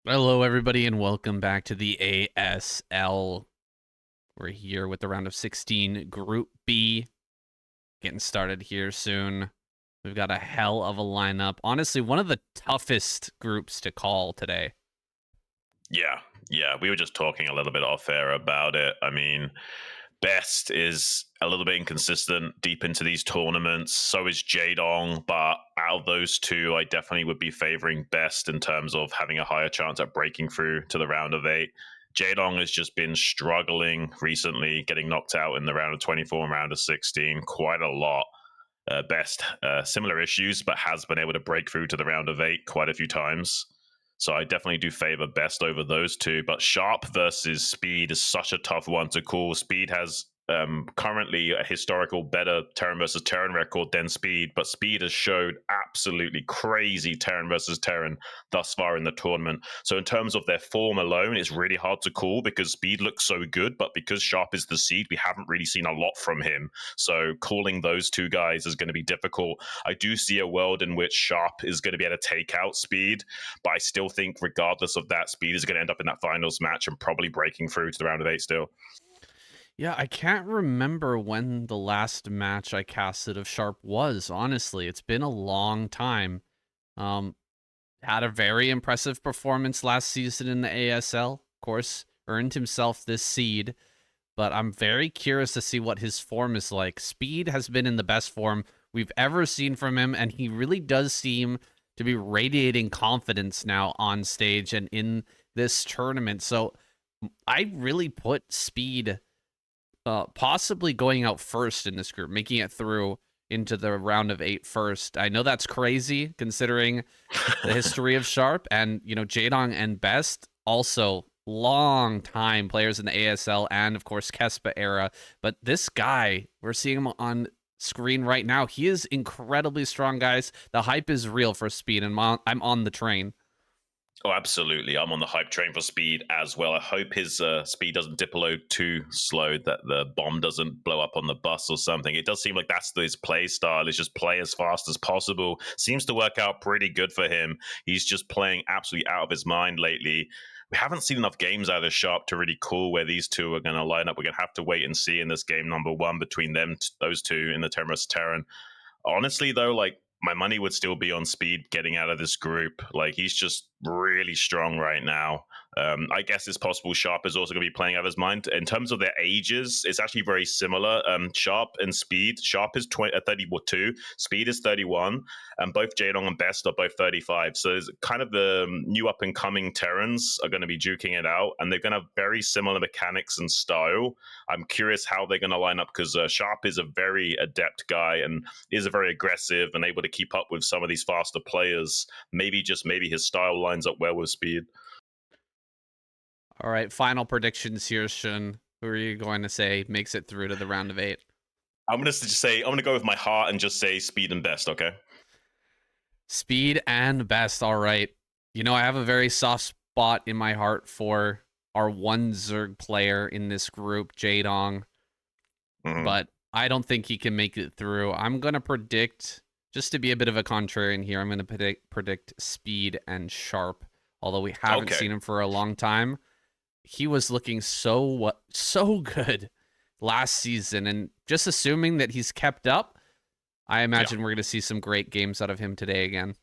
Hello, everybody, and welcome back to the ASL. We're here with the round of 16 Group B. Getting started here soon. We've got a hell of a lineup. Honestly, one of the toughest groups to call today. Yeah. We were just talking a little bit off air about it. I mean, Best is a little bit inconsistent deep into these tournaments. So is Jaedong, but out of those two, I definitely would be favoring Best in terms of having a higher chance at breaking through to the round of 8. Jaedong has just been struggling recently, getting knocked out in the round of 24 and round of 16 quite a lot. Best similar issues, but has been able to break through to the round of 8 quite a few times. So I definitely do favor Best over those two. But Sharp versus Speed is such a tough one to call. Speed has currently a historical better Terran versus Terran record than Speed, but Speed has showed absolutely crazy Terran versus Terran thus far in the tournament. So in terms of their form alone, it's really hard to call because Speed looks so good, but because Sharp is the seed, we haven't really seen a lot from him. So calling those two guys is going to be difficult. I do see a world in which Sharp is going to be able to take out Speed, but I still think regardless of that, Speed is going to end up in that finals match and probably breaking through to the round of 8 still. Yeah, I can't remember when the last match I casted of Sharp was, honestly. It's been a long time. Had a very impressive performance last season in the ASL. Of course, earned himself this seed, but I'm very curious to see what his form is like. Speed has been in the best form we've ever seen from him, and he really does seem to be radiating confidence now on stage and in this tournament. So I really put Speed possibly going out first in this group, making it through into the round of 8 first. I know that's crazy considering the history of Sharp, and Jaedong and Best also long time players in the ASL and of course Kespa era. But this guy, we're seeing him on screen right now. He is incredibly strong, guys. The hype is real for Speed, and I'm on the train. Oh, absolutely. I'm on the hype train for Speed as well. I hope his speed doesn't dip below too slow, that the bomb doesn't blow up on the bus or something. It does seem like that's his play style, is just play as fast as possible. Seems to work out pretty good for him. He's just playing absolutely out of his mind lately. We haven't seen enough games out of Sharp to really call where these two are going to line up. We're going to have to wait and see in this game number 1 between those two in the Terran vs. Terran. Honestly, though, like, my money would still be on Speed getting out of this group. Like, he's just really strong right now. I guess it's possible Sharp is also going to be playing out of his mind. In terms of their ages, it's actually very similar. Sharp and Speed. Sharp is 32, Speed is 31, and both Jaedong and Best are both 35. So it's kind of the new up-and-coming Terrans are going to be duking it out, and they're going to have very similar mechanics and style. I'm curious how they're going to line up because Sharp is a very adept guy and is a very aggressive and able to keep up with some of these faster players. Maybe his style lines up well with Speed. All right, final predictions here, Xun. Who are you going to say makes it through to the round of 8? I'm gonna go with my heart and just say Speed and Best. Okay. Speed and Best. All right. I have a very soft spot in my heart for our one Zerg player in this group, Jaedong, but I don't think he can make it through. I'm gonna predict, just to be a bit of a contrarian here, I'm gonna predict Speed and Sharp. Although we haven't seen him for a long time, he was looking so good last season, and just assuming that he's kept up, I imagine we're going to see some great games out of him today again.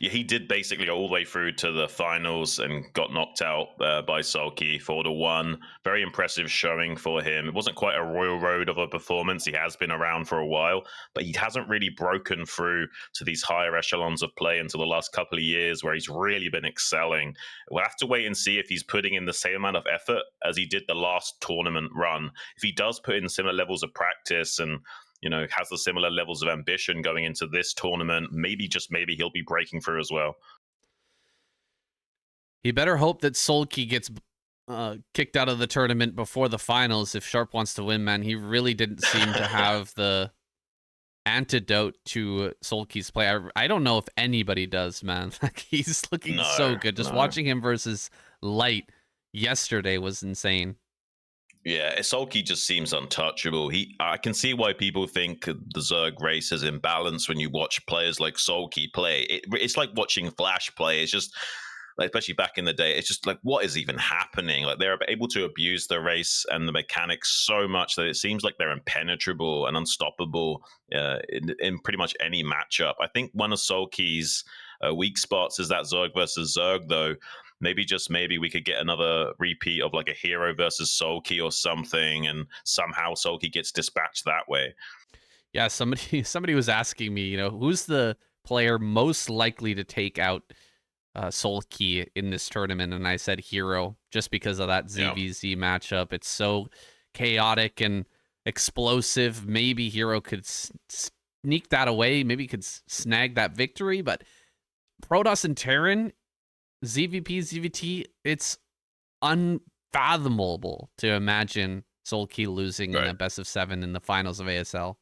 Yeah, he did basically go all the way through to the finals and got knocked out by Sulky 4-1. Very impressive showing for him. It wasn't quite a royal road of a performance. He has been around for a while, but he hasn't really broken through to these higher echelons of play until the last couple of years where he's really been excelling. We'll have to wait and see if he's putting in the same amount of effort as he did the last tournament run. If he does put in similar levels of practice and has the similar levels of ambition going into this tournament, maybe he'll be breaking through as well. He better hope that Sulky gets kicked out of the tournament before the finals if Sharp wants to win, man. He really didn't seem to have the antidote to Sulky's play. I don't know if anybody does, man. Like, he's looking so good. Just watching him versus Light yesterday was insane. Yeah, Sulky just seems untouchable. I can see why people think the Zerg race is imbalanced when you watch players like Sulky play. It's like watching Flash play. It's just like especially back in the day, it's just like, what is even happening? Like they're able to abuse the race and the mechanics so much that it seems like they're impenetrable and unstoppable in pretty much any matchup. I think one of Sulky's weak spots is that Zerg versus Zerg, though. Maybe we could get another repeat of like a hero versus Sulky or something, and somehow Sulky gets dispatched that way. Yeah, somebody was asking me, who's the player most likely to take out Sulky in this tournament, and I said Hero, just because of that ZVZ matchup. It's so chaotic and explosive. Maybe Hero could sneak that away. Maybe could snag that victory, but Protoss and Terran, ZVP, ZVT, it's unfathomable to imagine Sulky losing in a best of 7 in the finals of ASL.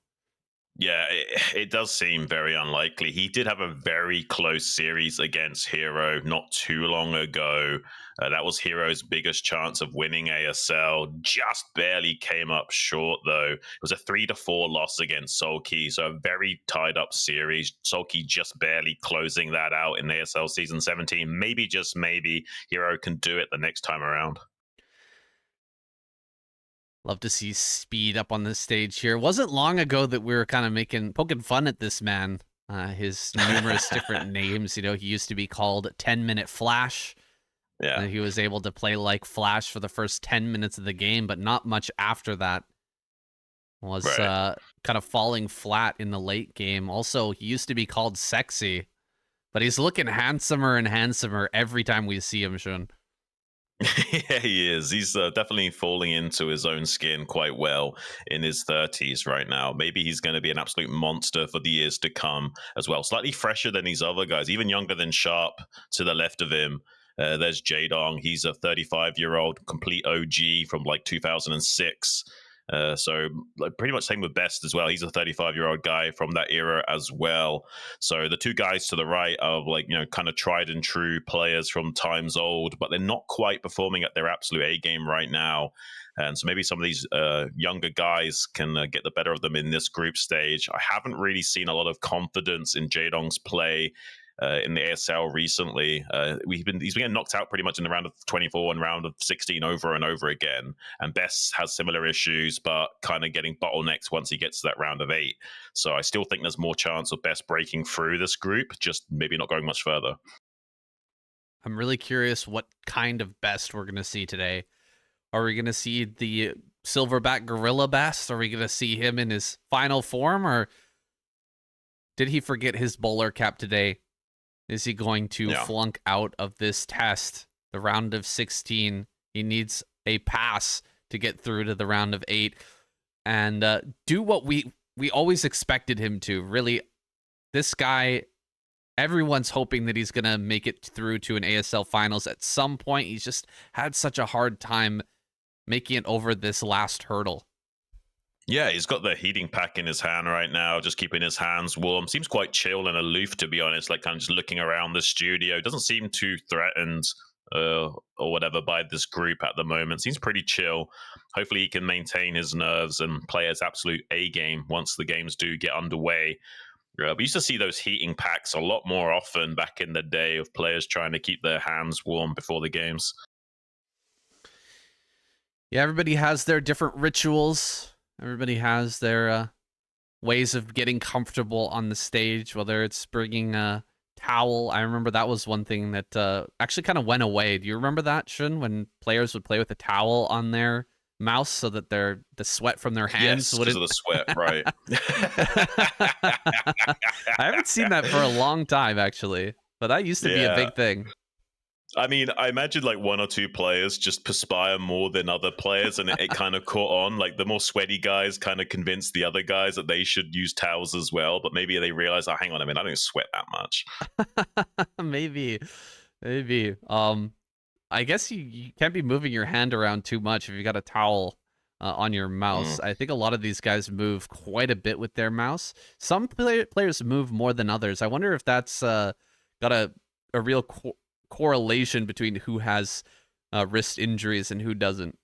Yeah, it does seem very unlikely. He did have a very close series against Hero not too long ago. That was Hero's biggest chance of winning ASL. Just barely came up short, though. It was a 3-4 loss against Sulky, so a very tied up series. Sulky just barely closing that out in ASL Season 17. Maybe, just maybe, Hero can do it the next time around. Love to see Speed up on the stage here. It wasn't long ago that we were kind of poking fun at this man. His numerous different names. He used to be called 10-Minute Flash. Yeah. And he was able to play like Flash for the first 10 minutes of the game, but not much after that. Was kind of falling flat in the late game. Also, he used to be called Sexy, but he's looking handsomer and handsomer every time we see him, Xun. Yeah, he is. He's definitely falling into his own skin quite well in his 30s right now. Maybe he's going to be an absolute monster for the years to come as well. Slightly fresher than these other guys, even younger than Sharp to the left of him. There's Jaedong. He's a 35-year-old complete OG from like 2006. So like, pretty much same with Best as well. He's a 35-year-old guy from that era as well. So the two guys to the right are like, kind of tried and true players from times old, but they're not quite performing at their absolute A game right now. And so maybe some of these younger guys can get the better of them in this group stage. I haven't really seen a lot of confidence in Jaedong's play in the ASL recently. He's been getting knocked out pretty much in the round of 24 and round of 16 over and over again. And Bess has similar issues, but kind of getting bottlenecked once he gets to that round of 8. So I still think there's more chance of Bess breaking through this group, just maybe not going much further. I'm really curious what kind of Best we're going to see today. Are we going to see the Silverback Gorilla Best? Are we going to see him in his final form? Or did he forget his bowler cap today? Is he going to flunk out of this test, the round of 16? He needs a pass to get through to the round of 8 and do what we always expected him to. Really, this guy, everyone's hoping that he's going to make it through to an ASL finals at some point. He's just had such a hard time making it over this last hurdle. Yeah, he's got the heating pack in his hand right now, just keeping his hands warm. Seems quite chill and aloof, to be honest, like kind of just looking around the studio. Doesn't seem too threatened or whatever by this group at the moment. Seems pretty chill. Hopefully he can maintain his nerves and play his absolute A game once the games do get underway. We used to see those heating packs a lot more often back in the day of players trying to keep their hands warm before the games. Yeah, everybody has their different rituals. Everybody has their ways of getting comfortable on the stage, whether it's bringing a towel. I remember that was one thing that actually kind of went away. Do you remember that, Xun, when players would play with a towel on their mouse so that the sweat from their hands wouldn't... because of the sweat, right? I haven't seen that for a long time, actually, but that used to be a big thing. I mean, I imagine like one or two players just perspire more than other players, and it kind of caught on. Like the more sweaty guys kind of convinced the other guys that they should use towels as well. But maybe they realize, oh, hang on a minute, I don't sweat that much. maybe. I guess you can't be moving your hand around too much if you got a towel on your mouse. I think a lot of these guys move quite a bit with their mouse. Some players move more than others. I wonder if that's got a real correlation between who has wrist injuries and who doesn't.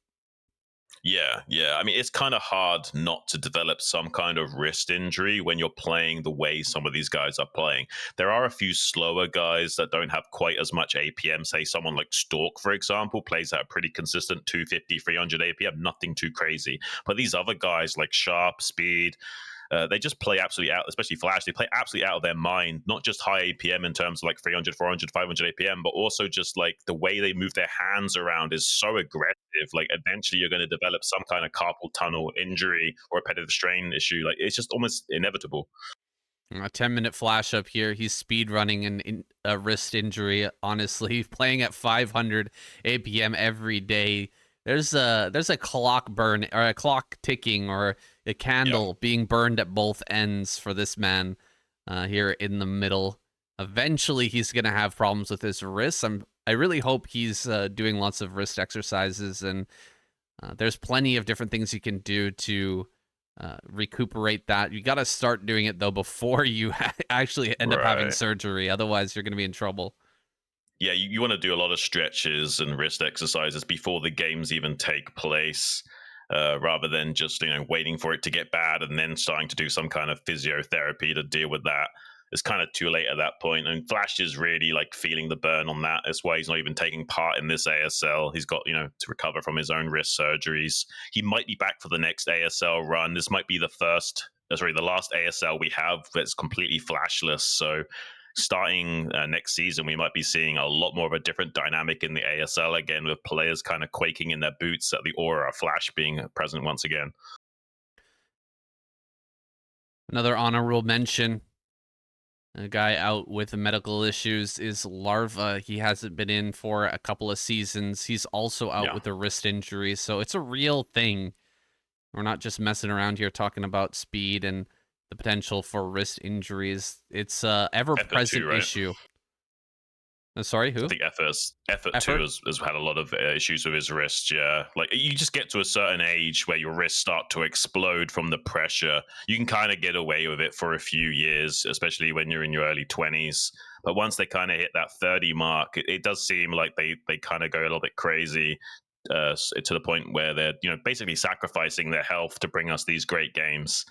Yeah. I mean, it's kind of hard not to develop some kind of wrist injury when you're playing the way some of these guys are playing. There are a few slower guys that don't have quite as much APM. Say someone like Stork, for example, plays at a pretty consistent 250, 300 APM, nothing too crazy. But these other guys like Sharp, Speed, they just play absolutely out, especially Flash. They play absolutely out of their mind, not just high APM in terms of like 300, 400, 500 APM, but also just like the way they move their hands around is so aggressive. Like eventually you're going to develop some kind of carpal tunnel injury or repetitive strain issue. Like it's just almost inevitable. A 10-minute flash up here. He's speed running a wrist injury. Honestly, playing at 500 APM every day. There's a clock burn or a clock ticking or a candle being burned at both ends for this man here in the middle. Eventually, he's gonna have problems with his wrists. I really hope he's doing lots of wrist exercises, and there's plenty of different things you can do to recuperate that. You got to start doing it though before you actually end up having surgery. Otherwise, you're going to be in trouble. Yeah, you want to do a lot of stretches and wrist exercises before the games even take place, rather than just waiting for it to get bad and then starting to do some kind of physiotherapy to deal with that. It's kind of too late at that point. And Flash is really like feeling the burn on that. That's why he's not even taking part in this ASL. He's got, to recover from his own wrist surgeries. He might be back for the next ASL run. This might be the last ASL we have that's completely flashless. So starting next season, we might be seeing a lot more of a different dynamic in the ASL again, with players kind of quaking in their boots at the aura of Flash being present once again. Another honorable mention. A guy out with medical issues is Larva. He hasn't been in for a couple of seasons. He's also out with a wrist injury, so it's a real thing. We're not just messing around here talking about speed and the potential for wrist injuries. It's a ever-present issue. Sorry, who? I think Effort 2 has had a lot of issues with his wrist. Yeah, like you just get to a certain age where your wrists start to explode from the pressure. You can kind of get away with it for a few years, especially when you're in your early 20s. But once they kind of hit that 30 mark, it does seem like they kind of go a little bit crazy, to the point where they're basically sacrificing their health to bring us these great games.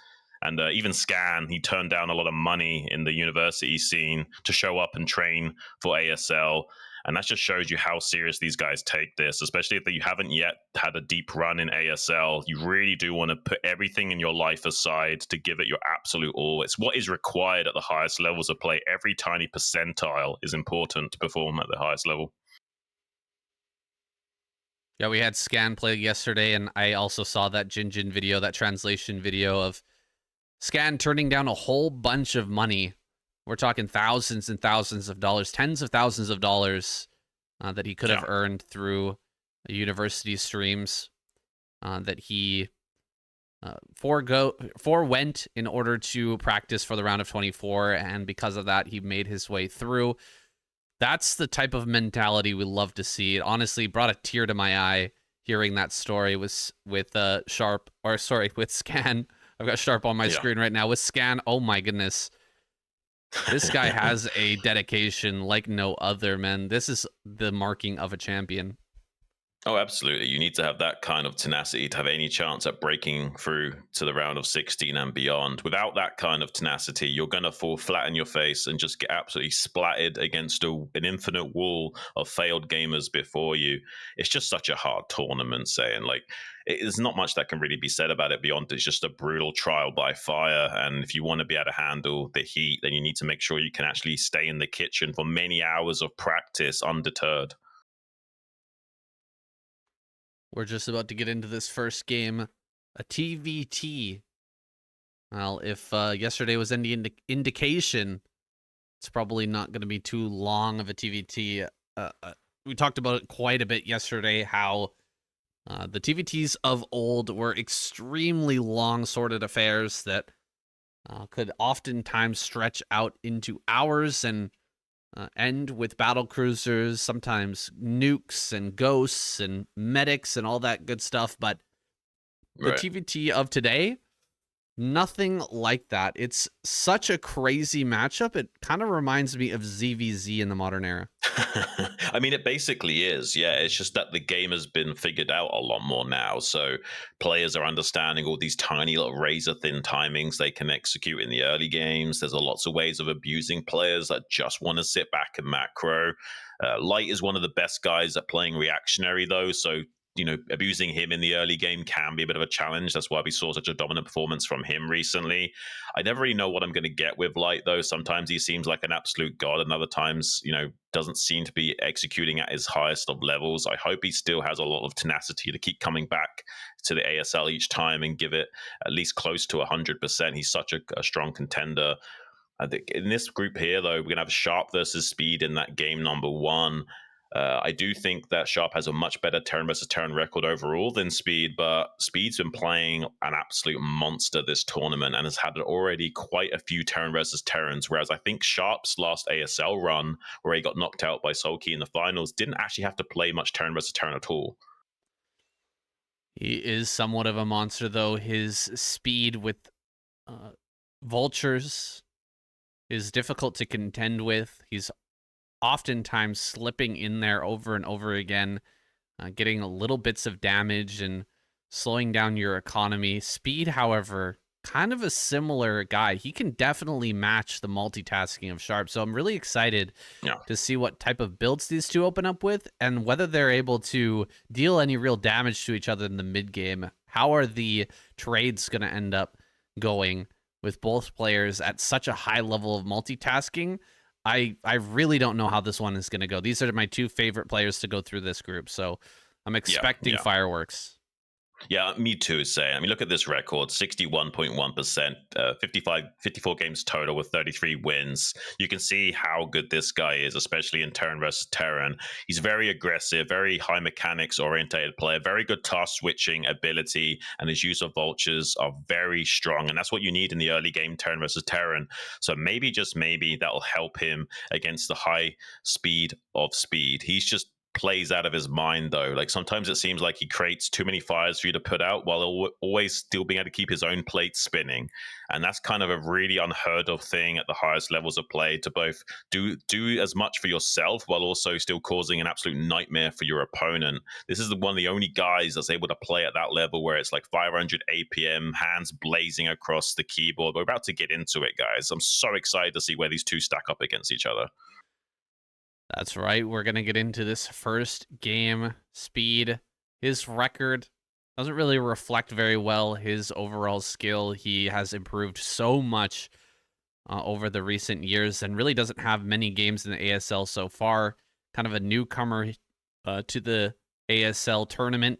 And even Scan, he turned down a lot of money in the university scene to show up and train for ASL. And that just shows you how serious these guys take this, especially if you haven't yet had a deep run in ASL. You really do want to put everything in your life aside to give it your absolute all. It's what is required at the highest levels of play. Every tiny percentile is important to perform at the highest level. Yeah, we had Scan play yesterday, and I also saw that Jinjin video, that translation video of Scan turning down a whole bunch of money. We're talking thousands and thousands of dollars, tens of thousands of dollars that he could have earned through university streams that he forewent in order to practice for the round of 24. And because of that, he made his way through. That's the type of mentality we love to see. It honestly brought a tear to my eye hearing that story with Scan. I've got Sharp on my screen right now. With Scan, oh my goodness. This guy has a dedication like no other, man. This is the marking of a champion. Oh, absolutely. You need to have that kind of tenacity to have any chance at breaking through to the round of 16 and beyond. Without that kind of tenacity, you're going to fall flat in your face and just get absolutely splattered against an infinite wall of failed gamers before you. It's just such a hard tournament, saying there's not much that can really be said about it beyond it's just a brutal trial by fire. And if you want to be able to handle the heat, then you need to make sure you can actually stay in the kitchen for many hours of practice undeterred. We're just about to get into this first game, a TVT. Well, if yesterday was any indication, it's probably not going to be too long of a TVT. We talked about it quite a bit yesterday, how the TVTs of old were extremely long sorted affairs that could oftentimes stretch out into hours and end with battle cruisers, sometimes nukes and ghosts and medics and all that good stuff. But the TVT of today, Nothing like that. It's such a crazy matchup. It kind of reminds me of ZVZ in the modern era. I mean, it basically is. Yeah, it's just that the game has been figured out a lot more now. So players are understanding all these tiny little razor thin timings they can execute in the early games. There's lots of ways of abusing players that just want to sit back and macro. Light is one of the best guys at playing reactionary, though. So abusing him in the early game can be a bit of a challenge. That's why we saw such a dominant performance from him recently. I never really know what I'm going to get with Light, though. Sometimes he seems like an absolute god, and other times, doesn't seem to be executing at his highest of levels. I hope he still has a lot of tenacity to keep coming back to the ASL each time and give it at least close to 100%. He's such a strong contender. I think in this group here, though, we're going to have Sharp versus Speed in that game number 1. I do think that Sharp has a much better Terran versus Terran record overall than Speed, but Speed's been playing an absolute monster this tournament and has had already quite a few Terran versus Terrans, whereas I think Sharp's last ASL run, where he got knocked out by Sulky in the finals, didn't actually have to play much Terran versus Terran at all. He is somewhat of a monster, though. His speed with vultures is difficult to contend with. He's oftentimes slipping in there over and over again, getting little bits of damage and slowing down your economy. Speed, however, kind of a similar guy. He can definitely match the multitasking of Sharp. So I'm really excited to see what type of builds these two open up with and whether they're able to deal any real damage to each other in the mid game. How are the trades going to end up going with both players at such a high level of multitasking? I really don't know how this one is going to go. These are my two favorite players to go through this group, so I'm expecting fireworks. Yeah, me too, Say. I mean, look at this record, 61.1%, 54 games total with 33 wins. You can see how good this guy is, especially in Terran versus Terran. He's very aggressive, very high mechanics-orientated player, very good task switching ability, and his use of vultures are very strong, and that's what you need in the early game Terran versus Terran. So maybe, just maybe, that'll help him against the high speed of Speed. He's just plays out of his mind, though. Like, sometimes it seems like he creates too many fires for you to put out while always still being able to keep his own plate spinning, and that's kind of a really unheard of thing at the highest levels of play, to both do as much for yourself while also still causing an absolute nightmare for your opponent. This is one of the only guys that's able to play at that level, where it's like 500 APM, hands blazing across the keyboard. We're about to get into it, guys. I'm so excited to see where these two stack up against each other. That's right. We're going to get into this first game. Speed, his record doesn't really reflect very well his overall skill. He has improved so much over the recent years and really doesn't have many games in the ASL so far. Kind of a newcomer to the ASL tournament,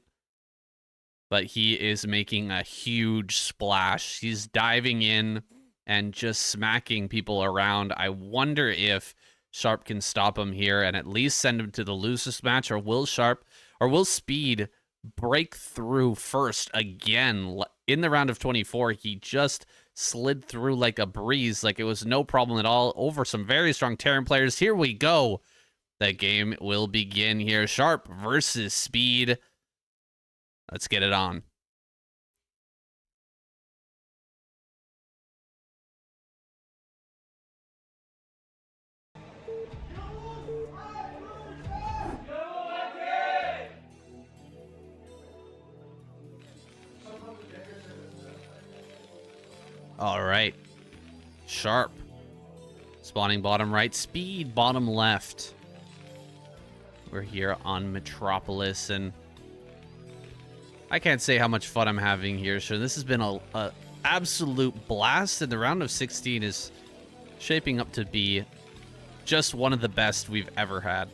but he is making a huge splash. He's diving in and just smacking people around. I wonder if Sharp can stop him here and at least send him to the losers match, or will Speed break through first again? In the round of 24, he just slid through like a breeze, like it was no problem at all over some very strong Terran players. Here we go. The game will begin here. Sharp versus Speed. Let's get it on. All right. Sharp spawning bottom right, Speed bottom left. We're here on Metropolis, and I can't say how much fun I'm having here. So this has been a absolute blast, and the round of 16 is shaping up to be just one of the best we've ever had.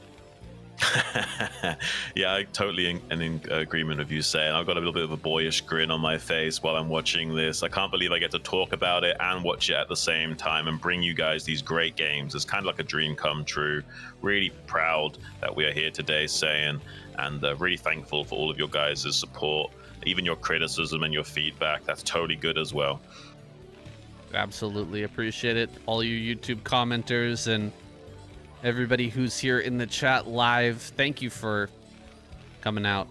Yeah, I totally in agreement with you, saying I've got a little bit of a boyish grin on my face while I'm watching this. I can't believe I get to talk about it and watch it at the same time and bring you guys these great games. It's kind of like a dream come true. Really proud that we are here today, saying, and really thankful for all of your guys' support, even your criticism and your feedback. That's totally good as well. Absolutely appreciate it. All you YouTube commenters and everybody who's here in the chat live, thank you for coming out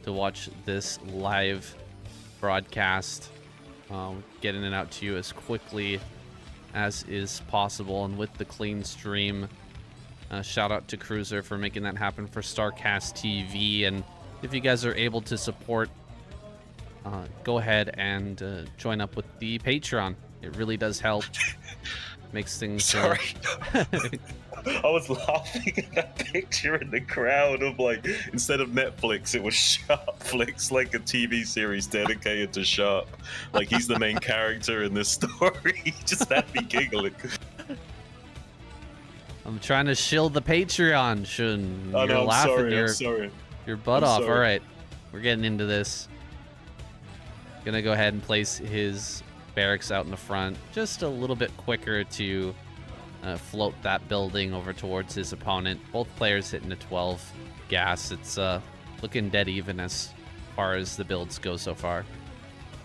to watch this live broadcast. getting it out to you as quickly as is possible, and with the clean stream. Shout out to Cruiser for making that happen for StarCastTV, and if you guys are able to support, go ahead and join up with the Patreon. It really does help. Makes things... Sorry. I was laughing at that picture in the crowd of, like, instead of Netflix, it was Sharpflix, like a TV series dedicated to Sharp. Like, he's the main character in this story. He just had me giggling. I'm trying to shield the Patreon, Xun. Oh, You're no, I'm laughing sorry, your, I'm sorry. your butt I'm off. sorry. All right, we're getting into this. Gonna go ahead and place his barracks out in the front, just a little bit quicker to float that building over towards his opponent. Both players hitting a 12 gas. It's looking dead even as far as the builds go so far.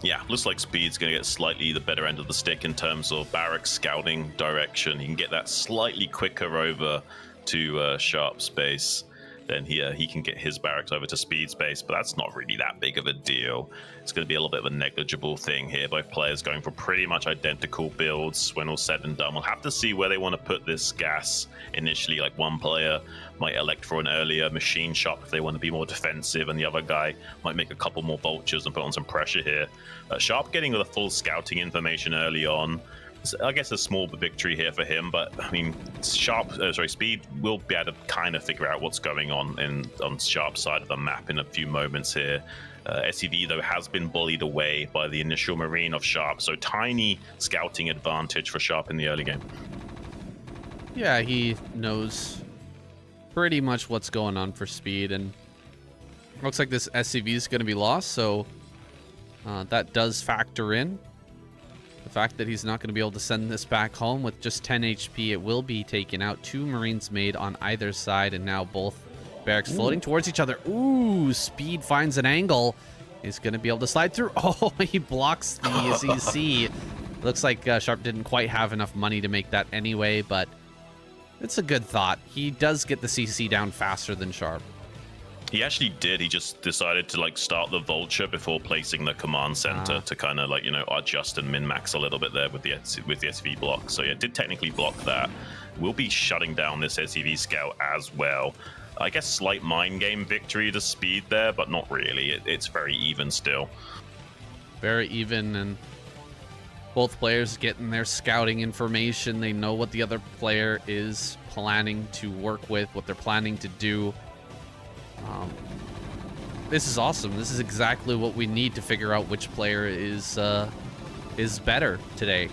Yeah, looks like Speed's going to get slightly the better end of the stick in terms of barracks scouting direction. He can get that slightly quicker over to Sharp space. Then he can get his barracks over to Speed space, but that's not really that big of a deal. It's going to be a little bit of a negligible thing here. Both players going for pretty much identical builds when all said and done. We'll have to see where they want to put this gas initially. Like, one player might elect for an earlier machine shop if they want to be more defensive, and the other guy might make a couple more vultures and put on some pressure here. Sharp getting the full scouting information early on. I guess a small victory here for him, but I mean, Speed will be able to kind of figure out what's going on Sharp's side of the map in a few moments here. SCV, though, has been bullied away by the initial Marine of Sharp, so tiny scouting advantage for Sharp in the early game. Yeah, he knows pretty much what's going on for Speed, and looks like this SCV is going to be lost, so that does factor in. The fact that he's not going to be able to send this back home with just 10 HP, it will be taken out. 2 Marines made on either side, and now both barracks floating towards each other. Ooh, Speed finds an angle. He's going to be able to slide through. Oh, he blocks the CC. Looks like Sharp didn't quite have enough money to make that anyway, but it's a good thought. He does get the CC down faster than Sharp. He actually did. He just decided to start the vulture before placing the command center to kind of adjust and min-max a little bit there with the SV block. So yeah, did technically block that. We'll be shutting down this SCV scout as well. I guess slight mind game victory to Speed there, but not really. It's very even still. Very even, and both players getting their scouting information. They know what the other player is planning to work with, what they're planning to do. This is awesome. This is exactly what we need to figure out which player is better today.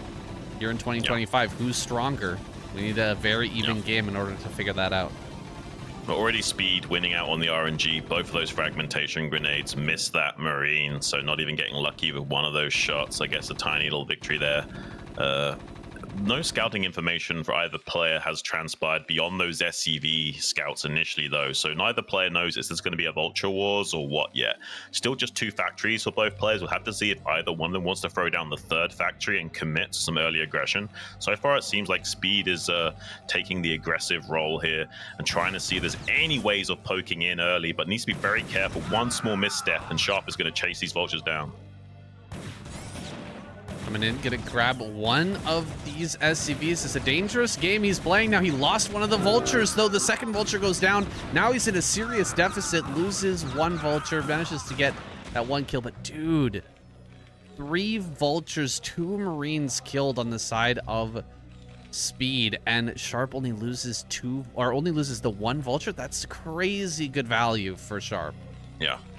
Here in 2025, who's stronger? We need a very even game in order to figure that out. But already Speed winning out on the RNG. Both of those fragmentation grenades missed that Marine, so not even getting lucky with one of those shots. I guess a tiny little victory there. No scouting information for either player has transpired beyond those SCV scouts initially, though, so neither player knows if there's going to be a Vulture Wars or what yet. Still just 2 factories for both players. We'll have to see if either one of them wants to throw down the 3rd factory and commit to some early aggression. So far, it seems like Speed is taking the aggressive role here and trying to see if there's any ways of poking in early, but needs to be very careful. One small misstep and Sharp is going to chase these Vultures down. Coming in, gonna grab one of these SCVs. It's a dangerous game he's playing now. He lost one of the vultures, though. The second vulture goes down. Now he's in a serious deficit, loses 1 vulture, manages to get that 1 kill. But dude, 3 vultures, 2 Marines killed on the side of Speed, and Sharp only loses the 1 vulture. That's crazy good value for Sharp.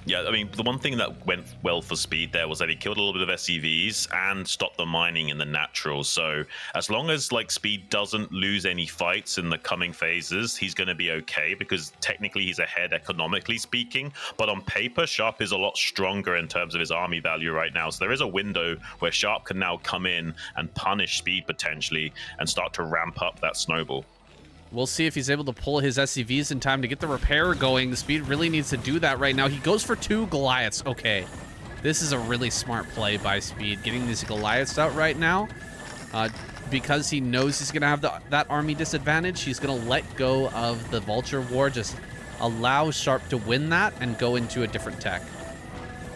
Yeah, I mean, the one thing that went well for Speed there was that he killed a little bit of SCVs and stopped the mining in the natural. So as long as Speed doesn't lose any fights in the coming phases, he's going to be okay, because technically he's ahead economically speaking. But on paper, Sharp is a lot stronger in terms of his army value right now. So there is a window where Sharp can now come in and punish Speed potentially and start to ramp up that snowball. We'll see if he's able to pull his SCVs in time to get the repair going. The Speed really needs to do that right now. He goes for 2 Goliaths. Okay, this is a really smart play by Speed, getting these Goliaths out right now. Because he knows he's going to have that army disadvantage, he's going to let go of the Vulture War, just allow Sharp to win that and go into a different tech.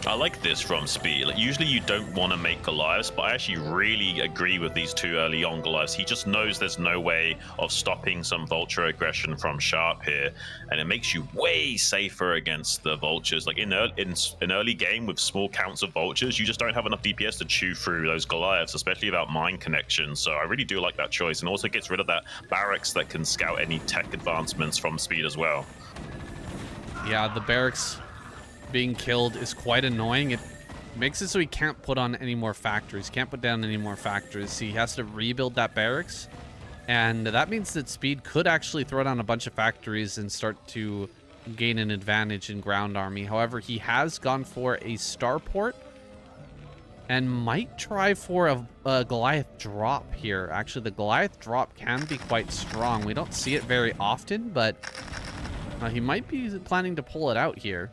I like this from Speed. Like, usually you don't want to make Goliaths, but I actually really agree with these two early on Goliaths. He just knows there's no way of stopping some Vulture aggression from Sharp here, and it makes you way safer against the Vultures. Like in an early game with small counts of Vultures, you just don't have enough DPS to chew through those Goliaths, especially without mine connection. So I really do like that choice, and also gets rid of that barracks that can scout any tech advancements from Speed as well. Yeah, the barracks being killed is quite annoying. It makes it so he can't put on any more factories, can't put down any more factories. He has to rebuild that barracks, and that means that Speed could actually throw down a bunch of factories and start to gain an advantage in ground army. However, he has gone for a starport and might try for a Goliath drop here. Actually, the Goliath drop can be quite strong. We don't see it very often, but he might be planning to pull it out here.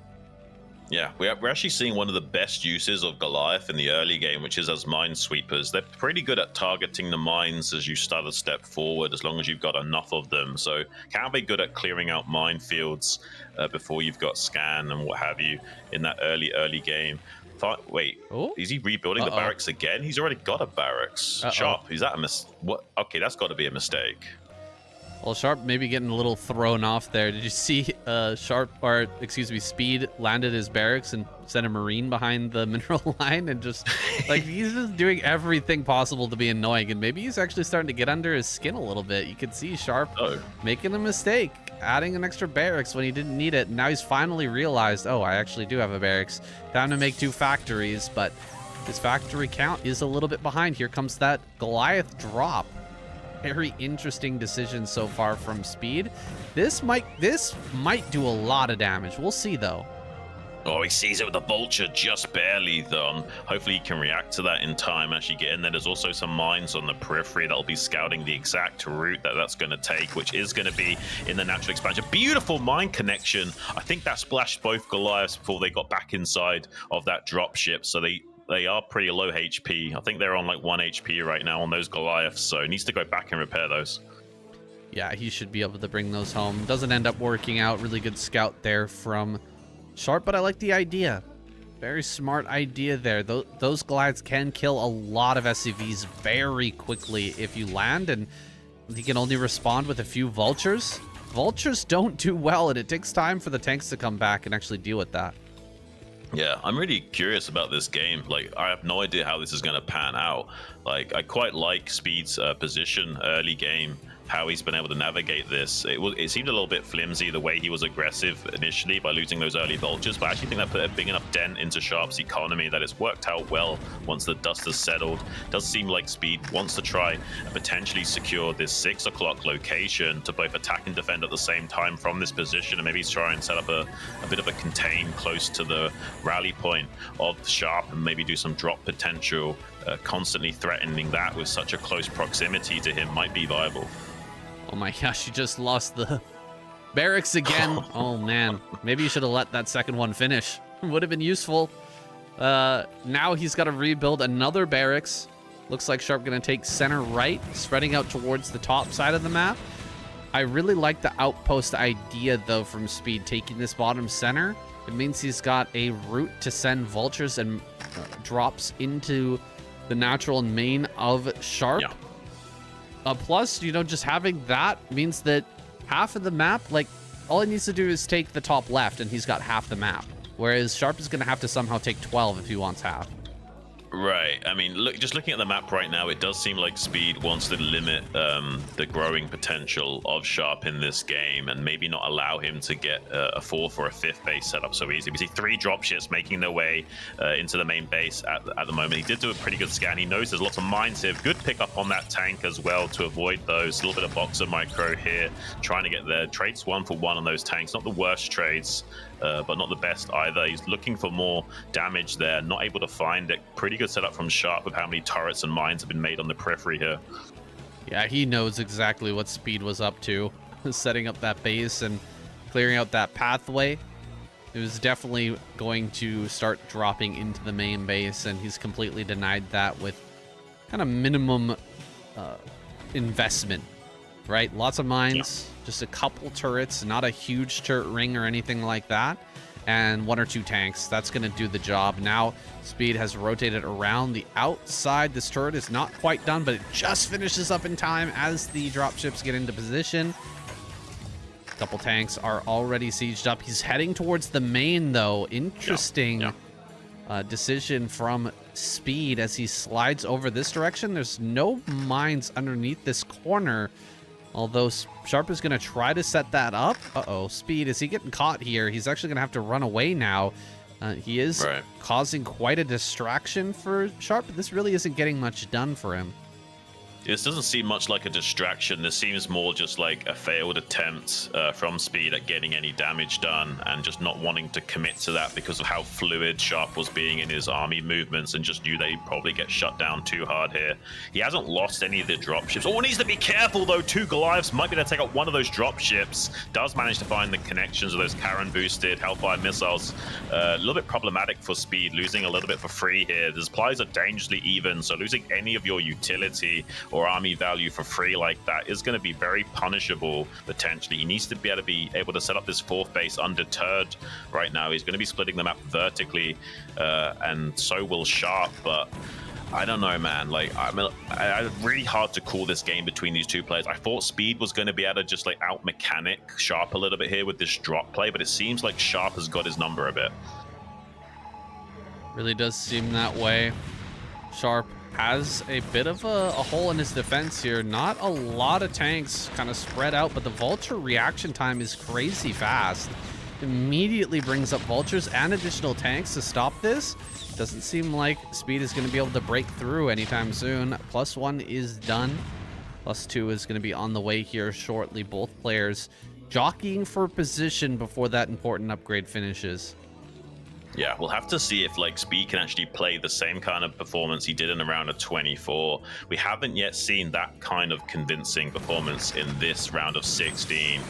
Yeah, we're actually seeing one of the best uses of Goliath in the early game, which is as minesweepers. They're pretty good at targeting the mines as you start a step forward, as long as you've got enough of them. So can be good at clearing out minefields before you've got scan and what have you in that early game. Wait, is he rebuilding the barracks again? He's already got a barracks. Sharp, is that a what? Okay, that's got to be a mistake. Well, Sharp maybe getting a little thrown off there. Did you see Speed landed his barracks and sent a Marine behind the mineral line, and just like he's just doing everything possible to be annoying, and maybe he's actually starting to get under his skin a little bit. You could see Sharp making a mistake, adding an extra barracks when he didn't need it. And now he's finally realized, oh, I actually do have a barracks. Time to make 2 factories, but his factory count is a little bit behind. Here comes that Goliath drop. Very interesting decision so far from Speed. This might do a lot of damage. We'll see though. Oh, he sees it with the Vulture just barely though. Hopefully he can react to that in time, actually get in there. There's also some mines on the periphery that'll be scouting the exact route that's going to take, which is going to be in the natural expansion. Beautiful mine connection. I think that splashed both Goliaths before they got back inside of that dropship. So they are pretty low HP. I think they're on like 1 HP right now on those Goliaths, so he needs to go back and repair those. Yeah, he should be able to bring those home. Doesn't end up working out. Really good scout there from Sharp, but I like the idea. Very smart idea there. Those Goliaths can kill a lot of SCVs very quickly if you land, and he can only respond with a few Vultures. Vultures don't do well, and it takes time for the tanks to come back and actually deal with that. Yeah, I'm really curious about this game. Like, I have no idea how this is going to pan out. Like, I quite like Speed's position early game, how he's been able to navigate this. It seemed a little bit flimsy the way he was aggressive initially by losing those early Vultures, but I actually think that put a big enough dent into Sharp's economy that it's worked out well once the dust has settled. It does seem like Speed wants to try and potentially secure this 6 o'clock location to both attack and defend at the same time from this position, and maybe he's trying to set up a bit of a contain close to the rally point of Sharp and maybe do some drop potential. Constantly threatening that with such a close proximity to him might be viable. Oh my gosh, you just lost the barracks again. Oh man, maybe you should have let that second one finish. Would have been useful. Now he's got to rebuild another barracks. Looks like Sharp gonna take center right, spreading out towards the top side of the map. I really like the outpost idea though from Speed, taking this bottom center. It means he's got a route to send Vultures and drops into the natural and main of Sharp. Yeah. Plus, just having that means that half of the map, like, all he needs to do is take the top left and he's got half the map. Whereas Sharp is going to have to somehow take 12 if he wants half. Right. I mean, just looking at the map right now, it does seem like Speed wants to limit the growing potential of Sharp in this game and maybe not allow him to get a 4th or a 5th base set up so easily. We see 3 dropships making their way into the main base at the moment. He did do a pretty good scan. He knows there's lots of mines here. Good pickup on that tank as well to avoid those. A little bit of boxer micro here, trying to get there. Trades 1 for 1 on those tanks. Not the worst trades, but not the best either. He's looking for more damage there, not able to find it. Pretty good setup from Sharp with how many turrets and mines have been made on the periphery here. Yeah, he knows exactly what Speed was up to, setting up that base and clearing out that pathway. It was definitely going to start dropping into the main base, and he's completely denied that with kind of minimum investment, right? Lots of mines, just a couple turrets, not a huge turret ring or anything like that. and 1 or 2 tanks. That's going to do the job. Now, Speed has rotated around the outside. This turret is not quite done, but it just finishes up in time as the dropships get into position. A couple tanks are already sieged up. He's heading towards the main, though. Interesting decision from Speed as he slides over this direction. There's no mines underneath this corner, although Sharp is going to try to set that up. Uh-oh, Speed, is he getting caught here? He's actually going to have to run away now. He is causing quite a distraction for Sharp, but this really isn't getting much done for him. This doesn't seem much like a distraction. This seems more just like a failed attempt from Speed at getting any damage done and just not wanting to commit to that because of how fluid Sharp was being in his army movements and just knew that he'd probably get shut down too hard here. He hasn't lost any of the dropships. Oh, needs to be careful though. 2 Goliaths might be able to take out one of those dropships. Does manage to find the connections of those Terran boosted Hellfire missiles. A little bit problematic for Speed, losing a little bit for free here. The supplies are dangerously even, so losing any of your utility or army value for free like that is going to be very punishable potentially. He needs to be able to set up this 4th base undeterred right now. He's going to be splitting the map vertically, and so will Sharp, but I don't know, man. Like, it's really hard to call this game between these 2 players. I thought Speed was going to be able to just like out mechanic Sharp a little bit here with this drop play, but it seems like Sharp has got his number a bit. Really does seem that way. Sharp has a bit of a hole in his defense here. Not a lot of tanks kind of spread out, but the vulture reaction time is crazy fast. Immediately brings up vultures and additional tanks to stop this. Doesn't seem like Speed is going to be able to break through anytime soon. +1 is done. +2 is going to be on the way here shortly. Both players jockeying for position before that important upgrade finishes. Yeah, we'll have to see if like Speed can actually play the same kind of performance he did in a round of 24. We haven't yet seen that kind of convincing performance in this round of 16.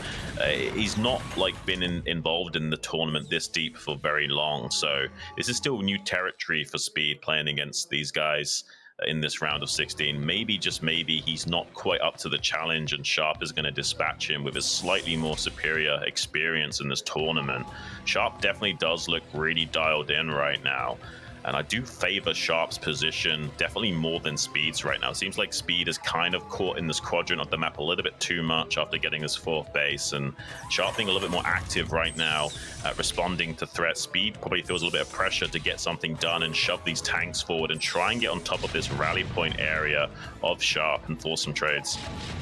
He's not like been involved in the tournament this deep for very long, so this is still new territory for Speed playing against these guys in this round of 16. Maybe, just maybe, he's not quite up to the challenge and Sharp is going to dispatch him with his slightly more superior experience in this tournament. Sharp definitely does look really dialed in right now, and I do favor Sharp's position definitely more than Speed's right now. It seems like Speed is kind of caught in this quadrant of the map a little bit too much after getting his 4th base, and Sharp being a little bit more active right now, responding to threats. Speed probably feels a little bit of pressure to get something done and shove these tanks forward and try and get on top of this rally point area of Sharp and force some trades.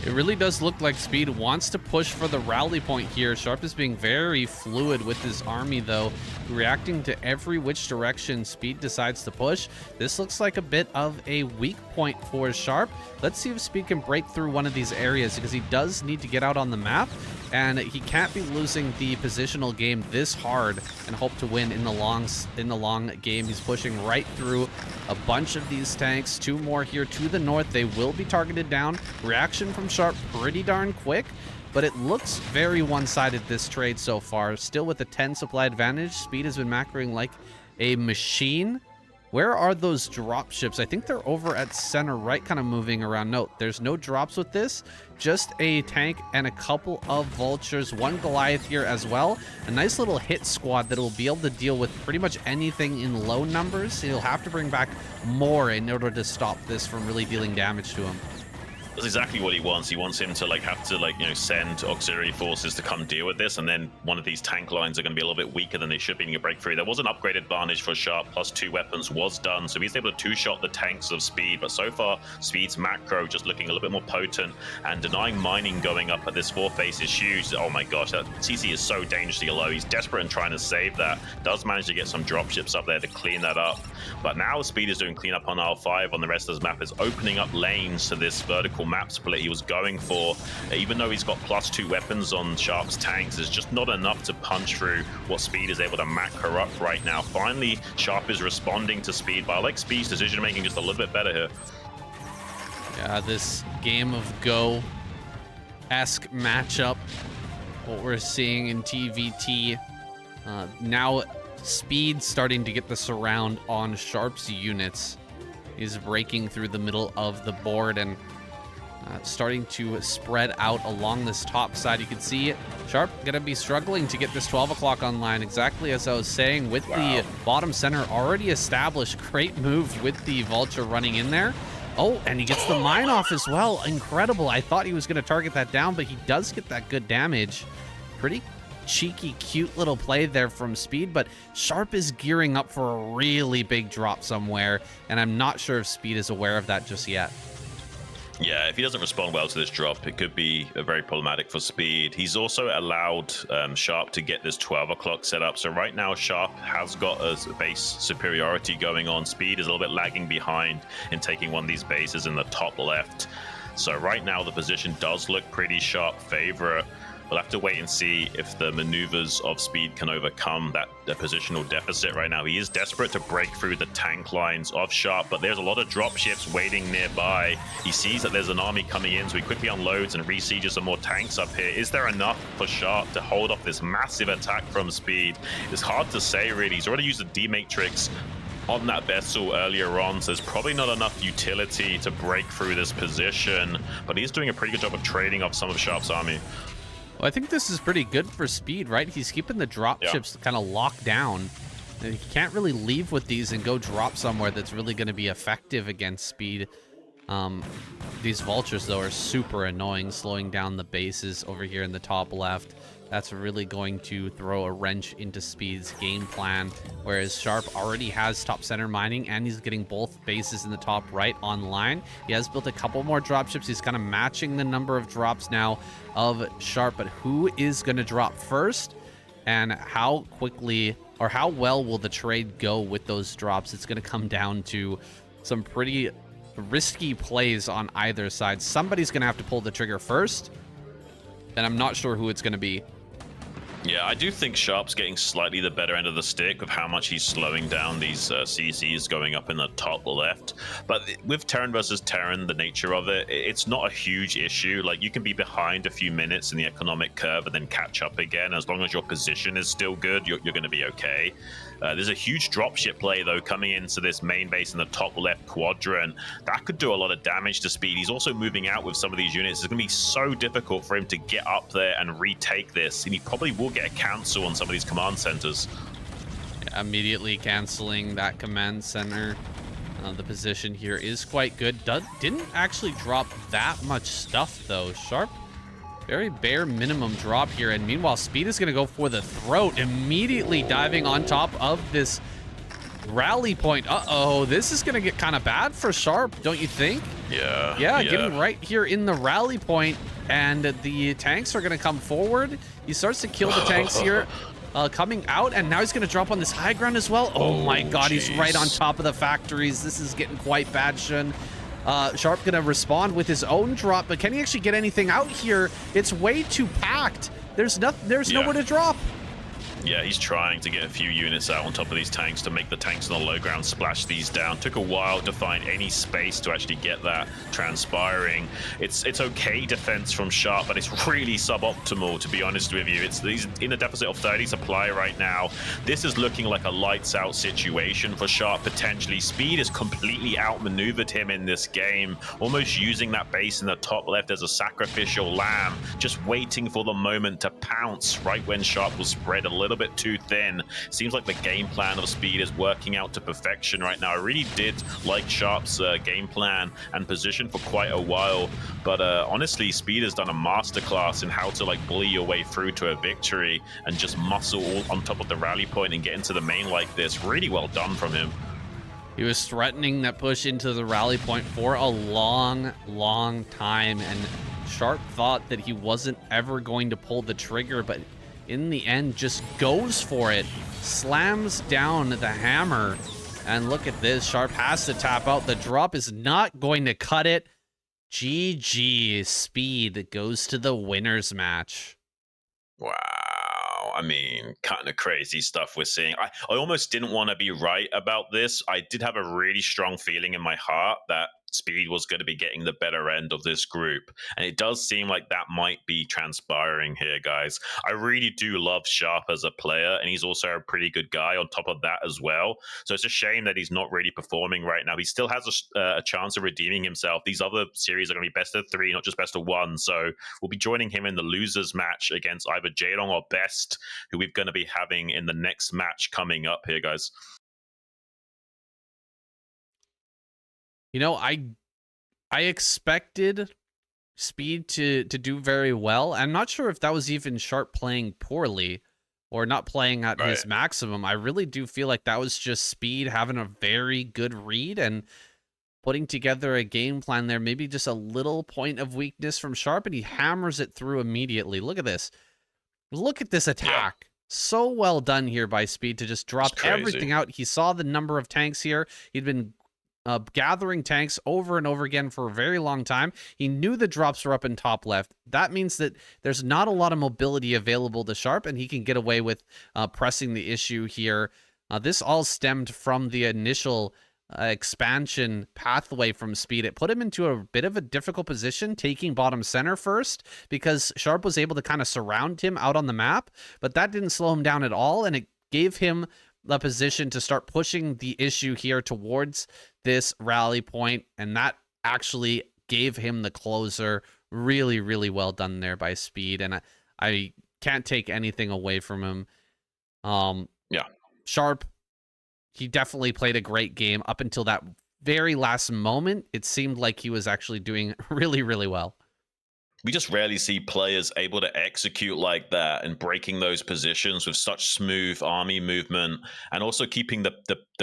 It really does look like Speed wants to push for the rally point here. Sharp is being very fluid with his army, though, reacting to every which direction Speed decides to push. This looks like a bit of a weak point for Sharp. Let's see if Speed can break through one of these areas, because he does need to get out on the map, and he can't be losing the positional game this hard and hope to win in the long game. He's pushing right through a bunch of these tanks. 2 more here to the north. They will be targeted down. Reaction from Sharp pretty darn quick, but it looks very one-sided this trade so far. Still with a 10 supply advantage. Speed has been macroing like a machine. Where are those drop ships? I think they're over at center right, kind of moving around. No, there's no drops with this. Just a tank and a couple of vultures. 1 Goliath here as well. A nice little hit squad that will be able to deal with pretty much anything in low numbers. He'll have to bring back more in order to stop this from really dealing damage to him. That's exactly what he wants. He wants him to have to send auxiliary forces to come deal with this, and then one of these tank lines are going to be a little bit weaker than they should be in a breakthrough. There was an upgrade advantage for Sharp. +2 weapons was done, so he's able to 2-shot the tanks of Speed, but so far Speed's macro just looking a little bit more potent, and denying mining going up at this 4th base is huge. Oh my gosh, that CC is so dangerously low. He's desperate in trying to save that. Does manage to get some dropships up there to clean that up, but now Speed is doing cleanup on R5 on the rest of his map, is opening up lanes to this vertical map split he was going for. Even though he's got +2 weapons on Sharp's tanks, it's just not enough to punch through what Speed is able to macro up right now. Finally, Sharp is responding to Speed, but I like Speed's decision making just a little bit better here. Yeah, this game of Go-esque matchup, what we're seeing in TVT. Now Speed starting to get the surround on Sharp's units. He's breaking through the middle of the board, and starting to spread out along this top side. You can see Sharp going to be struggling to get this 12 o'clock online, exactly as I was saying, with the bottom center already established. Great move with the Vulture running in there. Oh, and he gets the mine off as well. Incredible. I thought he was going to target that down, but he does get that good damage. Pretty cheeky, cute little play there from Speed, but Sharp is gearing up for a really big drop somewhere, and I'm not sure if Speed is aware of that just yet. Yeah, if he doesn't respond well to this drop, it could be very problematic for Speed. He's also allowed Sharp to get this 12 o'clock set up. So right now, Sharp has got a base superiority going on. Speed is a little bit lagging behind in taking one of these bases in the top left. So right now, the position does look pretty Sharp favorite. We'll have to wait and see if the maneuvers of Speed can overcome the positional deficit right now. He is desperate to break through the tank lines of Sharp, but there's a lot of drop ships waiting nearby. He sees that there's an army coming in, so he quickly unloads and resieges some more tanks up here. Is there enough for Sharp to hold off this massive attack from Speed? It's hard to say, really. He's already used the D-Matrix on that vessel earlier on, so there's probably not enough utility to break through this position, but he's doing a pretty good job of trading off some of Sharp's army. Well, I think this is pretty good for Speed, right? He's keeping the drop ships kind of locked down. And he can't really leave with these and go drop somewhere that's really going to be effective against Speed. These Vultures, though, are super annoying, slowing down the bases over here in the top left. That's really going to throw a wrench into Speed's game plan, whereas Sharp already has top center mining, and he's getting both bases in the top right online. He has built a couple more dropships. He's kind of matching the number of drops now of Sharp, but who is going to drop first, and how quickly or how well will the trade go with those drops? It's going to come down to some pretty risky plays on either side. Somebody's going to have to pull the trigger first, and I'm not sure who it's going to be. Yeah, I do think Sharp's getting slightly the better end of the stick with how much he's slowing down these CCs going up in the top left. But with Terran versus Terran, the nature of it, it's not a huge issue. Like, you can be behind a few minutes in the economic curve and then catch up again. As long as your position is still good, you're going to be okay. There's a huge dropship play, though, coming into this main base in the top left quadrant. That could do a lot of damage to Speed. He's also moving out with some of these units. It's going to be so difficult for him to get up there and retake this. And he probably will get a cancel on some of these command centers. Yeah, immediately canceling that command center. The position here is quite good. Didn't actually drop that much stuff, though. Sharp, very bare minimum drop here. And meanwhile, Speed is going to go for the throat, immediately diving on top of this rally point. Uh-oh, this is going to get kind of bad for Sharp, don't you think? Yeah. Getting right here in the rally point, and the tanks are going to come forward. He starts to kill the tanks here. Coming out, and now he's going to drop on this high ground as well. Oh my god, geez. He's right on top of the factories. This is getting quite bad, Xun. Sharp going to respond with his own drop, but can he actually get anything out here? It's way too packed. There's nowhere to drop. Yeah, he's trying to get a few units out on top of these tanks to make the tanks on the low ground splash these down. Took a while to find any space to actually get that transpiring. It's okay defense from Sharp, but it's really suboptimal, to be honest with you. He's in a deficit of 30 supply right now. This is looking like a lights out situation for Sharp, potentially. Speed has completely outmaneuvered him in this game, almost using that base in the top left as a sacrificial lamb, just waiting for the moment to pounce right when Sharp will spread a little bit too thin. Seems like the game plan of Speed is working out to perfection right now. I really did like Sharp's game plan and position for quite a while, but honestly, Speed has done a masterclass in how to like bully your way through to a victory and just muscle all on top of the rally point and get into the main like this. Really well done from him. He was threatening that push into the rally point for a long time, and Sharp thought that he wasn't ever going to pull the trigger, but in the end just goes for it, slams down the hammer, and look at this. Sharp has to tap out. The drop is not going to cut it. GG. Speed goes to the winners match. Wow. I mean, kind of crazy stuff we're seeing. I almost didn't want to be right about this. I did have a really strong feeling in my heart that Speed was going to be getting the better end of this group. And it does seem like that might be transpiring here, guys. I really do love Sharp as a player, and he's also a pretty good guy on top of that as well. So it's a shame that he's not really performing right now. He still has a chance of redeeming himself. These other series are going to be best of 3, not just best of 1. So we'll be joining him in the losers match against either Jaedong or Best, who we're going to be having in the next match coming up here, guys. You know, I expected Speed to do very well. I'm not sure if that was even Sharp playing poorly or not playing at his maximum. I really do feel like that was just Speed having a very good read and putting together a game plan there. Maybe just a little point of weakness from Sharp, and he hammers it through immediately. Look at this. Look at this attack. Yeah. So well done here by Speed to just drop everything out. He saw the number of tanks here. He'd been gathering tanks over and over again for a very long time. He knew the drops were up in top left. That means that there's not a lot of mobility available to Sharp, and he can get away with pressing the issue here. This all stemmed from the initial expansion pathway from Speed. It put him into a bit of a difficult position, taking bottom center first, because Sharp was able to kind of surround him out on the map, but that didn't slow him down at all, and it gave him the position to start pushing the issue here towards this rally point, and that actually gave him the closer. Really, really well done there by Speed, and I can't take anything away from him. Yeah. Sharp, he definitely played a great game up until that very last moment. It seemed like he was actually doing really, really well. We just rarely see players able to execute like that and breaking those positions with such smooth army movement, and also keeping the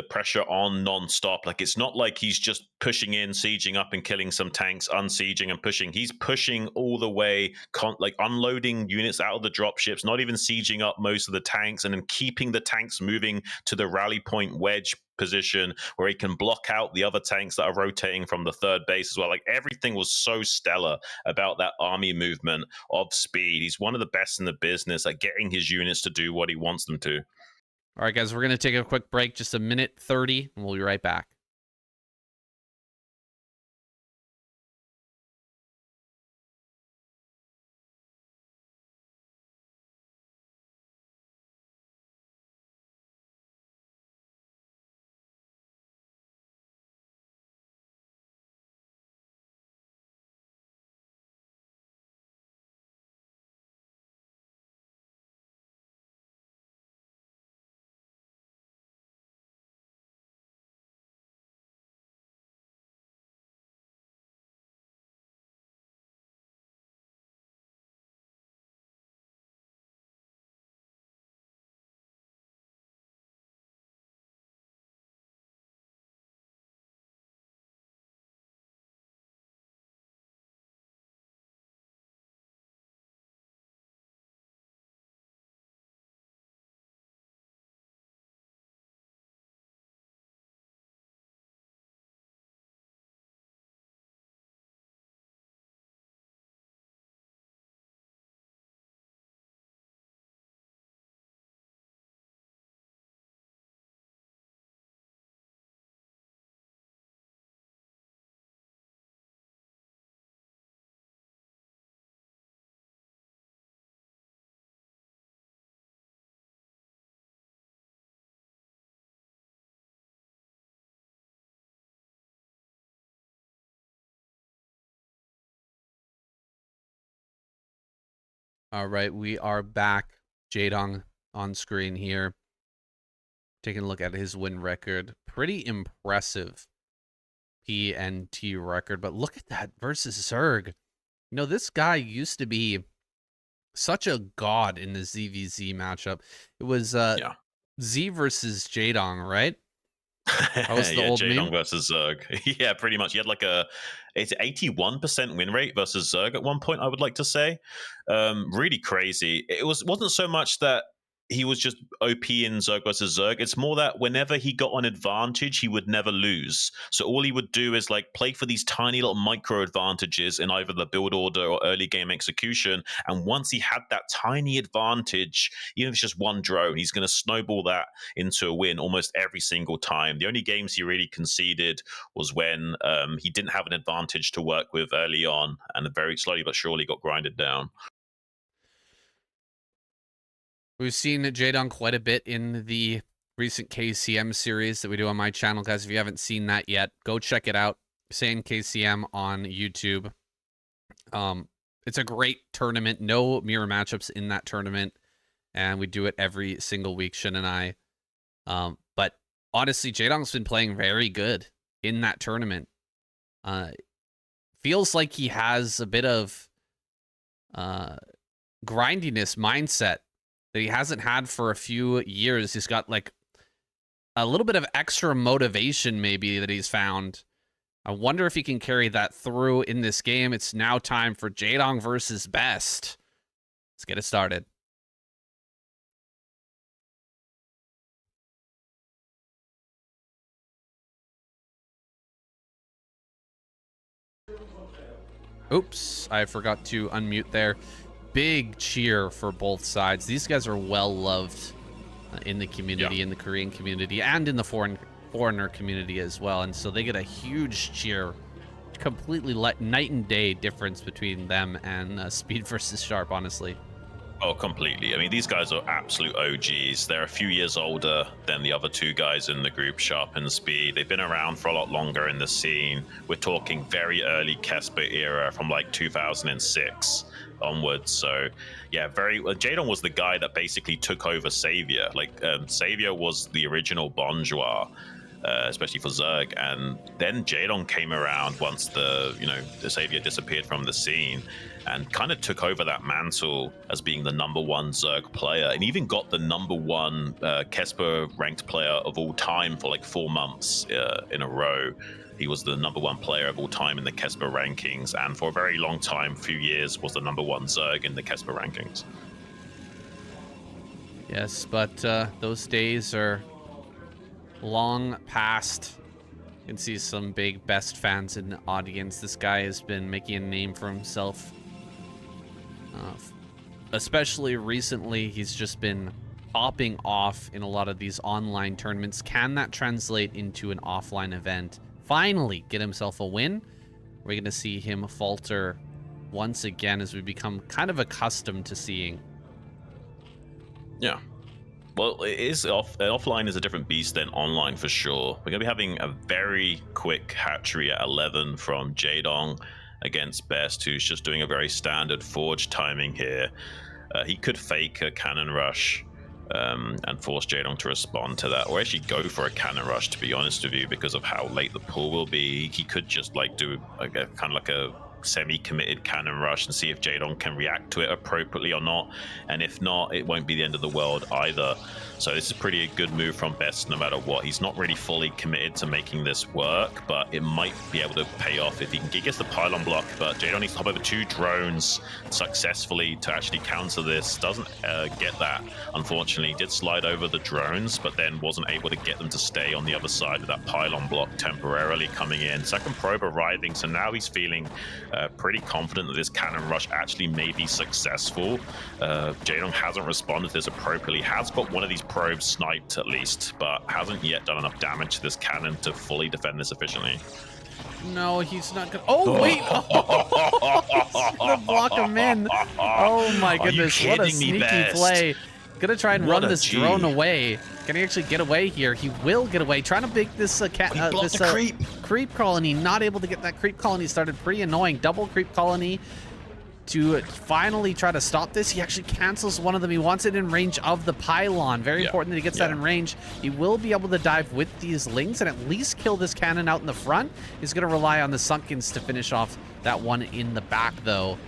pressure on non-stop. Like, it's not like he's just pushing in, sieging up and killing some tanks, unsieging and pushing. He's pushing all the way, like unloading units out of the dropships, not even sieging up most of the tanks, and then keeping the tanks moving to the rally point wedge position where he can block out the other tanks that are rotating from the third base as well. Like, everything was so stellar about that army movement of Speed. He's one of the best in the business at getting his units to do what he wants them to. All right, guys, we're going to take a quick break, just a minute 30, and we'll be right back. All right, we are back. Jaedong on screen here. Taking a look at his win record. Pretty impressive PNT record, but look at that versus Zerg. You know, this guy used to be such a god in the ZVZ matchup. It was Z versus Jaedong, right? That was the old Jaedong meme? versus Zerg. Yeah, pretty much. He had like it's 81% win rate versus Zerg at one point, I would like to say. Really crazy. It wasn't so much that he was just OP in Zerg versus Zerg. It's more that whenever he got an advantage, he would never lose. So all he would do is like play for these tiny little micro advantages in either the build order or early game execution. And once he had that tiny advantage, even if it's just one drone, he's going to snowball that into a win almost every single time. The only games he really conceded was when he didn't have an advantage to work with early on, and very slowly but surely got grinded down. We've seen Jaedong quite a bit in the recent KCM series that we do on my channel, guys. If you haven't seen that yet, go check it out. Saiyan KCM on YouTube. It's a great tournament. No mirror matchups in that tournament, and we do it every single week, Xun and I. But honestly, Jaedong's been playing very good in that tournament. Feels like he has a bit of grindiness mindset that he hasn't had for a few years. He's got like a little bit of extra motivation maybe that he's found. I wonder if he can carry that through in this game. It's now time for Jaedong versus Best. Let's get it started. Oops, I forgot to unmute there. Big cheer for both sides. These guys are well loved in the community, in the Korean community, and in the foreigner community as well. And so they get a huge cheer. Completely night and day difference between them and Speed versus Sharp, honestly. Oh, completely. I mean, these guys are absolute OGs. They're a few years older than the other two guys in the group, Sharp and Speed. They've been around for a lot longer in the scene. We're talking very early Kesper era from like 2006 onwards. So yeah, Jaedong was the guy that basically took over Savior. Like Savior was the original Bonjour, especially for Zerg, and then Jaedong came around once the Savior disappeared from the scene and kind of took over that mantle as being the #1 Zerg player, and even got the #1 Kesper ranked player of all time for like 4 months in a row. He was the #1 player of all time in the Kesper rankings, and for a very long time, few years, was the #1 Zerg in the Kesper rankings. Yes, but those days are long past. You can see some big Best fans in the audience. This guy has been making a name for himself. Especially recently, he's just been popping off in a lot of these online tournaments. Can that translate into an offline event? Finally get himself a win? We're going to see him falter once again, as we become kind of accustomed to seeing. Yeah. Well, it is offline is a different beast than online for sure. We're going to be having a very quick hatchery at 11 from Jaedong against Best, who's just doing a very standard forge timing here. He could fake a cannon rush and force Jaedong to respond to that, or actually go for a cannon rush, to be honest with you, because of how late the pull will be. He could just like do kind of like a semi-committed cannon rush and see if Jaedong can react to it appropriately or not, and if not, it won't be the end of the world either. So this is pretty a good move from Best no matter what. He's not really fully committed to making this work, but it might be able to pay off if he gets the pylon block. But Jaedong needs to hop over 2 drones successfully to actually counter this. Doesn't get that, unfortunately. He did slide over the drones, but then wasn't able to get them to stay on the other side of that pylon block temporarily coming in. Second probe arriving, so now he's feeling pretty confident that this cannon rush actually may be successful. Jaedong hasn't responded to this appropriately. Has got one of these probes sniped at least, but hasn't yet done enough damage to this cannon to fully defend this efficiently. No, he's not gonna. Oh, wait! He's gonna block him in. Oh my goodness, what a sneaky play. Gonna try and run this drone away. Can he actually get away here? He will get away. Trying to make this creep colony. Not able to get that creep colony started. Pretty annoying. Double creep colony to finally try to stop this. He actually cancels one of them. He wants it in range of the pylon. Very important that he gets that in range. He will be able to dive with these lings and at least kill this cannon out in the front. He's going to rely on the Sunkens to finish off that one in the back, though.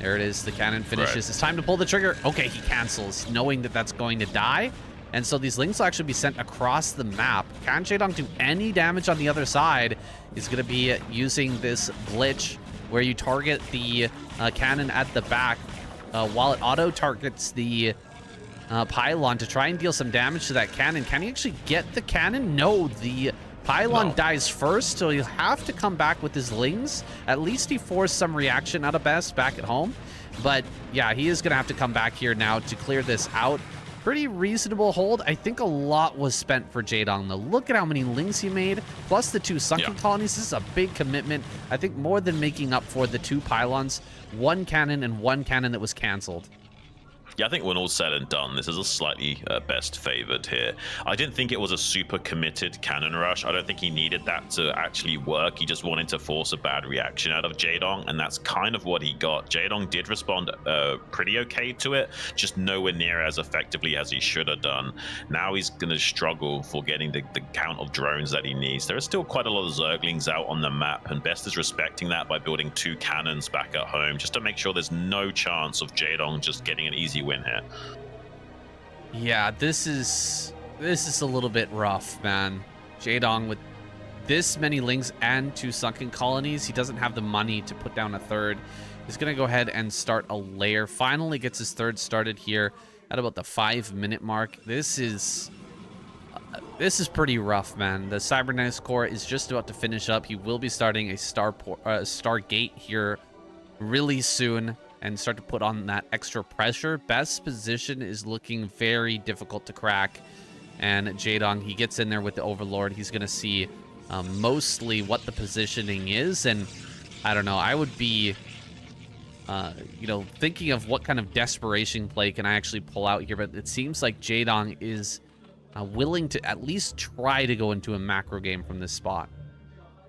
There it is. The cannon finishes. Right. It's time to pull the trigger. Okay, he cancels, knowing that that's going to die. And so these lings will actually be sent across the map. Can Jaedong do any damage on the other side? He's going to be using this glitch where you target the cannon at the back while it auto-targets the pylon to try and deal some damage to that cannon. Can he actually get the cannon? No, the pylon dies first, so he'll have to come back with his lings. At least he forced some reaction out of Best back at home. But yeah, he is going to have to come back here now to clear this out. Pretty reasonable hold. I think a lot was spent for Jaedong, though. Look at how many lings he made, plus the 2 sunken colonies. This is a big commitment. I think more than making up for the 2 pylons, 1 cannon and 1 cannon that was canceled. Yeah, I think when all's said and done, this is a slightly best favored here. I didn't think it was a super committed cannon rush. I don't think he needed that to actually work. He just wanted to force a bad reaction out of Jaedong, and that's kind of what he got. Jaedong did respond pretty okay to it, just nowhere near as effectively as he should have done. Now he's going to struggle for getting the count of drones that he needs. There are still quite a lot of Zerglings out on the map, and Best is respecting that by building 2 cannons back at home, just to make sure there's no chance of Jaedong just getting an easy win here. Yeah, this is a little bit rough, man. Jaedong with this many lings and 2 sunken colonies, he doesn't have the money to put down a 3rd. He's gonna go ahead and start a lair. Finally gets his 3rd started here at about the 5-minute mark. This is pretty rough, man. The Cybernetics core is just about to finish up. He will be starting a Stargate here really soon and start to put on that extra pressure. Best's position is looking very difficult to crack. And Jaedong, he gets in there with the Overlord. He's going to see mostly what the positioning is. And I don't know, I would be, thinking of what kind of desperation play can I actually pull out here. But it seems like Jaedong is willing to at least try to go into a macro game from this spot.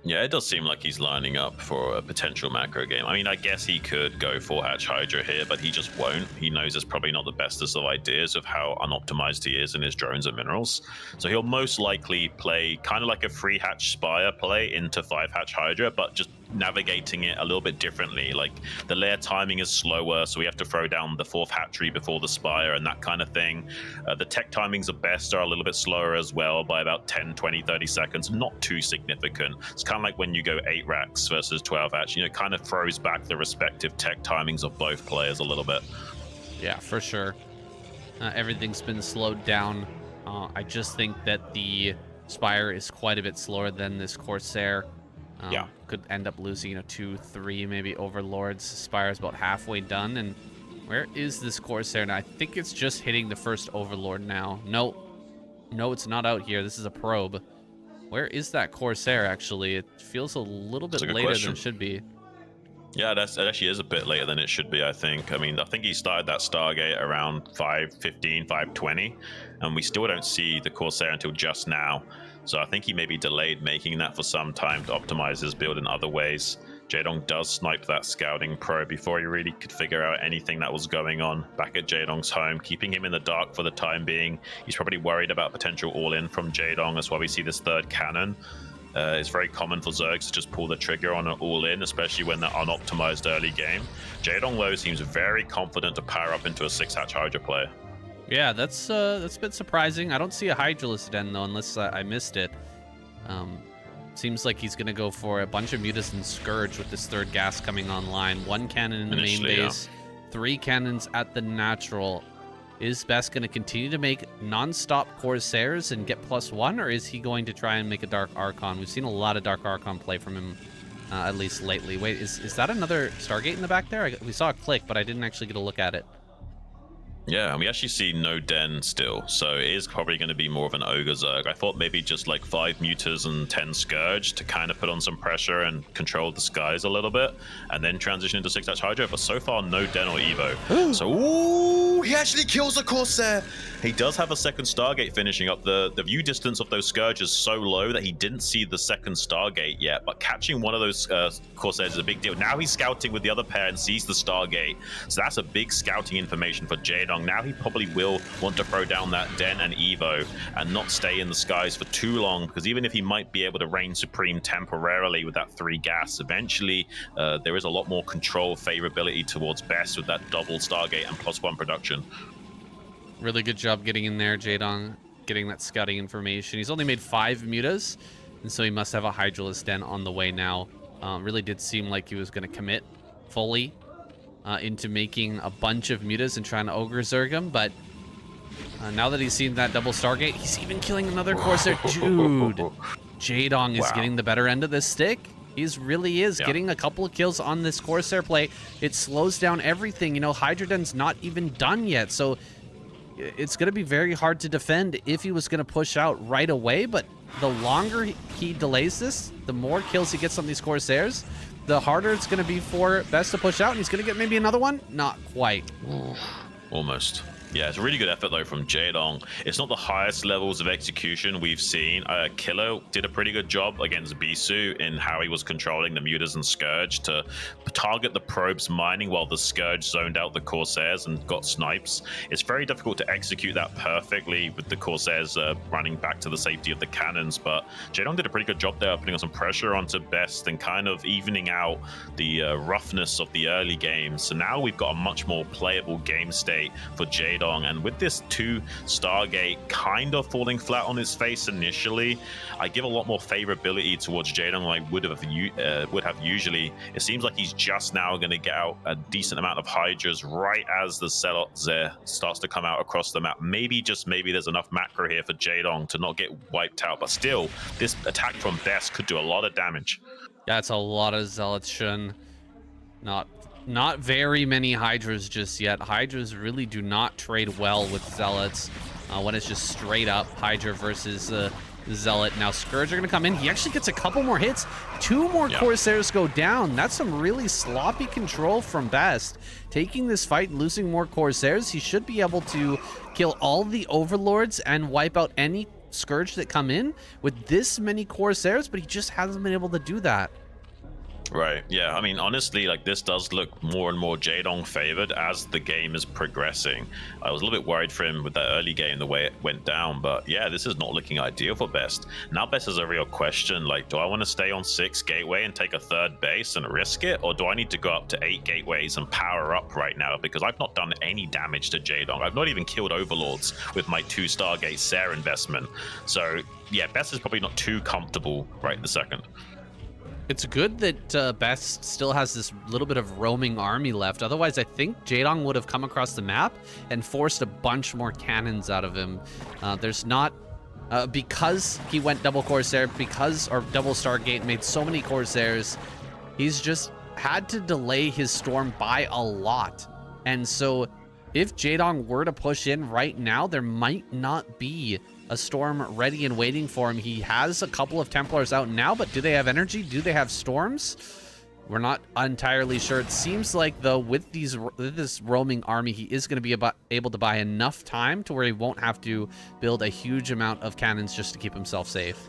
Yeah, it does seem like he's lining up for a potential macro game. I mean, I guess he could go 4-hatch Hydra here, but he just won't. He knows it's probably not the bestest of ideas of how unoptimized he is in his drones and minerals. So he'll most likely play kind of like a 3-hatch Spire play into 5-hatch Hydra, but just navigating it a little bit differently. Like, the lair timing is slower, so we have to throw down the 4th hatchery before the Spire and that kind of thing. The tech timings of Best are a little bit slower as well by about 10, 20, 30 seconds. Not too significant. It's kind of like when you go 8 racks versus 12 hatch, it kind of throws back the respective tech timings of both players a little bit. Yeah, for sure. Everything's been slowed down. I just think that the Spire is quite a bit slower than this Corsair. Could end up losing, 2, 3, maybe Overlords. Spire's about halfway done. And where is this Corsair now? I think it's just hitting the first Overlord now. No, it's not out here. This is a probe. Where is that Corsair, actually? It feels a little bit later than it should be. Yeah, it actually is a bit later than it should be, I think. I mean, I think he started that Stargate around 5:15, 5:20, and we still don't see the Corsair until just now. So I think he maybe delayed making that for some time to optimize his build in other ways. Jaedong does snipe that scouting probe before he really could figure out anything that was going on back at Jaedong's home, keeping him in the dark for the time being. He's probably worried about potential all-in from Jaedong. That's why we see this 3rd cannon. It's very common for Zergs to just pull the trigger on an all-in, especially when they're unoptimized early game. Jaedong, though, seems very confident to power up into a 6-hatch Hydra player. Yeah, that's a bit surprising. I don't see a Hydralisk Den, though, unless I missed it. Seems like he's going to go for a bunch of Mutas and Scourge with this 3rd gas coming online. 1 cannon in the main base, 3 cannons at the natural. Is Best going to continue to make non-stop Corsairs and get +1, or is he going to try and make a Dark Archon? We've seen a lot of Dark Archon play from him, at least lately. Wait, is that another Stargate in the back there? We saw a click, but I didn't actually get a look at it. Yeah, and we actually see no Den still, so it is probably going to be more of an Ogre Zerg. I thought maybe just like 5 Mutas and 10 Scourge to kind of put on some pressure and control the skies a little bit, and then transition into 6-hatch Hydra, but so far no Den or Evo. So, ooh, he actually kills a Corsair! He does have a 2nd Stargate finishing up. The view distance of those Scourge is so low that he didn't see the 2nd Stargate yet, but catching one of those Corsairs is a big deal. Now he's scouting with the other pair and sees the Stargate, so that's a big scouting information for Jaedong. Now he probably will want to throw down that Den and Evo and not stay in the skies for too long, because even if he might be able to reign supreme temporarily with that 3 gas, eventually there is a lot more control favorability towards Best with that double Stargate and +1 production. Really good job getting in there, Jaedong, getting that scouting information. He's only made 5 Mutas, and so he must have a Hydralisk Den on the way now. Really did seem like he was going to commit fully into making a bunch of Mutas and trying to Ogre Zerg him, but Now that he's seen that double Stargate, he's even killing another Corsair. Dude, Jaedong is getting the better end of this stick. He's really is getting a couple of kills on this Corsair play. It slows down everything. You know, Hydrodon's not even done yet, so it's going to be very hard to defend if he was going to push out right away. But the longer he delays this, the more kills he gets on these Corsairs, the harder it's going to be for Best to push out. And he's going to get maybe another one? Not quite. Almost. Yeah, it's a really good effort, though, from Jaedong. It's not the highest levels of execution we've seen. Killer did a pretty good job against Bisu in how he was controlling the Mutas and Scourge to target the probes mining while the Scourge zoned out the Corsairs and got snipes. It's very difficult to execute that perfectly with the Corsairs running back to the safety of the cannons, but Jaedong did a pretty good job there, putting some pressure onto Best and kind of evening out the roughness of the early game. So now we've got a much more playable game state for Jaedong. And with this 2 Stargate kind of falling flat on his face initially, I give a lot more favorability towards Jaedong than I would have usually. It seems like he's just now going to get out a decent amount of Hydras right as the Zealot there starts to come out across the map. Maybe, just maybe, there's enough macro here for Jaedong to not get wiped out. But still, this attack from Best could do a lot of damage. That's a lot of Zealots, Xun. Not very many Hydras just yet. Hydras really do not trade well with Zealots when it's just straight up Hydra versus Zealot. Now Scourge are going to come in. He actually gets a couple more hits. 2 more Corsairs go down. That's some really sloppy control from Best. Taking this fight, losing more Corsairs, he should be able to kill all the Overlords and wipe out any Scourge that come in with this many Corsairs, but he just hasn't been able to do that. Right, yeah, I mean, honestly, like, this does look more and more Jaedong favored as the game is progressing. I was a little bit worried for him with that early game, the way it went down, but yeah, this is not looking ideal for Best. Now Best is a real question, like, do I want to stay on 6 gateway and take a 3rd base and risk it, or do I need to go up to 8 gateways and power up right now, because I've not done any damage to Jaedong. I've not even killed Overlords with my 2 Stargate Sair investment. So yeah, Best is probably not too comfortable right this second. It's good that Best still has this little bit of roaming army left. Otherwise, I think Jaedong would have come across the map and forced a bunch more cannons out of him. There's not... because he went double Corsair, or double Stargate, made so many Corsairs, he's just had to delay his storm by a lot. And so if Jaedong were to push in right now, there might not be a storm ready and waiting for him. He has a couple of Templars out now, but do they have energy? Do they have storms? We're not entirely sure. It seems like, though, with this roaming army, he is going to be able to buy enough time to where he won't have to build a huge amount of cannons just to keep himself safe.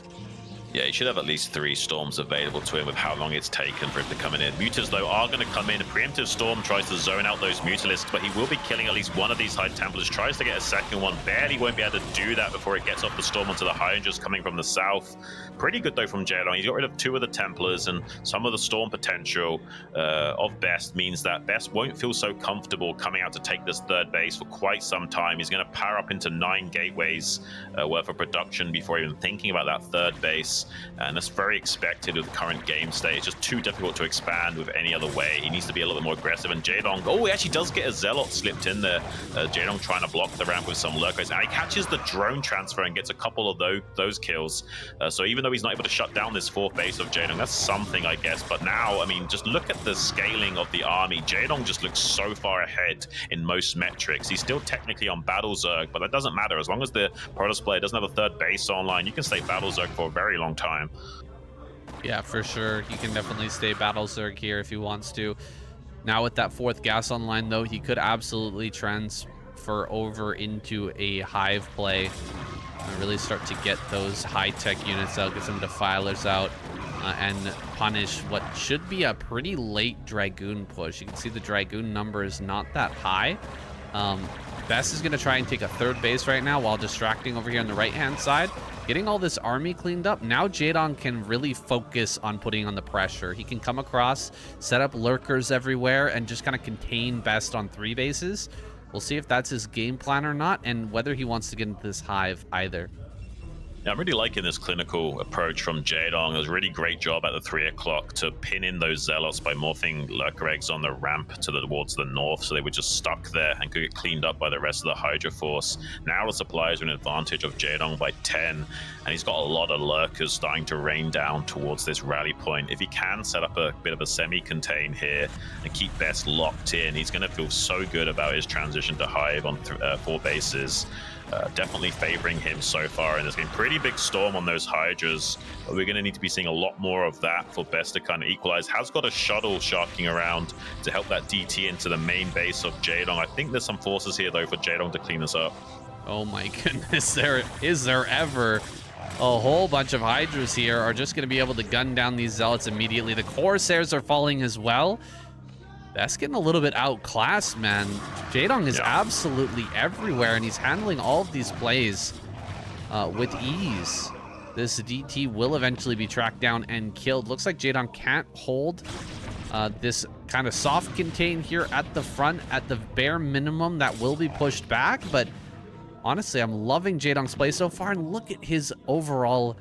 Yeah, he should have at least 3 storms available to him with how long it's taken for him to come in. Mutas, though, are going to come in. A preemptive storm tries to zone out those Mutalisks, but he will be killing at least one of these High Templars. Tries to get a second one. Barely won't be able to do that before it gets off the storm onto the Hydras coming from the south. Pretty good, though, from Jaedong. He's got rid of 2 of the Templars, and some of the storm potential of Best means that Best won't feel so comfortable coming out to take this 3rd base for quite some time. He's going to power up into 9 gateways worth of production before even thinking about that 3rd base. And that's very expected with the current game state. It's just too difficult to expand with any other way. He needs to be a little bit more aggressive. And Jaedong, oh, he actually does get a Zealot slipped in there. Jaedong trying to block the ramp with some Lurkers. And he catches the drone transfer and gets a couple of those kills. So even though he's not able to shut down this 4th base of Jaedong, that's something, I guess. But now, I mean, just look at the scaling of the army. Jaedong just looks so far ahead in most metrics. He's still technically on Battle Zerg, but that doesn't matter. As long as the Protoss player doesn't have a 3rd base online, you can stay Battle Zerg for a very long time. Yeah, for sure. He can definitely stay Battle Zerg here if he wants to. Now with that 4th gas online, though, he could absolutely transfer over into a Hive play and really start to get those high-tech units out, get some Defilers out, and punish what should be a pretty late Dragoon push. You can see the Dragoon number is not that high. Best is going to try and take a 3rd base right now while distracting over here on the right-hand side. Getting all this army cleaned up, now Jaedong can really focus on putting on the pressure. He can come across, set up Lurkers everywhere, and just kind of contain Best on 3 bases. We'll see if that's his game plan or not, and whether he wants to get into this Hive either. Yeah, I'm really liking this clinical approach from Jaedong. It was a really great job at the 3 o'clock to pin in those zealots by morphing lurker eggs on the ramp towards the north, so they were just stuck there and could get cleaned up by the rest of the Hydra force. Now the supplies are an advantage of Jaedong by 10, and he's got a lot of lurkers starting to rain down towards this rally point. If he can set up a bit of a semi-contain here and keep Best locked in, he's going to feel so good about his transition to Hive on 4 bases. Definitely favoring him so far in this game. Pretty big storm on those Hydras, but we're going to need to be seeing a lot more of that for Best to kind of equalize. Has got a shuttle sharking around to help that DT into the main base of Jaedong. I think there's some forces here, though, for Jaedong to clean this up. Oh my goodness, is there ever. A whole bunch of Hydras here are just going to be able to gun down these Zealots immediately. The Corsairs are falling as well. That's getting a little bit outclassed, man. Jaedong is absolutely everywhere, and he's handling all of these plays with ease. This DT will eventually be tracked down and killed. Looks like Jaedong can't hold this kind of soft contain here at the front. At the bare minimum, that will be pushed back, but honestly, I'm loving Jaedong's play so far, and look at his overall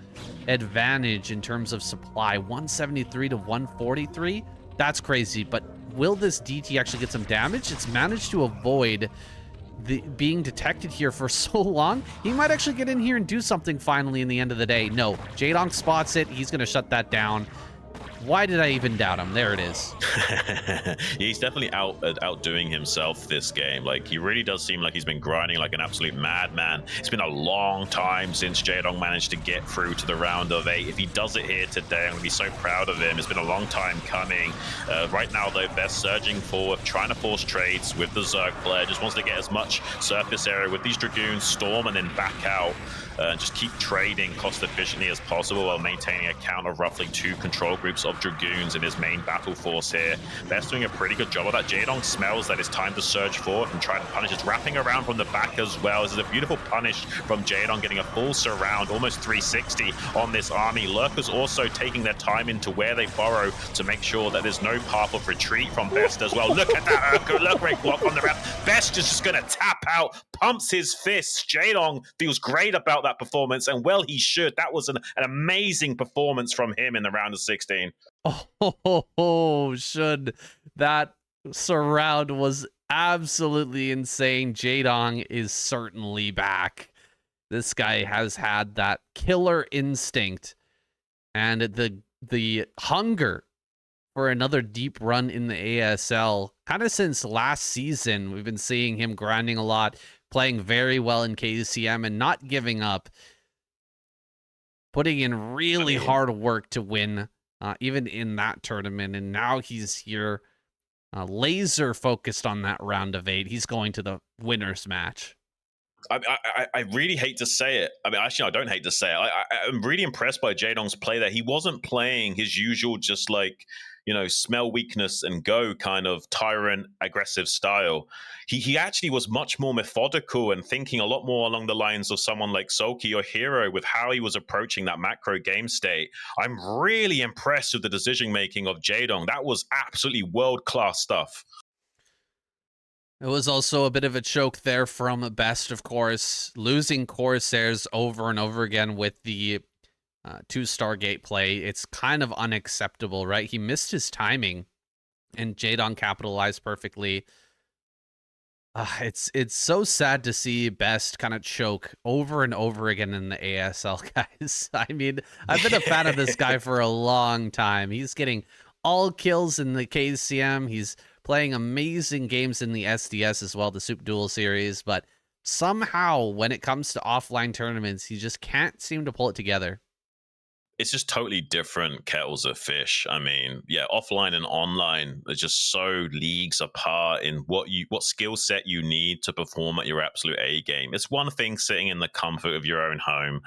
advantage in terms of supply. 173 to 143. That's crazy, but will this DT actually get some damage? It's managed to avoid being detected here for so long. He might actually get in here and do something finally in the end of the day. No, Jaedong spots it. He's going to shut that down. Why did I even doubt him? There it is. He's definitely outdoing himself this game. Like, he really does seem like he's been grinding like an absolute madman. It's been a long time since Jaedong managed to get through to the round of 8. If he does it here today, I'm going to be so proud of him. It's been a long time coming. Right now, though, they're surging forward, trying to force trades with the Zerg player. Just wants to get as much surface area with these Dragoons, storm, and then back out. Just keep trading cost efficiently as possible while maintaining a count of roughly 2 control groups of Dragoons in his main battle force here. Best doing a pretty good job of that. Jaedong smells that it's time to surge forward and try to punish. It's wrapping around from the back as well. This is a beautiful punish from Jaedong, getting a full surround, almost 360 on this army. Lurkers also taking their time into where they burrow to make sure that there's no path of retreat from Best as well. Look at that lurker egg block on the ramp. Best is just going to tap out, pumps his fists. Jaedong feels great about that performance, and well, he should. That was an amazing performance from him in the round of 16. Should. That surround was absolutely insane. Jaedong is certainly back. This guy has had that killer instinct and the hunger for another deep run in the ASL. Kind of since last season, we've been seeing him grinding a lot, playing very well in KCM and not giving up, putting in really hard work to win, even in that tournament. And now he's here, laser focused on that round of 8. He's going to the winner's match. I really hate to say it. I mean, actually, I don't hate to say it. I'm really impressed by Jaedong's play there. He wasn't playing his usual, just like, smell weakness and go kind of tyrant aggressive style. He actually was much more methodical and thinking a lot more along the lines of someone like Sulky or Hero with how he was approaching that macro game state. I'm really impressed with the decision making of Jaedong. That was absolutely world-class stuff. It was also a bit of a choke there from Best, of course, losing Corsairs over and over again with the 2 Stargate play. It's kind of unacceptable, right? He missed his timing, and Jaedong capitalized perfectly. It's so sad to see Best kind of choke over and over again in the ASL, guys. I mean, I've been a fan of this guy for a long time. He's getting all kills in the KCM. He's playing amazing games in the SDS as well, the Soup Duel series, but somehow when it comes to offline tournaments, he just can't seem to pull it together. It's just totally different kettles of fish. I mean, yeah, offline and online are just so leagues apart in what skill set you need to perform at your absolute A game. It's one thing sitting in the comfort of your own home,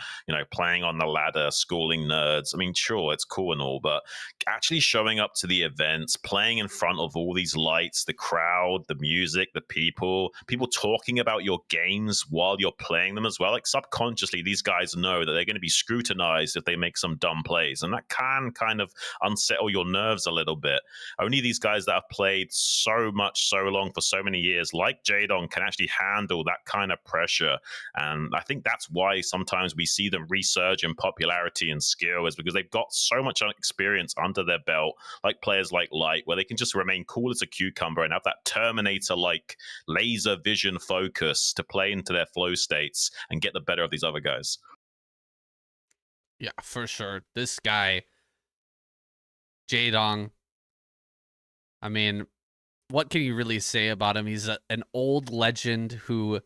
playing on the ladder, schooling nerds. I mean, sure, it's cool and all, but actually showing up to the events, playing in front of all these lights, the crowd, the music, the people talking about your games while you're playing them as well. Like subconsciously, these guys know that they're going to be scrutinized if they make some dumb plays, and that can kind of unsettle your nerves a little bit. Only these guys that have played so much, so long, for so many years, like Jaedong, can actually handle that kind of pressure. And I think that's why sometimes we see them resurge in popularity and skill, is because they've got so much experience under their belt, like players like Light, where they can just remain cool as a cucumber and have that Terminator like laser vision focus to play into their flow states and get the better of these other guys. Yeah, for sure. This guy, Jaedong, I mean, what can you really say about him? He's an old legend who,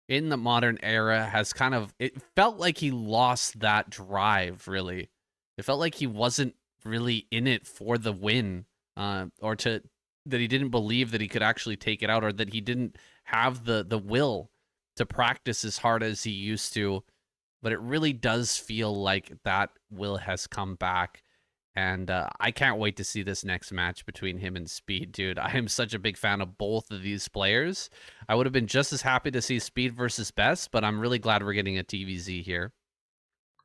in the modern era, has kind of, it felt like he lost that drive, really. It felt like he wasn't really in it for the win, or that he didn't believe that he could actually take it out, or that he didn't have the will to practice as hard as he used to. But it really does feel like that will has come back. And I can't wait to see this next match between him and Speed, dude. I am such a big fan of both of these players. I would have been just as happy to see Speed versus Best, but I'm really glad we're getting a TVZ here.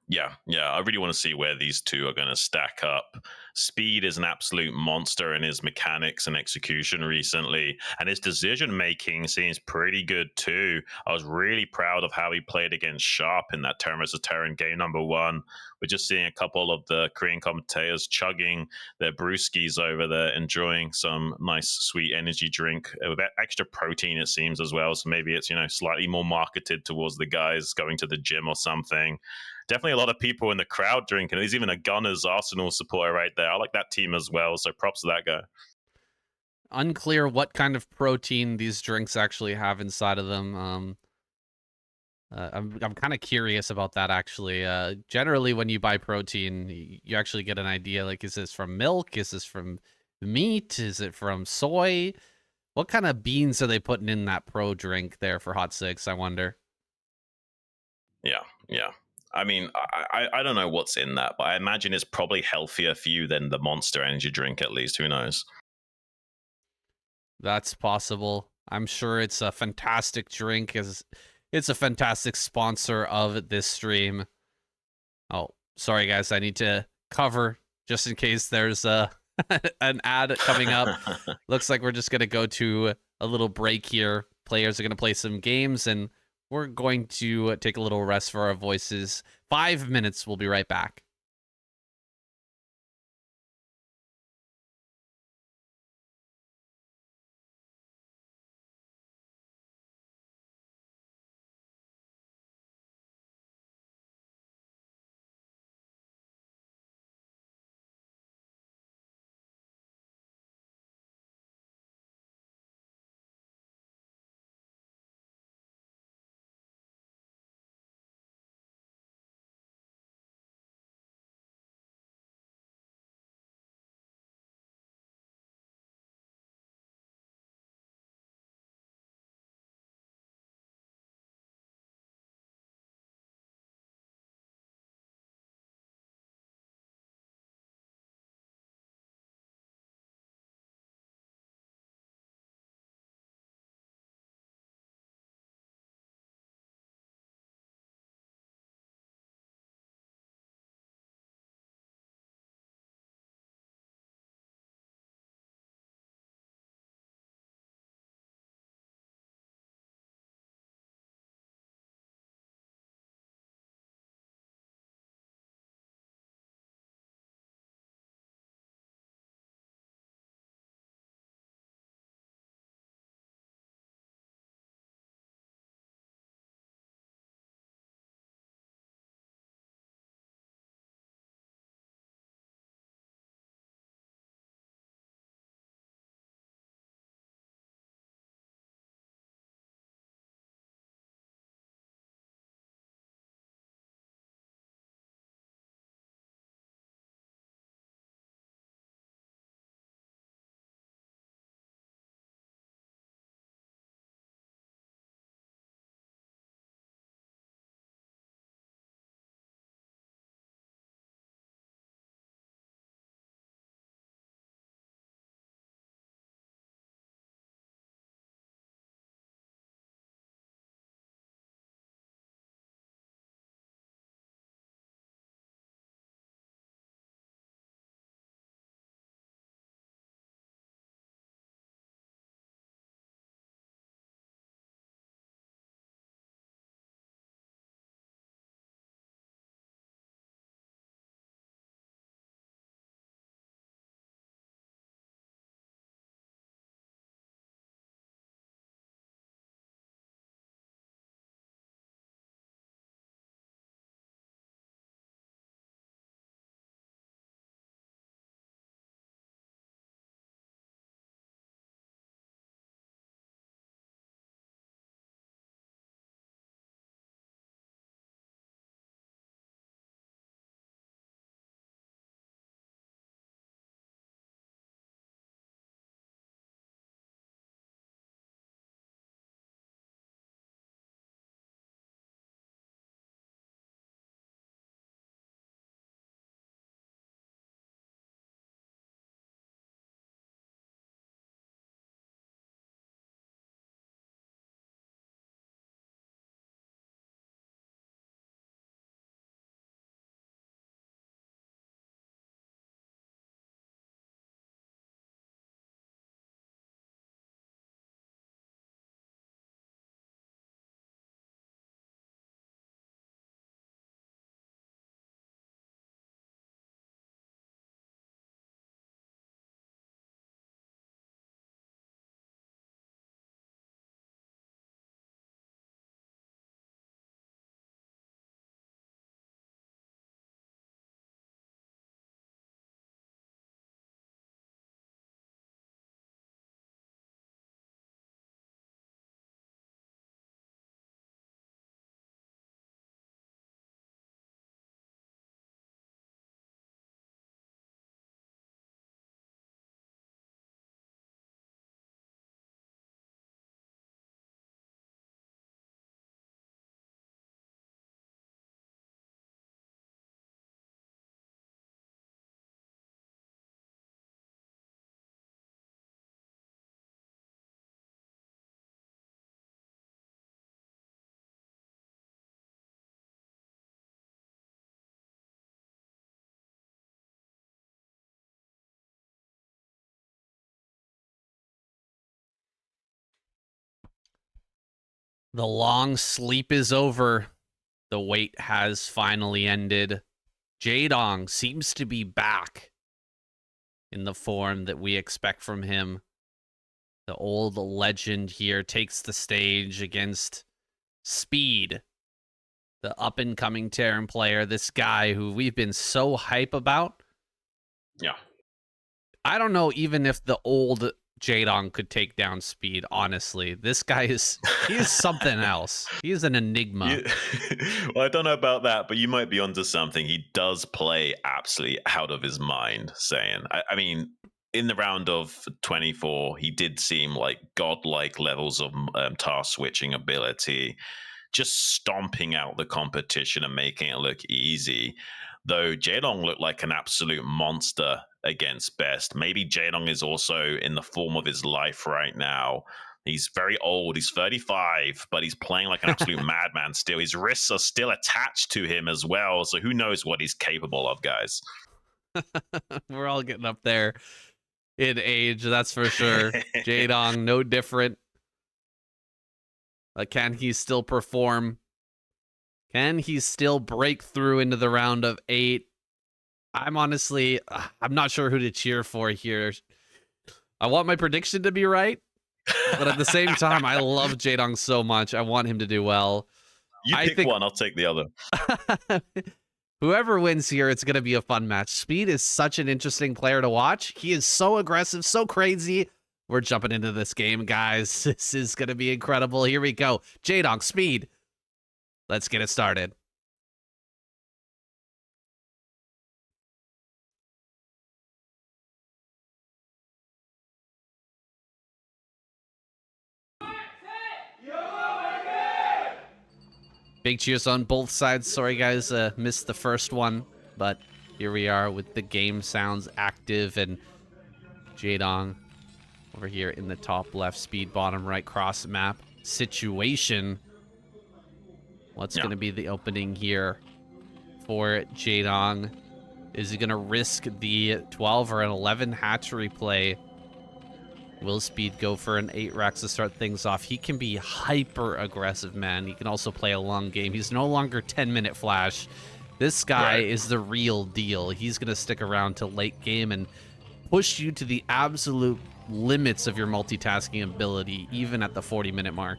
Yeah, I really want to see where these two are going to stack up. Speed is an absolute monster in his mechanics and execution recently, and his decision making seems pretty good too. I was really proud of how he played against Sharp in that Terran vs. Terran game #1. We're just seeing a couple of the Korean commentators chugging their brewskis over there, enjoying some nice sweet energy drink with extra protein, it seems, as well. So maybe it's, slightly more marketed towards the guys going to the gym or something. Definitely a lot of people in the crowd drinking. There's even a Gunners Arsenal supporter right there. I like that team as well, so props to that guy. Unclear what kind of protein these drinks actually have inside of them. I'm kind of curious about that, actually. Generally, when you buy protein, you actually get an idea, like, is this from milk? Is this from meat? Is it from soy? What kind of beans are they putting in that pro drink there for Hot Six, I wonder? Yeah. I mean, I don't know what's in that, but I imagine it's probably healthier for you than the Monster Energy drink, at least. Who knows? That's possible. I'm sure it's a fantastic drink, as it's a fantastic sponsor of this stream. Oh, sorry guys, I need to cover just in case there's an ad coming up. Looks like we're just going to go to a little break here. Players are going to play some games, and we're going to take a little rest for our voices. 5 minutes, we'll be right back. The long sleep is over. The wait has finally ended. Jaedong seems to be back in the form that we expect from him. The old legend here takes the stage against Speed, the up-and-coming Terran player, this guy who we've been so hype about. Yeah. I don't know even if the old Jaedong could take down Speed, honestly. This guy is something else. He's an enigma. Well, I don't know about that, but you might be onto something. He does play absolutely out of his mind, saying. I mean, in the round of 24, he did seem like godlike levels of task switching ability, just stomping out the competition and making it look easy. Though Jaedong looked like an absolute monster against Best. Maybe Jaedong is also in the form of his life right now. He's very old. He's 35, but he's playing like an absolute madman still. His wrists are still attached to him as well. So who knows what he's capable of, guys. We're all getting up there in age, that's for sure. Jaedong, no different. Can he still perform? Can he still break through into the round of 8? I'm honestly, I'm not sure who to cheer for here. I want my prediction to be right, but at the same time, I love Jaedong so much. I want him to do well. You pick one, I'll take the other. Whoever wins here, it's going to be a fun match. Speed is such an interesting player to watch. He is so aggressive, so crazy. We're jumping into this game, guys. This is going to be incredible. Here we go. Jaedong, Speed. Let's get it started. Big cheers on both sides. Sorry, guys, missed the first one, but here we are with the game sounds active and Jaedong over here in the top left, Speed bottom right, cross map situation. What's going to be the opening here for Jaedong? Is he going to risk the 12 or an 11 hatchery play? Will Speed go for an 8 racks to start things off? He can be hyper aggressive, man. He can also play a long game. He's no longer 10-minute flash. This guy is the real deal. He's going to stick around till late game and push you to the absolute limits of your multitasking ability, even at the 40-minute mark.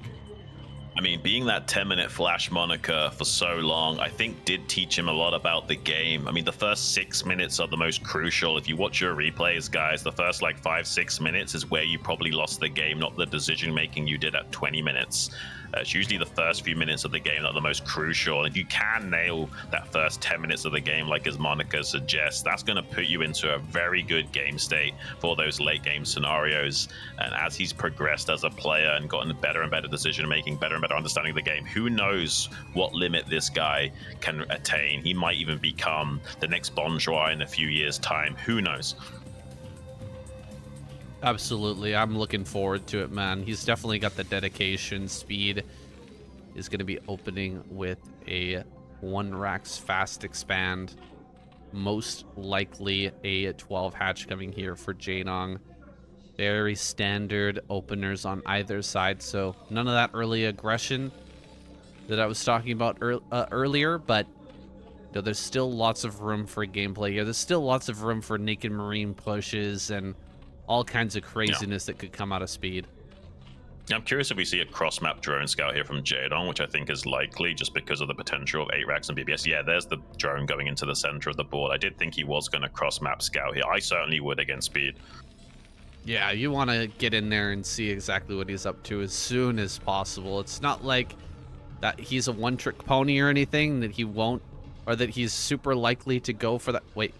I mean, being that 10-minute flash moniker for so long, I think did teach him a lot about the game. I mean, the first 6 minutes are the most crucial. If you watch your replays, guys, the first like 5-6 minutes is where you probably lost the game, not the decision making you did at 20 minutes. It's usually the first few minutes of the game that are the most crucial. If you can nail that first 10 minutes of the game, like his moniker suggests, that's going to put you into a very good game state for those late game scenarios. And as he's progressed as a player and gotten better and better decision making, better and better understanding of the game, who knows what limit this guy can attain. He might even become the next Bonjour in a few years' time. Who knows? Absolutely. I'm looking forward to it, man. He's definitely got the dedication. Speed is going to be opening with a 1 racks fast expand. Most likely a 12 hatch coming here for Jaedong. Very standard openers on either side, so none of that early aggression that I was talking about earlier, but you know, there's still lots of room for gameplay here. There's still lots of room for naked marine pushes and all kinds of craziness that could come out of Speed. I'm curious if we see a cross-map drone scout here from Jaedong, which I think is likely just because of the potential of 8 racks and BBS. Yeah, there's the drone going into the center of the board. I did think he was going to cross-map scout here. I certainly would against Speed. Yeah, you want to get in there and see exactly what he's up to as soon as possible. It's not like that he's a one-trick pony or anything, that he won't, or that he's super likely to go for that. Wait,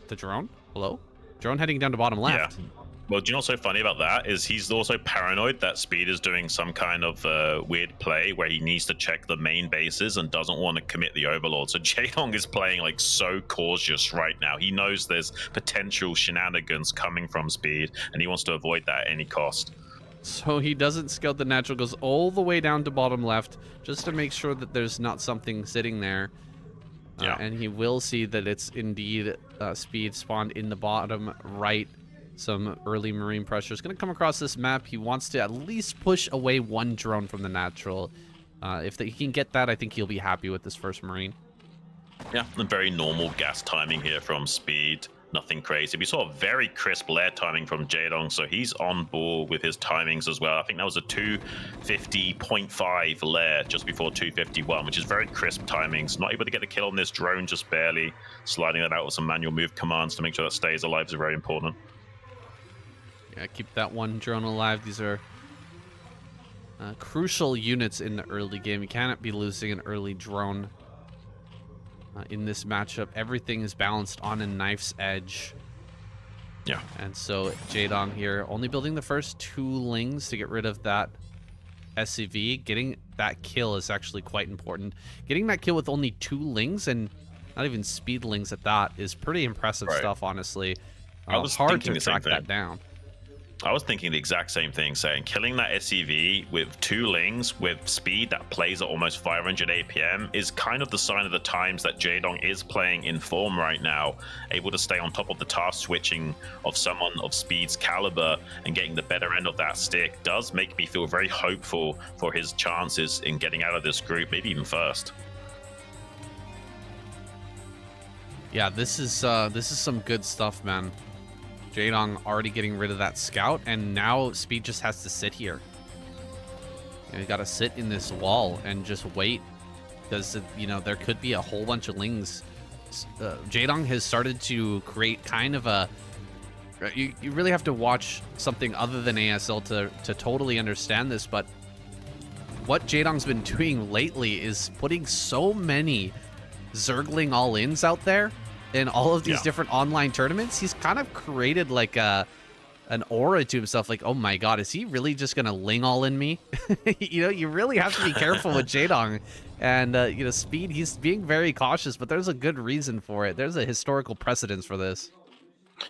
the drone? Hello? Drone heading down to bottom left. Yeah. Well, do you know what's so funny about that is he's also paranoid that Speed is doing some kind of weird play where he needs to check the main bases and doesn't want to commit the Overlord. So Jaedong is playing like so cautious right now. He knows there's potential shenanigans coming from Speed and he wants to avoid that at any cost. So he doesn't scout the natural, goes all the way down to bottom left just to make sure that there's not something sitting there. And he will see that it's indeed Speed spawned in the bottom right some early Marine pressure. Is going to come across this map. He wants to at least push away one drone from the natural. If he can get that, I think he'll be happy with this first Marine. Yeah, a very normal gas timing here from Speed. Nothing crazy. We saw a very crisp lair timing from Jaedong, so he's on board with his timings as well. I think that was a 250.5 lair just before 251, which is very crisp timings. Not able to get the kill on this drone, just barely. Sliding that out with some manual move commands to make sure that stays alive is very important. Yeah, keep that one drone alive. These are crucial units in the early game. You cannot be losing an early drone. In this matchup, everything is balanced on a knife's edge. Yeah. And so Jaedong here only building the first 2 lings to get rid of that SCV. Getting that kill is actually quite important. Getting that kill with only 2 lings and not even speed lings at that is pretty impressive stuff, honestly. I was hard thinking to the same track thing. that down. I was thinking the exact same thing, saying killing that SCV with 2 lings with speed that plays at almost 500 APM is kind of the sign of the times that Jaedong is playing in form right now, able to stay on top of the task switching of someone of Speed's caliber and getting the better end of that stick does make me feel very hopeful for his chances in getting out of this group, maybe even first. Yeah, this is some good stuff, man. Jaedong already getting rid of that scout, and now Speed just has to sit here. You got to sit in this wall and just wait, because there could be a whole bunch of lings. Jaedong has started to create kind of a. You really have to watch something other than ASL to totally understand this, but what Jaedong's been doing lately is putting so many Zergling all-ins out there. In all of these different online tournaments, he's kind of created like an aura to himself. Like, oh my god, is he really just gonna ling all in me? You really have to be careful with Jaedong. And Speed, he's being very cautious, but there's a good reason for it. There's a historical precedence for this.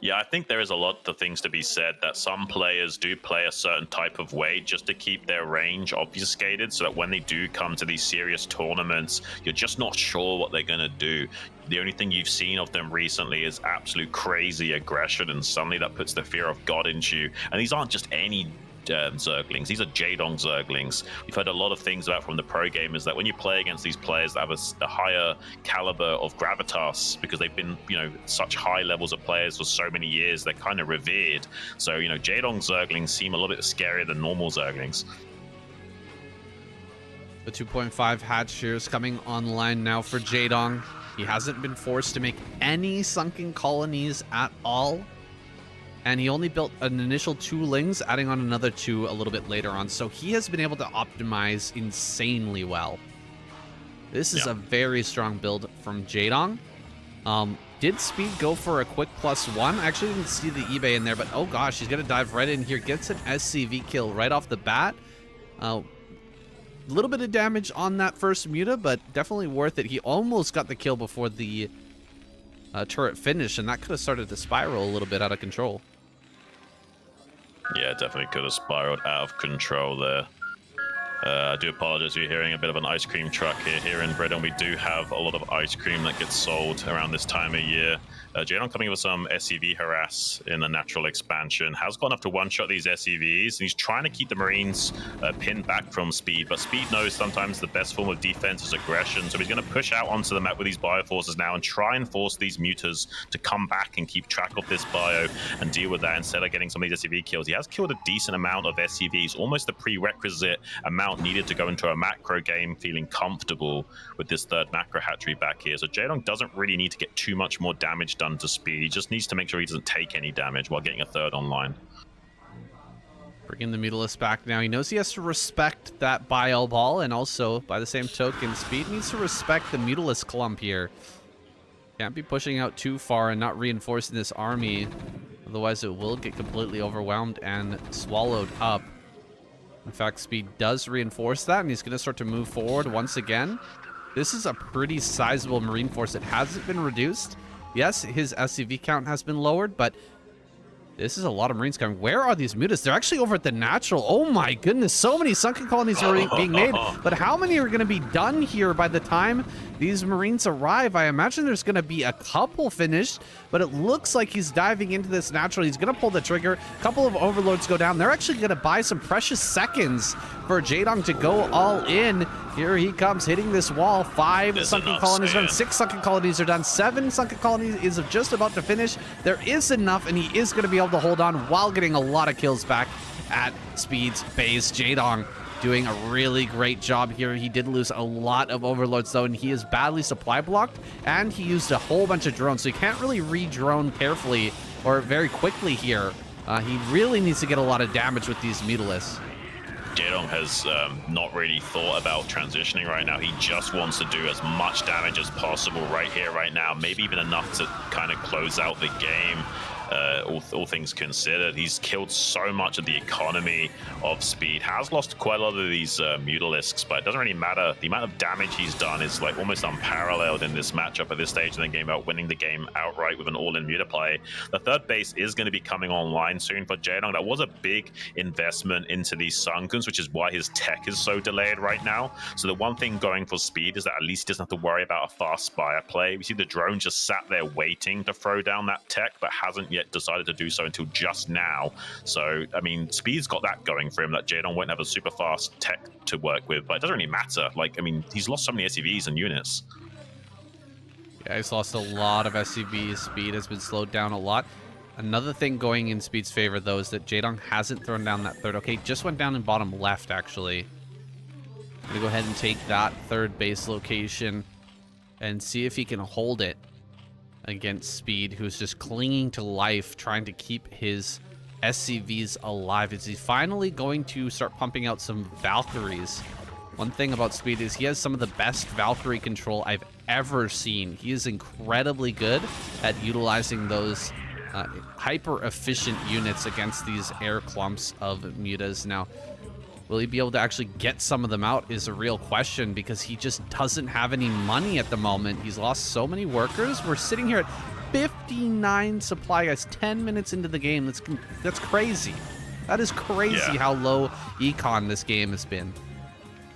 Yeah, I think there is a lot of things to be said that some players do play a certain type of way just to keep their range obfuscated, so that when they do come to these serious tournaments, you're just not sure what they're going to do. The only thing you've seen of them recently is absolute crazy aggression, and suddenly that puts the fear of God into you. And these aren't just any Zerglings. These are Jaedong Zerglings. We've heard a lot of things about from the pro gamers that when you play against these players that have a higher caliber of gravitas, because they've been, such high levels of players for so many years, they're kind of revered. So, Jaedong Zerglings seem a little bit scarier than normal Zerglings. The 2.5 hatch here is coming online now for Jaedong. He hasn't been forced to make any sunken colonies at all. And he only built an initial 2 lings, adding on another 2 a little bit later on. So he has been able to optimize insanely well. This is a very strong build from Jaedong. Did Speed go for a quick +1? I actually didn't see the eBay in there, but oh gosh, he's going to dive right in here. Gets an SCV kill right off the bat. A little bit of damage on that first muta, but definitely worth it. He almost got the kill before the turret finished, and that could have started to spiral a little bit out of control. Yeah, definitely could have spiraled out of control there. I do apologize if you're hearing a bit of an ice cream truck here. Here in Britain, we do have a lot of ice cream that gets sold around this time of year. Jaedong coming with some SCV harass in the natural expansion. Has gone up to one-shot these SCVs, and he's trying to keep the Marines pinned back from Speed, but Speed knows sometimes the best form of defense is aggression, so he's going to push out onto the map with these bioforces now and try and force these mutas to come back and keep track of this bio and deal with that instead of getting some of these SCV kills. He has killed a decent amount of SCVs, almost the prerequisite amount needed to go into a macro game feeling comfortable with this third macro hatchery back here. So Jaedong doesn't really need to get too much more damage done to Speed. He just needs to make sure he doesn't take any damage while getting a third online. Bringing the Mutalist back now. He knows he has to respect that bio ball, and also, by the same token, Speed needs to respect the Mutalist clump here. Can't be pushing out too far and not reinforcing this army. Otherwise, it will get completely overwhelmed and swallowed up. In fact, Speed does reinforce that, and he's going to start to move forward once again. This is a pretty sizable Marine force. It hasn't been reduced. Yes, his SCV count has been lowered, but This is a lot of Marines coming. Where are these mutas? They're actually over at the natural. Oh my goodness, so many sunken colonies are being made. But how many are going to be done here by the time these Marines arrive? I imagine there's going to be a couple finished, but it looks like he's diving into this natural. He's going to pull the trigger. A couple of overlords go down. They're actually going to buy some precious seconds for Jaedong to go all in. Here he comes, hitting this wall. 5 sunken colonies done. 6 sunken colonies are done. 7 sunken colonies is just about to finish. There is enough, and he is going to be able to hold on while getting a lot of kills back at Speed's base. Jaedong doing a really great job here. He did lose a lot of overlords though, and he is badly supply blocked, and he used a whole bunch of drones, so he can't really re-drone carefully or very quickly here. He really needs to get a lot of damage with these Mutalisks. Jaedong has not really thought about transitioning right now. He just wants to do as much damage as possible right here, right now. Maybe even enough to kind of close out the game. All things considered, he's killed so much of the economy of Speed. Has lost quite a lot of these Mutalisks, but it doesn't really matter. The amount of damage he's done is like almost unparalleled in this matchup at this stage in the game, about winning the game outright with an all-in muta play. The third base is going to be coming online soon for Jaedong. That was a big investment into these Sunkens, which is why his tech is so delayed right now. So the one thing going for Speed is that at least he doesn't have to worry about a fast Spire play. We see the drone just sat there waiting to throw down that tech, but hasn't yet decided to do so until just now. So, I mean, Speed's got that going for him, that Jaedong won't have a super fast tech to work with, but it doesn't really matter. Like, I mean, he's lost so many SCVs and units. Yeah, he's lost a lot of SCVs. Speed has been slowed down a lot. Another thing going in Speed's favor, though, is that Jaedong hasn't thrown down that third. Okay, just went down in bottom left, actually. I'm going to go ahead and take that third base location and see if he can hold it against Speed, who's just clinging to life, trying to keep his SCVs alive. Is he finally going to start pumping out some Valkyries? One thing about Speed is he has some of the best Valkyrie control I've ever seen. He is incredibly good at utilizing those hyper-efficient units against these air clumps of mutas. Now, will he be able to actually get some of them out is a real question, because he just doesn't have any money at the moment. He's lost so many workers. We're sitting here at 59 supply guys 10 minutes into the game. That's crazy. That is crazy how low econ this game has been.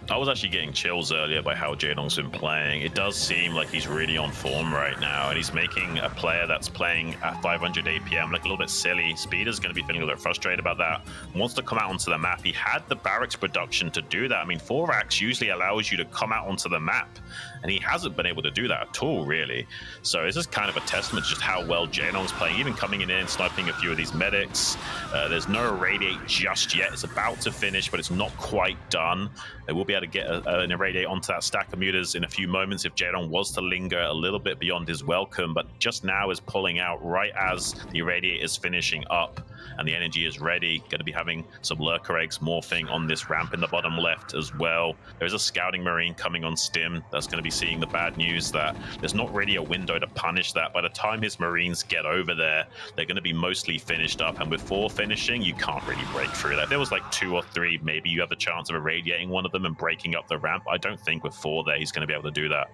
I was actually getting chills earlier by how Jaedong's been playing. It does seem like he's really on form right now, and he's making a player that's playing at 500 APM look a little bit silly. Speed is going to be feeling a little frustrated about that. Wants to come out onto the map. He had the barracks production to do that. I mean, 4-racks usually allows you to come out onto the map, and he hasn't been able to do that at all, really. So it's just kind of a testament to just how well Jaedong's playing, even coming in and sniping a few of these medics. There's no irradiate just yet. It's about to finish, but it's not quite done. They will be able to get an irradiate onto that stack of mutas in a few moments if Jaedong was to linger a little bit beyond his welcome, but just now is pulling out right as the irradiate is finishing up and the energy is ready. Going to be having some lurker eggs morphing on this ramp in the bottom left as well. There's a scouting marine coming on stim that's going to be seeing the bad news that there's not really a window to punish that. By the time his marines get over there, they're going to be mostly finished up, and before finishing, you can't really break through that. If there was like 2 or 3, maybe you have a chance of irradiating one of them and breaking up the ramp. I don't think with 4 there he's going to be able to do that.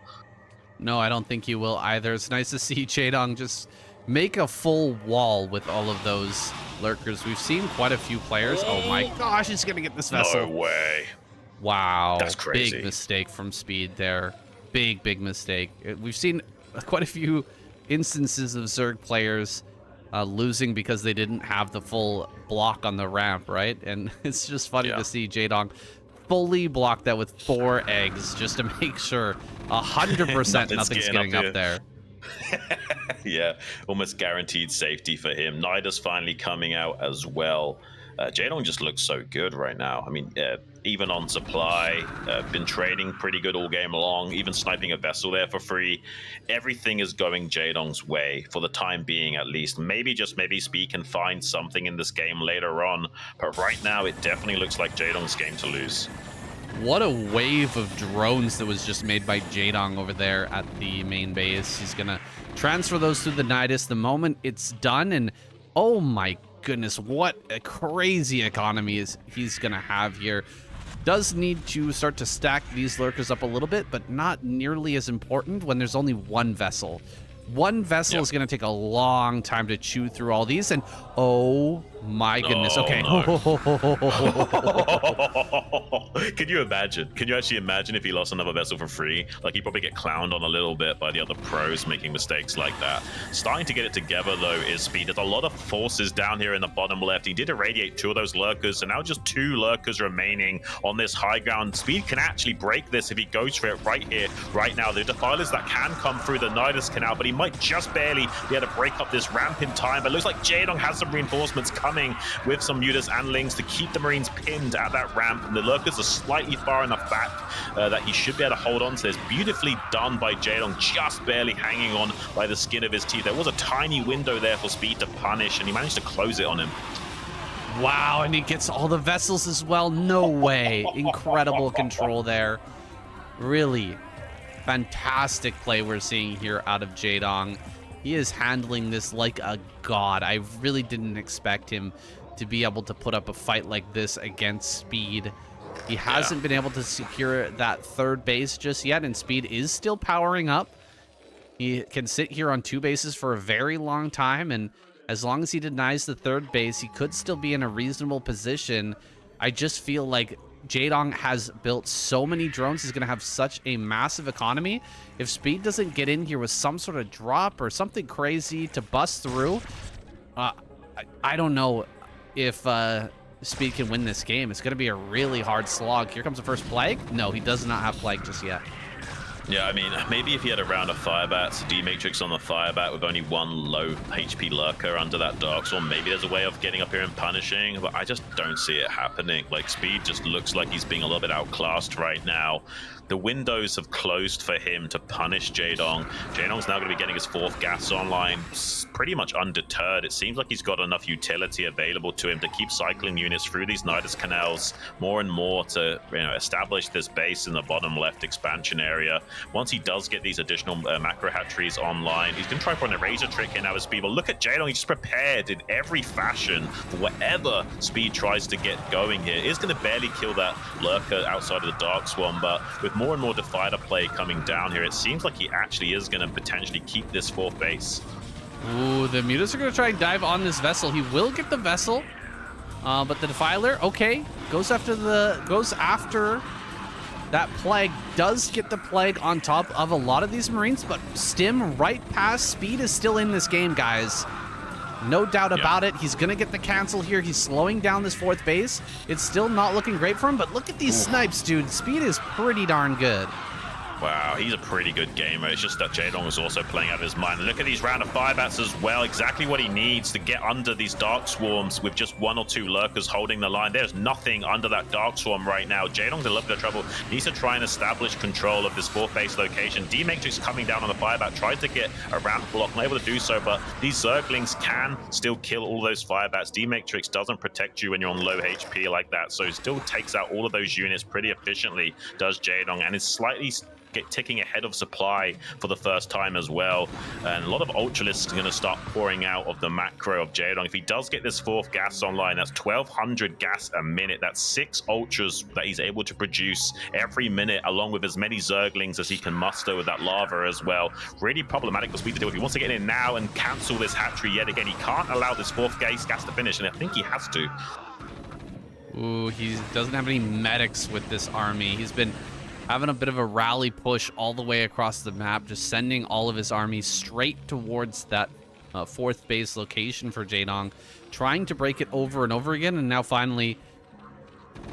No, I don't think he will either. It's nice to see Jaedong just make a full wall with all of those lurkers. We've seen quite a few players. Oh my gosh, he's going to get this vessel. No way. Wow. That's crazy. Big mistake from Speed there. Big mistake. We've seen quite a few instances of Zerg players losing because they didn't have the full block on the ramp, right? And it's just funny to see Jaedong fully block that with 4 eggs just to make sure 100% nothing's getting up there. Yeah, almost guaranteed safety for him. Nida's finally coming out as well. Jaedong just looks so good right now. I mean, even on supply, been trading pretty good all game long, even sniping a vessel there for free. Everything is going Jaedong's way for the time being, at least. Maybe Speed can find something in this game later on, but right now it definitely looks like Jaedong's game to lose. What a wave of drones that was just made by Jaedong over there at the main base. He's gonna transfer those through the Nidus the moment it's done, and oh my goodness, what a crazy economy he's gonna have here. Does need to start to stack these lurkers up a little bit, but not nearly as important when there's only 1 vessel. One vessel is going to take a long time to chew through all these, and oh my goodness. Okay. No. Can you imagine? Can you actually imagine if he lost another vessel for free? Like, he'd probably get clowned on a little bit by the other pros making mistakes like that. Starting to get it together, though, is Speed. There's a lot of forces down here in the bottom left. He did irradiate 2 of those lurkers, and now just 2 lurkers remaining on this high ground. Speed can actually break this if he goes for it right here, right now. The defilers that can come through the Nidus Canal, but he might just barely be able to break up this ramp in time. But it looks like Jaedong has some reinforcements coming with some mutas and lings to keep the Marines pinned at that ramp. And the lurkers are slightly far enough back that he should be able to hold on to this. Beautifully done by Jaedong, just barely hanging on by the skin of his teeth. There was a tiny window there for Speed to punish, and he managed to close it on him. Wow, and he gets all the vessels as well. No way. Incredible control there. Really fantastic play we're seeing here out of Jaedong. He is handling this like a god. I really didn't expect him to be able to put up a fight like this against Speed. He hasn't been able to secure that 3rd base just yet, and Speed is still powering up. He can sit here on 2 bases for a very long time, and as long as he denies the 3rd base, he could still be in a reasonable position. I just feel like Jaedong has built so many drones. He's going to have such a massive economy. If Speed doesn't get in here with some sort of drop or something crazy to bust through, I don't know if Speed can win this game. It's going to be a really hard slog. Here comes the first Plague. No, he does not have Plague just yet. Yeah, I mean, maybe if he had a round of Firebats, D-Matrix on the Firebat with only 1 low HP lurker under that Dark Storm, maybe there's a way of getting up here and punishing, but I just don't see it happening. Like, Speed just looks like he's being a little bit outclassed right now. The windows have closed for him to punish Jaedong. Jaedong's now going to be getting his 4th gas online pretty much undeterred. It seems like he's got enough utility available to him to keep cycling units through these Nidus canals more and more to, you know, establish this base in the bottom left expansion area. Once he does get these additional macro hatcheries online, he's going to try for an eraser trick here now with Speed. But look at Jaedong, he's just prepared in every fashion for whatever Speed tries to get going here. It's going to barely kill that lurker outside of the Dark Swarm, but with more and more Defiler play coming down here, it seems like he actually is going to potentially keep this 4th base. Ooh, the mutas are going to try and dive on this vessel. He will get the vessel, but the Defiler, okay, goes after that Plague, does get the Plague on top of a lot of these Marines, but Stim right past Speed is still in this game, guys. No doubt about it. He's going to get the cancel here. He's slowing down this 4th base. It's still not looking great for him, but look at these snipes, dude. Speed is pretty darn good. Wow, he's a pretty good gamer. It's just that Jaedong is also playing out of his mind. And look at these round of Firebats as well. Exactly what he needs to get under these Dark Swarms with just 1 or 2 lurkers holding the line. There's nothing under that Dark Swarm right now. Jaedong's in a little bit of trouble. Needs to try and establish control of this 4th base location. D-Matrix coming down on the Firebat. Tries to get a ramp block. Not able to do so, but these Zerglings can still kill all those Firebats. D-Matrix doesn't protect you when you're on low HP like that. So it still takes out all of those units pretty efficiently, does Jaedong, and is slightly ticking ahead of supply for the first time as well. And a lot of Ultralisks are going to start pouring out of the macro of Jaedong. If he does get this 4th gas online, that's 1,200 gas a minute. That's 6 Ultras that he's able to produce every minute, along with as many Zerglings as he can muster with that lava as well. Really problematic for Speed to deal with. He wants to get in now and cancel this hatchery yet again. He can't allow this 4th gas to finish, and I think he has to. Ooh, he doesn't have any medics with this army. He's been having a bit of a rally push all the way across the map, just sending all of his armies straight towards that 4th base location for Jaedong, trying to break it over and over again. And now finally,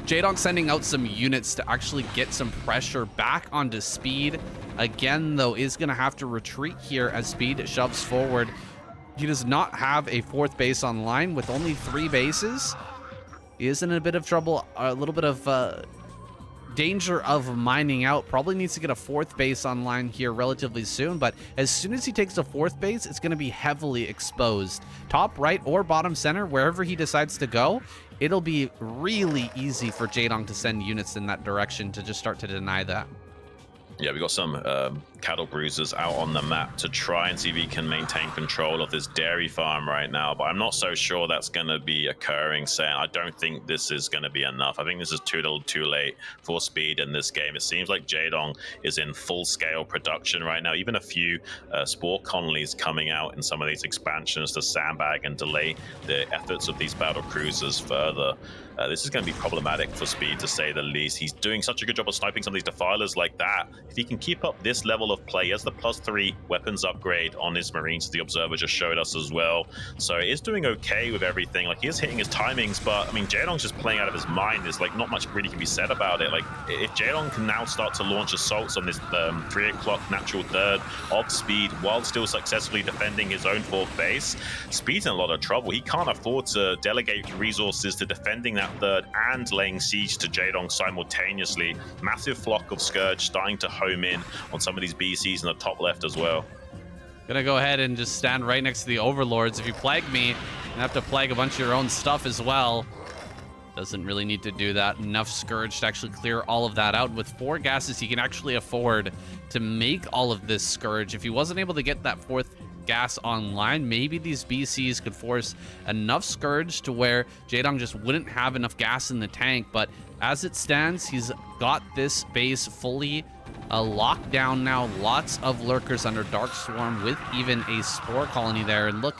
Jaedong sending out some units to actually get some pressure back onto Speed. Again, though, is going to have to retreat here as Speed shoves forward. He does not have a 4th base online with only 3 bases. He is in a bit of trouble, a little bit of danger of mining out. Probably needs to get a 4th base online here relatively soon, but as soon as he takes a 4th base, it's going to be heavily exposed. Top right or bottom center, wherever he decides to go, it'll be really easy for Jaedong to send units in that direction to just start to deny that. Yeah, we got some cattle bruisers out on the map to try and see if he can maintain control of this dairy farm right now, but I'm not so sure that's going to be occurring. Saying I don't think this is going to be enough. I think this is too little too late for Speed in this game. It seems like Jaedong is in full-scale production right now. Even a few spore colonies coming out in some of these expansions to sandbag and delay the efforts of these battle cruisers further. This is going to be problematic for Speed, to say the least. He's doing such a good job of sniping some of these defilers like that. If he can keep up this level of play, as the +3 weapons upgrade on his Marines, the Observer just showed us as well. So he is doing okay with everything. Like, he is hitting his timings, but I mean, Jaedong's just playing out of his mind. There's like not much really can be said about it. Like, if Jaedong can now start to launch assaults on this 3 o'clock natural third of Speed while still successfully defending his own 4th base, Speed's in a lot of trouble. He can't afford to delegate resources to defending that third and laying siege to Jaedong simultaneously. Massive flock of Scourge starting to home in on some of these BCs in the top left as well. Gonna go ahead and just stand right next to the Overlords. If you plague me, you have to plague a bunch of your own stuff as well. Doesn't really need to do that. Enough Scourge to actually clear all of that out. With 4 gases, he can actually afford to make all of this Scourge. If he wasn't able to get that 4th gas online, maybe these BCs could force enough Scourge to where Jaedong just wouldn't have enough gas in the tank. But as it stands, he's got this base fully locked down now. Lots of lurkers under Dark Swarm with even a spore colony there. And look,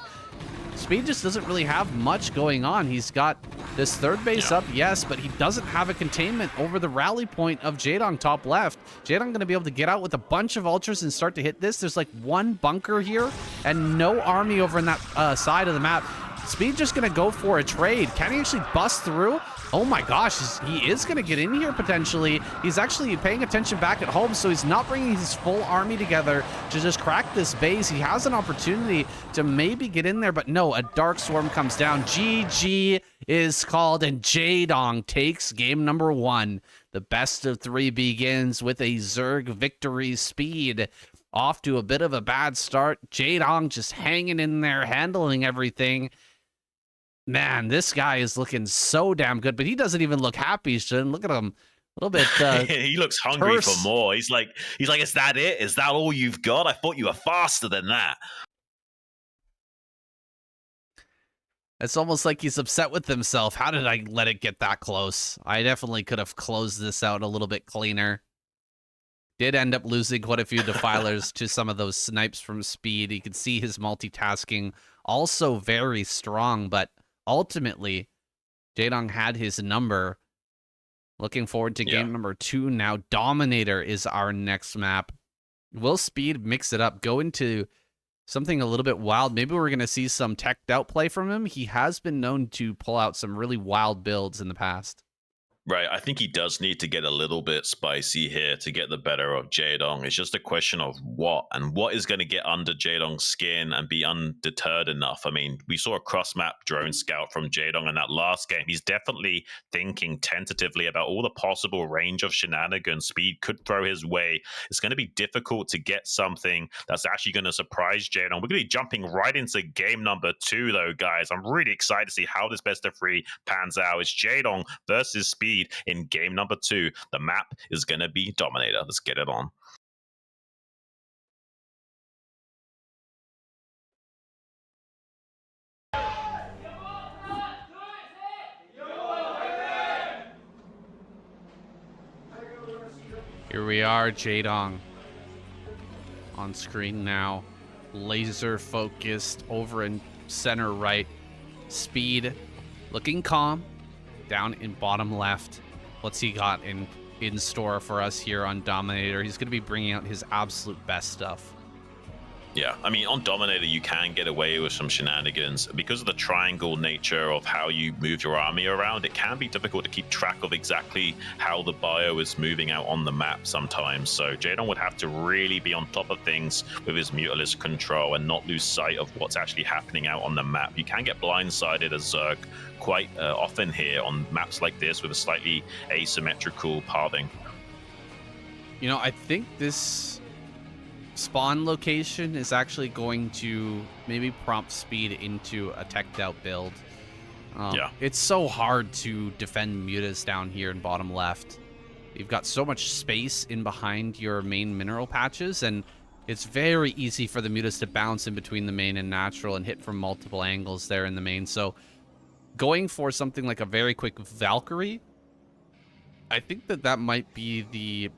Speed just doesn't really have much going on. He's got this 3rd base up, yes, but he doesn't have a containment over the rally point of Jaedong top left. Jaedong going to be able to get out with a bunch of ultras and start to hit this. There's like 1 bunker here and no army over in that side of the map. Speed just going to go for a trade. Can he actually bust through? Oh my gosh, he is going to get in here potentially. He's actually paying attention back at home, so he's not bringing his full army together to just crack this base. He has an opportunity to maybe get in there, but no, a Dark Swarm comes down. GG is called, and Jaedong takes game number 1. The best of 3 begins with a Zerg victory. Speed off to a bit of a bad start. Jaedong just hanging in there, handling everything. Man, this guy is looking so damn good, but he doesn't even look happy, Xun. Look at him. A little bit he looks hungry terse. for more. He's like, is that it? Is that all you've got? I thought you were faster than that. It's almost like he's upset with himself. How did I let it get that close? I definitely could have closed this out a little bit cleaner. Did end up losing quite a few defilers to some of those snipes from Speed. You can see his multitasking also very strong, but ultimately, Jaedong had his number. Looking forward to game number 2 now. Dominator is our next map. Will Speed mix it up? Go into something a little bit wild. Maybe we're going to see some teched out play from him. He has been known to pull out some really wild builds in the past. Right, I think he does need to get a little bit spicy here to get the better of Jaedong. It's just a question of what, and what is going to get under Jaedong's skin and be undeterred enough. I mean, we saw a cross-map drone scout from Jaedong in that last game. He's definitely thinking tentatively about all the possible range of shenanigans Speed could throw his way. It's going to be difficult to get something that's actually going to surprise Jaedong. We're going to be jumping right into game number 2, though, guys. I'm really excited to see how this best of 3 pans out. It's Jaedong versus Speed in game number 2. The map is going to be Dominator. Let's get it on. Here we are, Jaedong on screen now. Laser focused over in center right. Speed looking calm. Down in bottom left. What's he got in store for us here on Dominator? He's going to be bringing out his absolute best stuff. Yeah, I mean, on Dominator, you can get away with some shenanigans. Because of the triangle nature of how you move your army around, it can be difficult to keep track of exactly how the bio is moving out on the map sometimes. So Jaedong would have to really be on top of things with his Mutalist control and not lose sight of what's actually happening out on the map. You can get blindsided as Zerg quite often here on maps like this with a slightly asymmetrical pathing. You know, I think this spawn location is actually going to maybe prompt Speed into a teched out build. Yeah. It's so hard to defend mutas down here in bottom left. You've got so much space in behind your main mineral patches, and it's very easy for the mutas to bounce in between the main and natural and hit from multiple angles there in the main. So going for something like a very quick Valkyrie, I think that might be the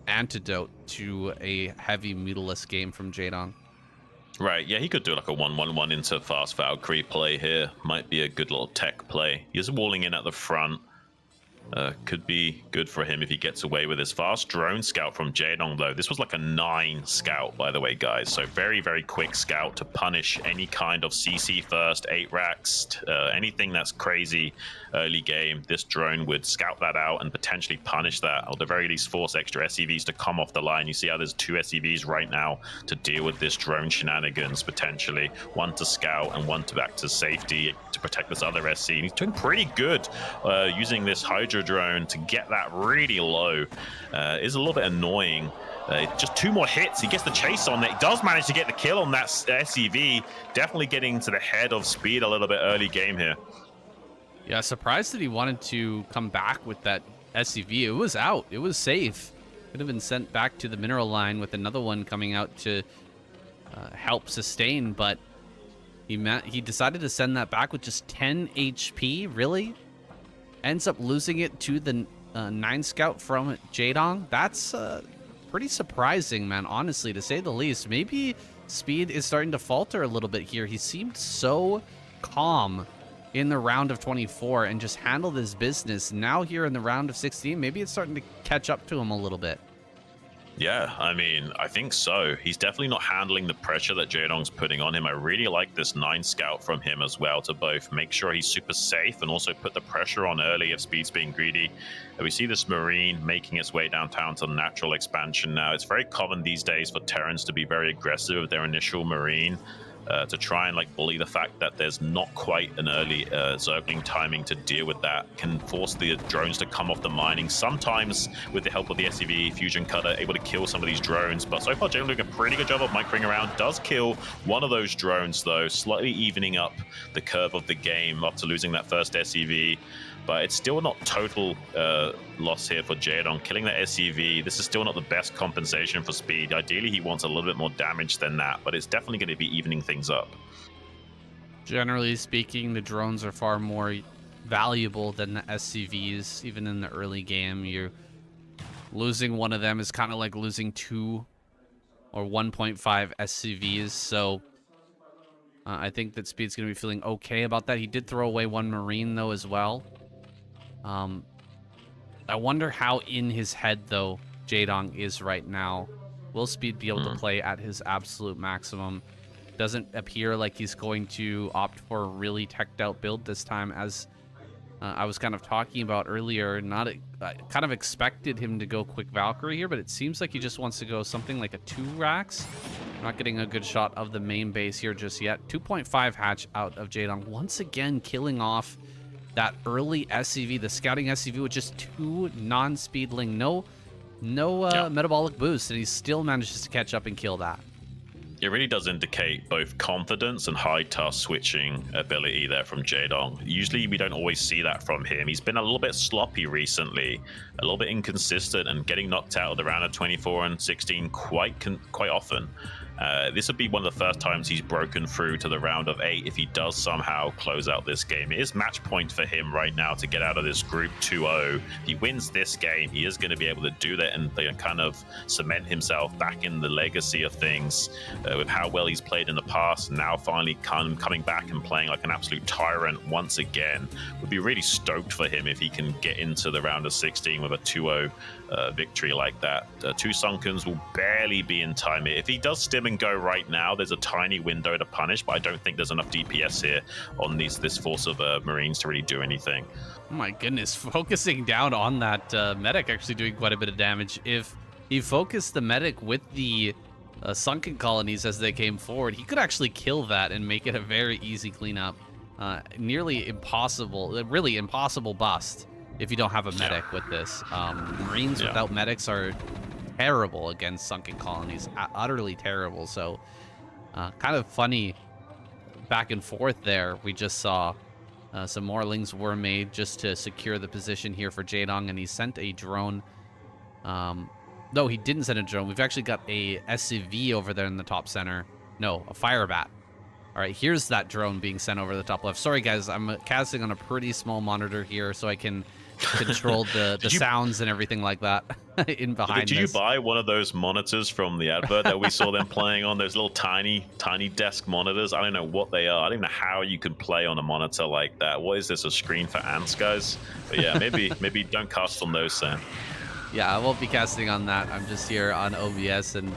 antidote to a heavy mutalist game from Jaedong. Right, yeah, he could do like a 1-1-1 into fast Valkyrie play here. Might be a good little tech play. He's walling in at the front. Could be good for him if he gets away with his fast drone scout from Jaedong, though. This was like a 9 scout, by the way, guys. So very, very quick scout to punish any kind of CC first, 8 racks, anything that's crazy early game. This drone would scout that out and potentially punish that, or at the very least force extra SCVs to come off the line. You see how there's 2 SCVs right now to deal with this drone shenanigans, potentially. 1 to scout and 1 to back to safety to protect this other SC. And he's doing pretty good using this Hydra drone to get that really low. Is a little bit annoying. Just 2 more hits. He gets the chase on it. He does manage to get the kill on that SCV. Definitely getting to the head of speed a little bit early game here. Yeah, surprised that he wanted to come back with that SCV. It was out. It was safe. Could have been sent back to the mineral line with another one coming out to help sustain, but he decided to send that back with just 10 HP. Really? Ends up losing it to the 9 scout from Jaedong. That's pretty surprising, man, honestly, to say the least. Maybe speed is starting to falter a little bit here. He seemed so calm in the round of 24 and just handled his business. Now here in the round of 16, maybe it's starting to catch up to him a little bit. Yeah, I mean, I think so. He's definitely not handling the pressure that Jaedong's putting on him. I really like this 9 scout from him as well to both make sure he's super safe and also put the pressure on early if speed's being greedy. And we see this Marine making its way downtown to natural expansion now. It's very common these days for Terrans to be very aggressive with their initial Marine. To try and like bully the fact that there's not quite an early Zergling timing to deal with that can force the drones to come off the mining. Sometimes with the help of the SCV Fusion Cutter, able to kill some of these drones. But so far, Jaedong doing a pretty good job of microing around. Does kill one of those drones though, slightly evening up the curve of the game after losing that first SCV. But it's still not total loss here for Jaedong. Killing that SCV, this is still not the best compensation for speed. Ideally, he wants a little bit more damage than that, but it's definitely going to be evening things up. Generally speaking, the drones are far more valuable than the SCVs. Even in the early game, you're losing one of them is kind of like losing 2 or 1.5 SCVs. So I think that Speed's going to be feeling okay about that. He did throw away 1 Marine, though, as well. I wonder how in his head, though, Jaedong is right now. Will Speed be able to play at his absolute maximum? Doesn't appear like he's going to opt for a really teched out build this time, as I was kind of talking about earlier. I kind of expected him to go quick Valkyrie here, but it seems like he just wants to go something like a 2 racks. Not getting a good shot of the main base here just yet. 2.5 hatch out of Jaedong. Once again, killing off that early SCV, the scouting SCV, with just 2 non-speedling, no metabolic boost, and he still manages to catch up and kill that. It really does indicate both confidence and high task switching ability there from Jaedong. Usually we don't always see that from him. He's been a little bit sloppy recently, a little bit inconsistent, and getting knocked out of the round of 24 and 16 quite often. This would be one of the first times he's broken through to the round of 8 if he does somehow close out this game. It is match point for him right now to get out of this group 2-0. If he wins this game, he is going to be able to do that and kind of cement himself back in the legacy of things with how well he's played in the past. Now finally coming back and playing like an absolute tyrant once again. Would be really stoked for him if he can get into the round of 16 with a 2-0 victory like that. 2 Sunkens will barely be in time. If he does stim and go right now, there's a tiny window to punish, but I don't think there's enough DPS here on this force of Marines to really do anything. Oh my goodness, focusing down on that medic, actually doing quite a bit of damage. If he focused the medic with the sunken colonies as they came forward, he could actually kill that and make it a very easy cleanup. Nearly impossible, really impossible bust if you don't have a medic with this. Marines without medics are terrible against sunken colonies, utterly terrible. So kind of funny back and forth there. We just saw some more lings were made just to secure the position here for Jaedong, and he sent a drone No, he didn't send a drone. We've actually got a SCV over there in the top center. No, a fire bat. All right, here's that drone being sent over the top left. Sorry, guys, I'm casting on a pretty small monitor here, so I can control the sounds and everything like that in behind. Did you buy one of those monitors from the advert that we saw them playing on? Those little tiny desk monitors. I don't know what they are. I don't know how you could play on a monitor like that. What is this, a screen for ants, guys? But yeah, maybe don't cast on those, Sam. Yeah, I won't be casting on that. I'm just here on OBS, and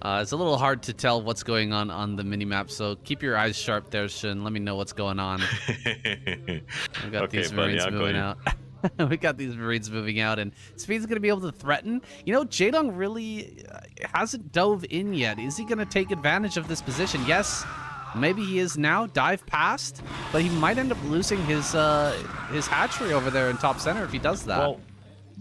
it's a little hard to tell what's going on the minimap, so keep your eyes sharp there, Xun. Let me know what's going on. We got these Marines moving out. We got these Marines moving out, and Speed's going to be able to threaten. You know, Jaedong really hasn't dove in yet. Is he going to take advantage of this position? Yes, maybe he is now. Dive past, but he might end up losing his hatchery over there in top center if he does that. Well,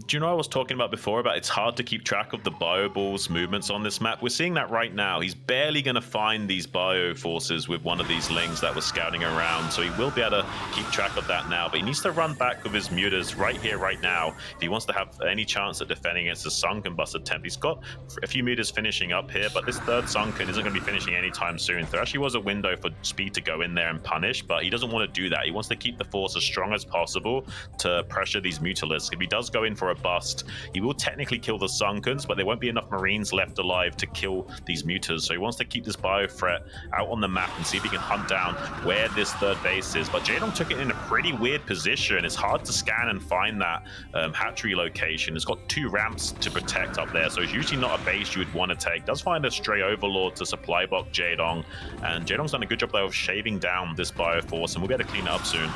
do you know what I was talking about before about it's hard to keep track of the bio ball's movements on this map? We're seeing that right now. He's barely going to find these bio forces with one of these lings that was scouting around, so he will be able to keep track of that now, but he needs to run back with his mutas right here, right now, if he wants to have any chance at defending against the sunken bus attempt. He's got a few mutas finishing up here, but this third sunken isn't going to be finishing anytime soon. There actually was a window for Speed to go in there and punish, but he doesn't want to do that. He wants to keep the force as strong as possible to pressure these mutalisks. If he does go in for a bust, he will technically kill the sunkens, but there won't be enough Marines left alive to kill these mutas, so he wants to keep this bio threat out on the map and see if he can hunt down where this third base is. But Jaedong took it in a pretty weird position. It's hard to scan and find that hatchery location. It's got 2 ramps to protect up there, so it's usually not a base you would want to take. Does find a stray overlord to supply box Jaedong, and Jaedong's done a good job though of shaving down this bio force, and we'll be able to clean it up soon.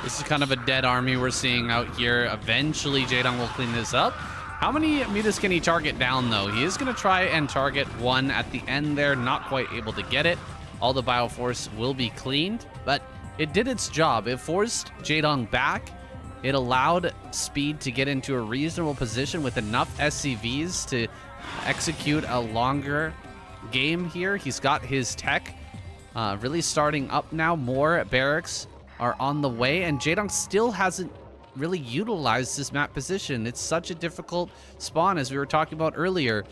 This is kind of a dead army we're seeing out here. Eventually, Jaedong will clean this up. How many mutas can he target down, though? He is going to try and target one at the end there. Not quite able to get it. All the Bioforce will be cleaned, but it did its job. It forced Jaedong back. It allowed Speed to get into a reasonable position with enough SCVs to execute a longer game here. He's got his tech really starting up now. More barracks are on the way, and Jaedong still hasn't really utilized this map position. It's such a difficult spawn, as we were talking about earlier.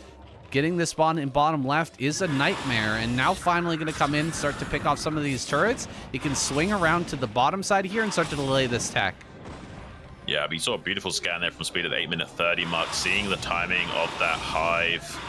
Getting this spawn in bottom left is a nightmare, and now finally going to come in, start to pick off some of these turrets. He can swing around to the bottom side here and start to delay this tech. Yeah, but you saw a beautiful scan there from Speed at the 8-minute 30 mark, seeing the timing of that hive.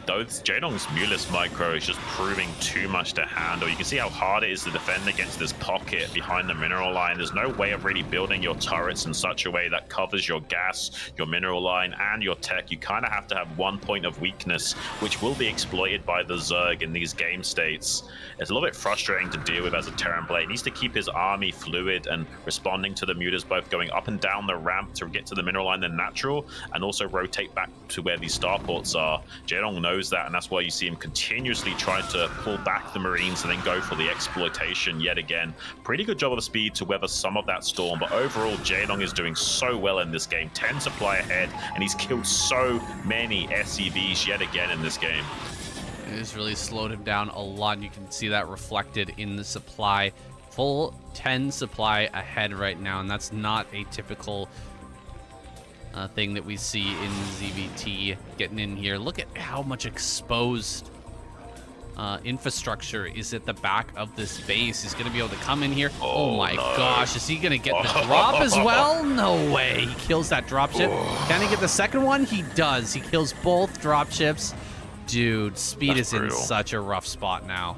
Those Jaedong's Mulus micro is just proving too much to handle. You can see how hard it is to defend against this pocket behind the mineral line. There's no way of really building your turrets in such a way that covers your gas, your mineral line, and your tech. You kind of have to have one point of weakness, which will be exploited by the Zerg in these game states. It's a little bit frustrating to deal with as a Terran player. He needs to keep his army fluid and responding to the mutas, both going up and down the ramp to get to the mineral line, then natural, and also rotate back to where these starports are. Jaedong knows that, and that's why you see him continuously trying to pull back the Marines and then go for the exploitation yet again. Pretty good job of Speed to weather some of that storm, but overall Jaedong is doing so well in this game. 10 supply ahead, and he's killed so many SCVs yet again in this game. It has really slowed him down a lot, and you can see that reflected in the supply. Full 10 supply ahead right now, and that's not a typical thing that we see in ZVT getting in here. Look at how much exposed infrastructure is at the back of this base. He's going to be able to come in here. Oh my gosh, is he going to get the drop as well? No way. He kills that dropship. Can he get the second one? He does. He kills both dropships. Dude, Speed is in such a rough spot now.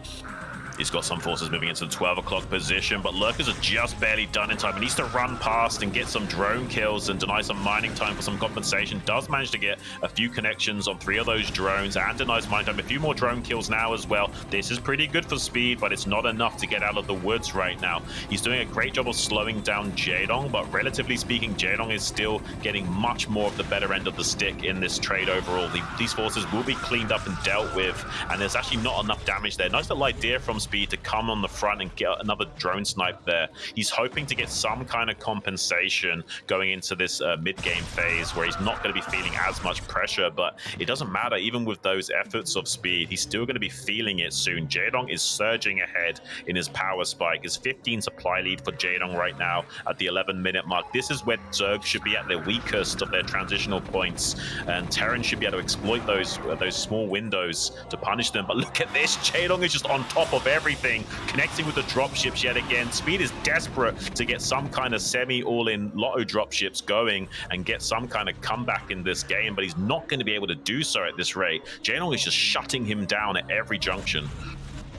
He's got some forces moving into the 12 o'clock position, but Lurkers are just barely done in time. He needs to run past and get some drone kills and deny some mining time for some compensation. Does manage to get a few connections on 3 of those drones and denies mining time. A few more drone kills now as well. This is pretty good for Speed, but it's not enough to get out of the woods right now. He's doing a great job of slowing down Jaedong, but relatively speaking, Jaedong is still getting much more of the better end of the stick in this trade overall. These forces will be cleaned up and dealt with, and there's actually not enough damage there. Nice little idea from Speed to come on the front and get another drone snipe there. He's hoping to get some kind of compensation going into this mid-game phase where he's not going to be feeling as much pressure, but it doesn't matter. Even with those efforts of Speed, he's still going to be feeling it soon. Jaedong is surging ahead in his power spike. His 15 supply lead for Jaedong right now at the 11-minute mark. This is where Zerg should be at their weakest of their transitional points, and Terran should be able to exploit those small windows to punish them. But look at this, Jaedong is just on top of everything, connecting with the dropships yet again. Speed is desperate to get some kind of semi-all-in lotto dropships going and get some kind of comeback in this game, but he's not going to be able to do so at this rate. Jaedong is just shutting him down at every junction.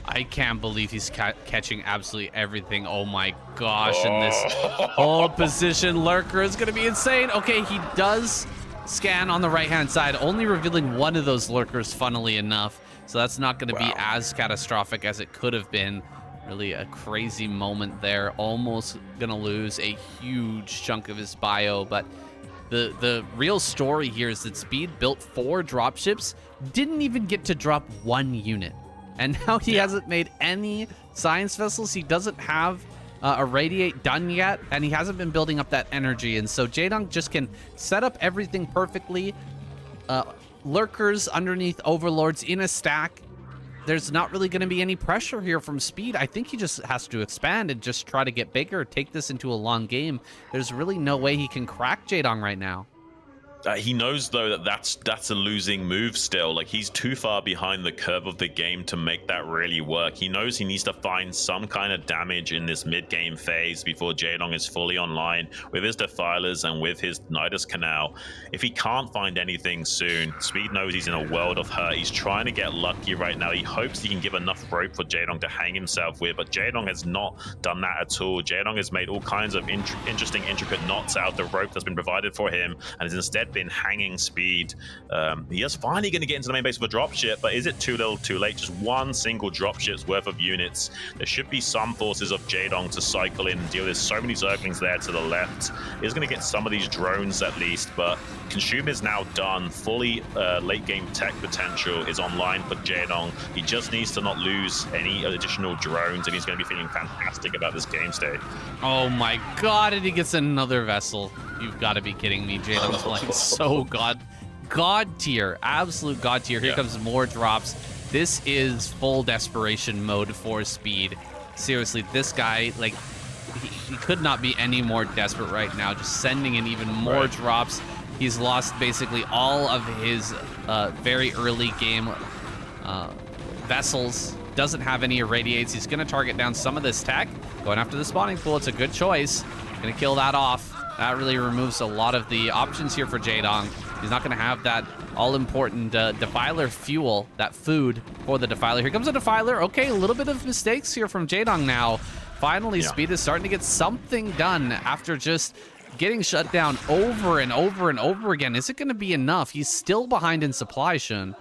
I can't believe he's catching absolutely everything. Oh my gosh, and this hold position lurker is going to be insane. Okay, he does scan on the right-hand side, only revealing one of those lurkers, funnily enough. So that's not going to be as catastrophic as it could have been. Really a crazy moment there. Almost going to lose a huge chunk of his bio, but the real story here is that Speed built 4 dropships, didn't even get to drop 1 unit. And now he hasn't made any science vessels. He doesn't have a radiate done yet, and he hasn't been building up that energy. And so Jaedong just can set up everything perfectly. Lurkers underneath overlords in a stack. There's not really going to be any pressure here from Speed. I think he just has to expand and just try to get bigger, take this into a long game. There's really no way he can crack Jaedong right now. He knows, though, that that's a losing move still. Like, he's too far behind the curve of the game to make that really work. He knows he needs to find some kind of damage in this mid-game phase before Jaedong is fully online with his Defilers and with his Nidus Canal. If he can't find anything soon, Speed knows he's in a world of hurt. He's trying to get lucky right now. He hopes he can give enough rope for Jaedong to hang himself with, but Jaedong has not done that at all. Jaedong has made all kinds of interesting, intricate knots out of the rope that's been provided for him, and has instead been hanging Speed. He is finally going to get into the main base with a dropship, but is it too little too late? Just one single dropship's worth of units. There should be some forces of Jaedong to cycle in and deal. There's so many Zerglings there to the left. He's going to get some of these drones at least, but Consume is now done. Fully late game tech potential is online for Jaedong. He just needs to not lose any additional drones, and he's going to be feeling fantastic about this game state. Oh my god, and he gets another vessel. You've got to be kidding me. Jaedong's playing so god tier, absolute god tier. Here comes more drops. This is full desperation mode for Speed. Seriously, this guy, like, he could not be any more desperate right now, just sending in even more drops. He's lost basically all of his very early game vessels. Doesn't have any irradiates. He's going to target down some of this tech. Going after the spawning pool, it's a good choice. Going to kill that off. That really removes a lot of the options here for Jaedong. He's not going to have that all-important Defiler fuel, that food for the Defiler. Here comes a Defiler. Okay, a little bit of mistakes here from Jaedong now. Finally, Speed is starting to get something done after just getting shut down over and over and over again. Is it going to be enough? He's still behind in supply, Xun.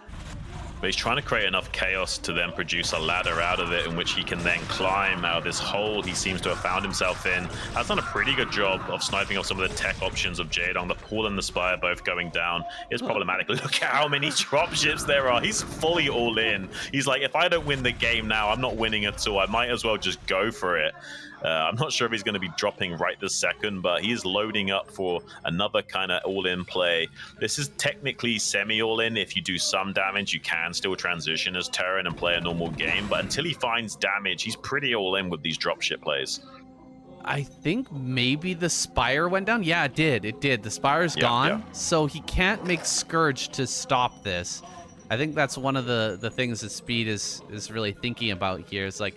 But he's trying to create enough chaos to then produce a ladder out of it in which he can then climb out of this hole he seems to have found himself in. Has done a pretty good job of sniping off some of the tech options of Jaedong. The pool and the spire both going down is problematic. Look at how many dropships there are. He's fully all in. He's like, if I don't win the game now, I'm not winning at all. I might as well just go for it. I'm not sure if he's going to be dropping right this second, but he is loading up for another kind of all-in play. This is technically semi-all-in. If you do some damage, you can still transition as Terran and play a normal game, but until he finds damage, he's pretty all-in with these dropship plays. I think maybe the Spire went down. Yeah, it did. It did. The Spire's gone, so he can't make Scourge to stop this. I think that's one of the things that Speed is really thinking about here. It's like,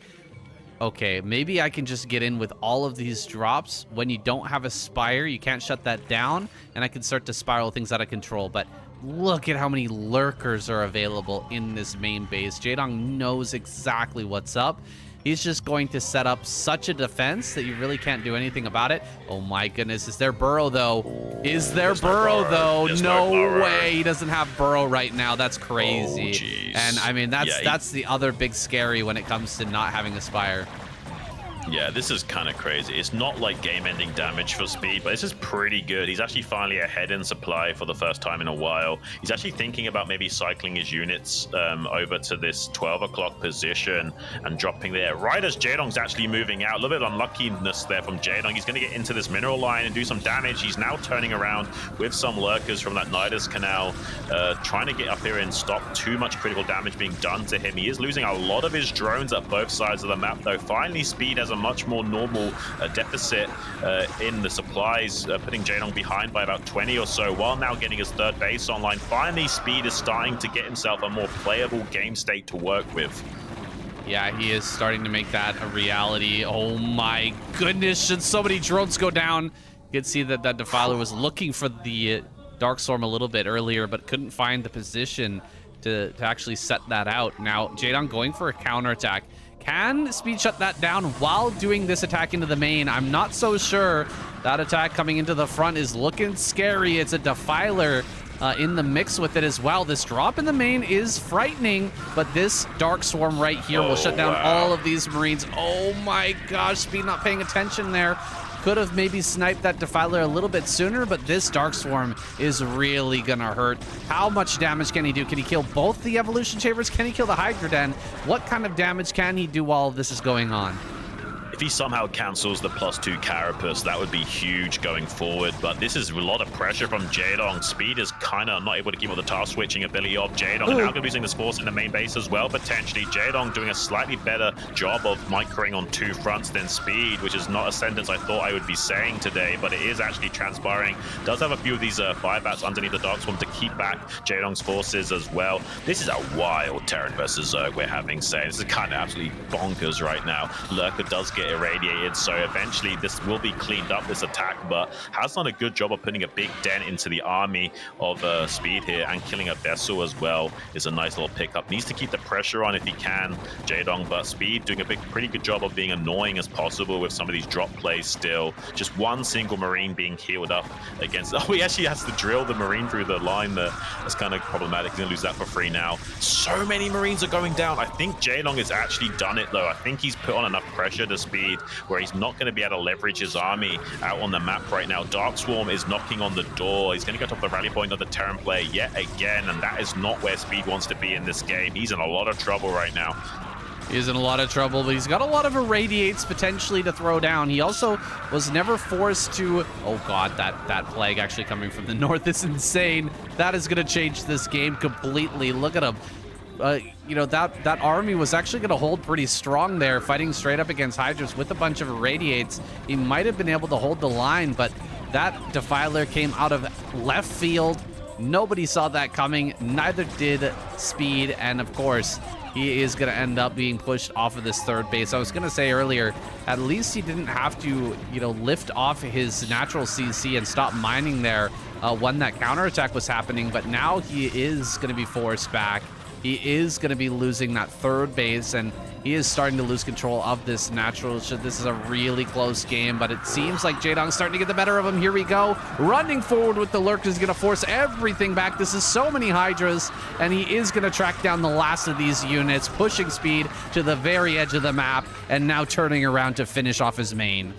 okay, maybe I can just get in with all of these drops. When you don't have a Spire, you can't shut that down, and I can start to spiral things out of control. But look at how many lurkers are available in this main base. Jaedong knows exactly what's up. He's just going to set up such a defense that you really can't do anything about it. Oh my goodness, is there burrow though? Is there burrow though? No way, he doesn't have burrow right now. That's crazy. And I mean, that's the other big scary when it comes to not having a Spire. Yeah, this is kind of crazy. It's not like game-ending damage for Speed, but this is pretty good. He's actually finally ahead in supply for the first time in a while. He's actually thinking about maybe cycling his units over to this 12 o'clock position and dropping there. Right as Jaedong's actually moving out. A little bit of unluckiness there from Jaedong. He's going to get into this mineral line and do some damage. He's now turning around with some lurkers from that Nidus Canal, trying to get up here and stop too much critical damage being done to him. He is losing a lot of his drones at both sides of the map, though. Finally, Speed has a much more normal deficit in the supplies, putting Jaedong behind by about 20 or so, while now getting his third base online. Finally, Speed is starting to get himself a more playable game state to work with. Yeah, he is starting to make that a reality. Oh my goodness, should so many drones go down? You could see that that Defiler was looking for the Darkstorm a little bit earlier, but couldn't find the position to actually set that out. Now, Jaedong going for a counterattack. Can Speed shut that down while doing this attack into the main? I'm not so sure. That attack coming into the front is looking scary. It's a Defiler in the mix with it as well. This drop in the main is frightening, but this Dark Swarm right here will shut down all of these Marines. Oh my gosh, Speed not paying attention there. Could have maybe sniped that Defiler a little bit sooner, but this Dark Swarm is really gonna hurt. How much damage can he do? Can he kill both the Evolution Chambers? Can he kill the Hydra Den? What kind of damage can he do while this is going on? If he somehow cancels the +2 Carapace, that would be huge going forward. But this is a lot of pressure from Jaedong. Speed is kind of not able to keep up the task switching ability of Jaedong. And now going to be using this force in the main base as well, potentially. Jaedong doing a slightly better job of microing on two fronts than Speed, which is not a sentence I thought I would be saying today, but it is actually transpiring. Does have a few of these firebats underneath the Darkstorm to keep back Jaedong's forces as well. This is a wild Terran versus Zerg we're having, say. This is kind of absolutely bonkers right now. Lurker does get irradiated, so eventually this will be cleaned up, this attack, but has done a good job of putting a big dent into the army of Speed here, and killing a vessel as well is a nice little pickup. Needs to keep the pressure on if he can, Jaedong, but Speed doing a pretty good job of being annoying as possible with some of these drop plays still. Just one single Marine being healed up against... Oh, he actually has to drill the Marine through the line there. That's kind of problematic. He's going to lose that for free now. So many Marines are going down. I think Jaedong has actually done it, though. I think he's put on enough pressure to Speed where he's not going to be able to leverage his army out on the map right now. Darkswarm is knocking on the door. He's going to get off the rally point of the Terran player yet again, and that is not where Speed wants to be in this game. He's in a lot of trouble right now. He's in a lot of trouble, but he's got a lot of irradiates potentially to throw down. He also was never forced to... Oh god, that plague actually coming from the north is insane. That is going to change this game completely. Look at him. You know, that army was actually going to hold pretty strong there, fighting straight up against Hydras with a bunch of irradiates. He might have been able to hold the line, but that Defiler came out of left field. Nobody saw that coming. Neither did Speed, and of course, he is going to end up being pushed off of this third base. I was going to say earlier, at least he didn't have to, you know, lift off his natural CC and stop mining there when that counterattack was happening, but now he is going to be forced back. He is going to be losing that third base, and he is starting to lose control of this natural. This is a really close game, but it seems like Jaedong's starting to get the better of him. Here we go. Running forward with the Lurk is going to force everything back. This is so many Hydras, and he is going to track down the last of these units, pushing Speed to the very edge of the map, and now turning around to finish off his main.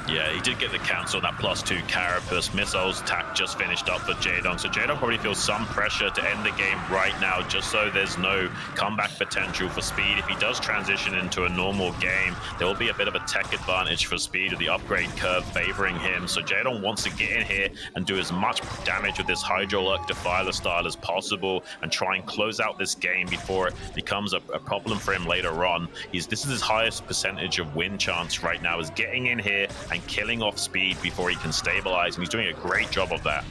Yeah, he did get the cancel on that +2 Carapace. Missiles attack just finished up for Jaedong. So Jaedong probably feels some pressure to end the game right now, just so there's no comeback potential for Speed. If he does transition into a normal game, there will be a bit of a tech advantage for Speed with the upgrade curve favoring him. So Jaedong wants to get in here and do as much damage with this Hydrolurk Defiler style as possible and try and close out this game before it becomes a problem for him later on. This is his highest percentage of win chance right now, is getting in here and killing off Speed before he can stabilize, and he's doing a great job of that.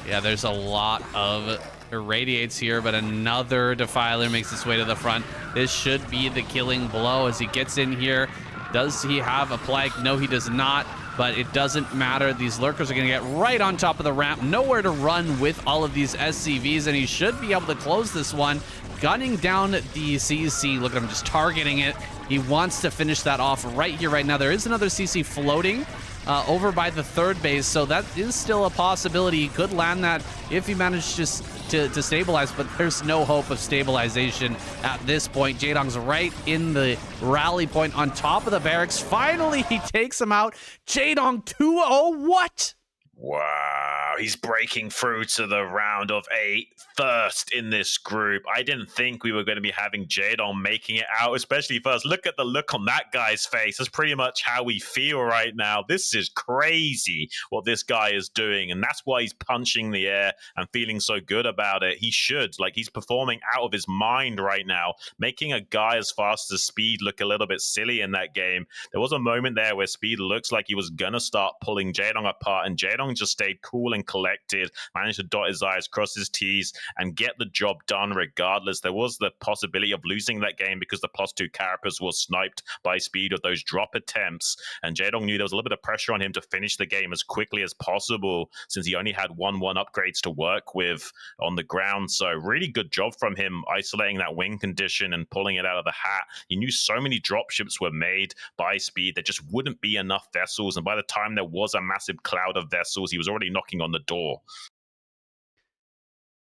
Yeah, there's a lot of irradiates here, but another Defiler makes its way to the front. This should be the killing blow as he gets in here. Does he have a plague? No, he does not, but it doesn't matter. These Lurkers are going to get right on top of the ramp. Nowhere to run with all of these SCVs, and he should be able to close this one. Gunning down the CC. Look at him just targeting it. He wants to finish that off right here, right now. There is another CC floating over by the third base, so that is still a possibility. He could land that if he managed just to stabilize, but there's no hope of stabilization at this point. Jaedong's right in the rally point on top of the barracks. Finally, he takes him out. Jaedong 2-0. What? Wow, he's breaking through to the round of 8 first in this group. I didn't think we were going to be having Jaedong making it out, especially first. Look at the look on that guy's face. That's pretty much how we feel right now. This is crazy what this guy is doing, and that's why he's punching the air and feeling so good about it. He should. Like, he's performing out of his mind right now, making a guy as fast as Speed look a little bit silly in that game. There was a moment there where Speed looks like he was going to start pulling Jaedong apart, and Jaedong just stayed cool and collected, managed to dot his I's, cross his T's, and get the job done regardless. There was the possibility of losing that game because the +2 carapace was sniped by Speed with those drop attempts, and Jaedong knew there was a little bit of pressure on him to finish the game as quickly as possible since he only had 1-1 upgrades to work with on the ground. So really good job from him isolating that wing condition and pulling it out of the hat. He knew so many dropships were made by Speed, there just wouldn't be enough vessels, and by the time there was a massive cloud of vessels, he was already knocking on the door.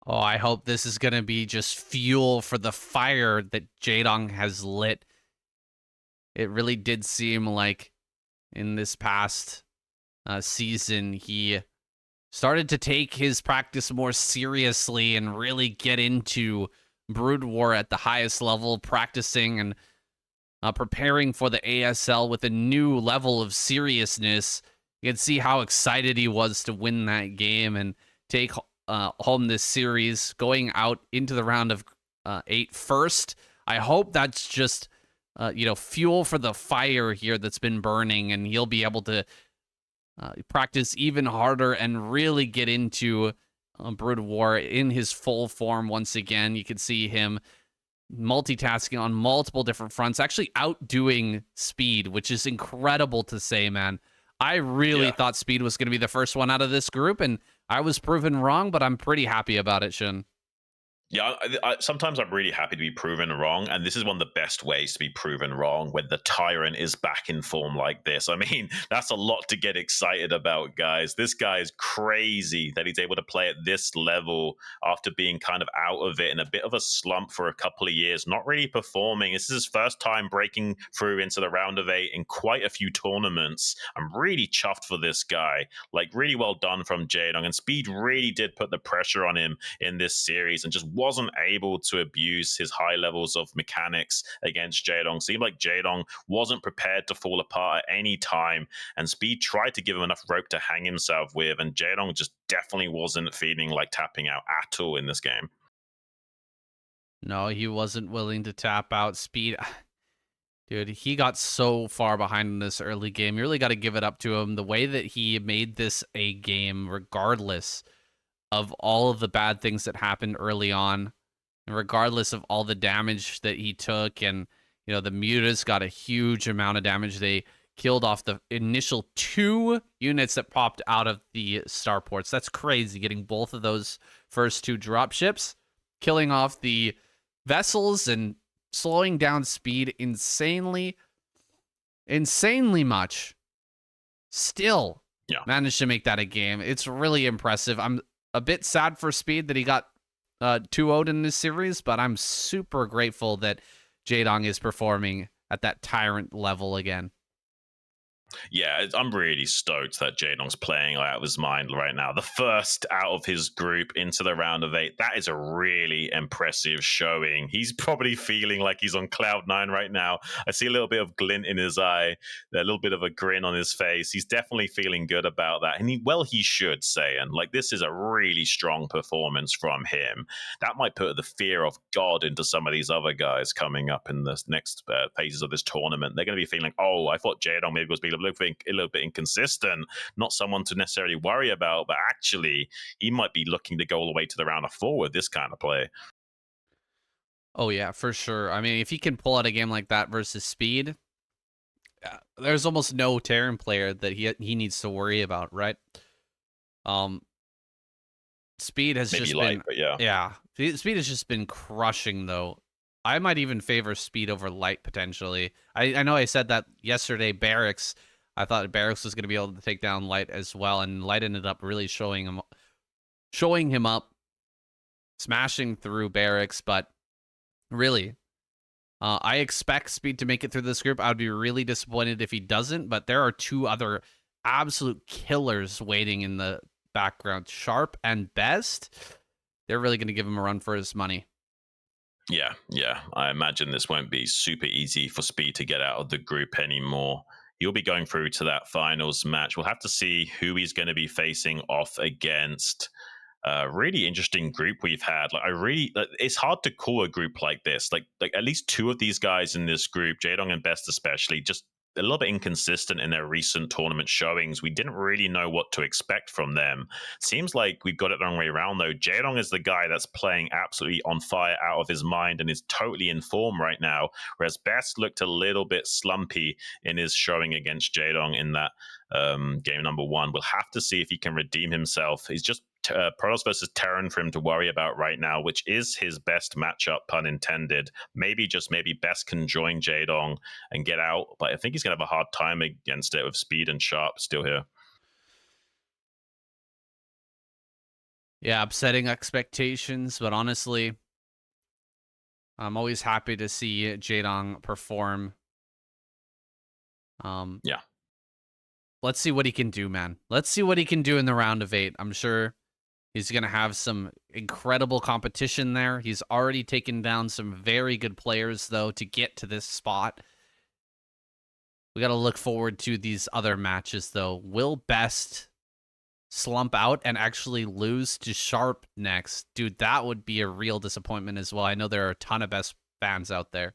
Oh, I hope this is going to be just fuel for the fire that Jaedong has lit. It really did seem like in this past season, he started to take his practice more seriously and really get into Brood War at the highest level, practicing and preparing for the ASL with a new level of seriousness. You can see how excited he was to win that game and take home this series, going out into the round of 8 first. I hope that's just fuel for the fire here that's been burning, and he'll be able to practice even harder and really get into Brood War in his full form once again. You can see him multitasking on multiple different fronts, actually outdoing Speed, which is incredible to say, man. I really thought Speed was going to be the first one out of this group, and I was proven wrong, but I'm pretty happy about it, Xun. Yeah, sometimes I'm really happy to be proven wrong, and this is one of the best ways to be proven wrong when the Tyrant is back in form like this. I mean, that's a lot to get excited about, guys. This guy is crazy that he's able to play at this level after being kind of out of it in a bit of a slump for a couple of years, not really performing. This is his first time breaking through into the round of 8 in quite a few tournaments. I'm really chuffed for this guy. Like, really well done from Jaedong, and Speed really did put the pressure on him in this series and just wasn't able to abuse his high levels of mechanics against Jaedong. Seemed like Jaedong wasn't prepared to fall apart at any time, and Speed tried to give him enough rope to hang himself with, and Jaedong just definitely wasn't feeling like tapping out at all in this game. No, he wasn't willing to tap out. Speed, dude, he got so far behind in this early game. You really got to give it up to him. The way that he made this a game, regardless of all of the bad things that happened early on, and regardless of all the damage that he took, and the mutas got a huge amount of damage. They killed off the initial 2 units that popped out of the starports. That's crazy, getting both of those first 2 dropships, killing off the vessels and slowing down Speed insanely much. Still managed to make that a game. It's really impressive. I'm a bit sad for Speed that he got 2-0'd in this series, but I'm super grateful that Jaedong is performing at that Tyrant level again. Yeah, I'm really stoked that Jaedong's playing out of his mind right now. The first out of his group into the round of 8. That is a really impressive showing. He's probably feeling like he's on cloud 9 right now. I see a little bit of glint in his eye, a little bit of a grin on his face. He's definitely feeling good about that. And he should say, and like, this is a really strong performance from him. That might put the fear of God into some of these other guys coming up in the next phases of this tournament. They're going to be feeling, oh, I thought Jaedong maybe was being a little bit inconsistent, not someone to necessarily worry about, but actually he might be looking to go all the way to the round of 4 with this kind of play. Oh yeah, for sure. I mean, if he can pull out a game like that versus Speed, there's almost no Terran player that he needs to worry about, right? Speed has maybe just light, been, but yeah. Speed has just been crushing, though. I might even favor Speed over Light potentially. I know I said that yesterday. Barracks, I thought Barracks was going to be able to take down Light as well, and Light ended up really showing him up smashing through barracks, but really, I expect Speed to make it through this group. I would be really disappointed if he doesn't, but there are two other absolute killers waiting in the background, Sharp and Best. They're really going to give him a run for his money. Yeah, yeah. I imagine this won't be super easy for Speed to get out of the group anymore. He'll be going through to that finals match. We'll have to see who he's going to be facing off against. Really interesting group we've had. It's hard to call a group like this. Like at least two of these guys in this group, Jaedong and Best especially, just a little bit inconsistent in their recent tournament showings. We didn't really know what to expect from them. Seems like we've got it the wrong way around, though. Jaedong is the guy that's playing absolutely on fire out of his mind and is totally in form right now, whereas Best looked a little bit slumpy in his showing against Jaedong in that game number 1. We'll have to see if he can redeem himself. He's just Protoss versus Terran for him to worry about right now, which is his best matchup, pun intended. Maybe Best can join Jaedong and get out, but I think he's going to have a hard time against it with Speed and Sharp still here. Yeah, upsetting expectations, but honestly, I'm always happy to see Jaedong perform. Yeah. Let's see what he can do, man. Let's see what he can do in the round of 8. I'm sure he's going to have some incredible competition there. He's already taken down some very good players, though, to get to this spot. We got to look forward to these other matches, though. Will Best slump out and actually lose to Sharp next? Dude, that would be a real disappointment as well. I know there are a ton of Best fans out there.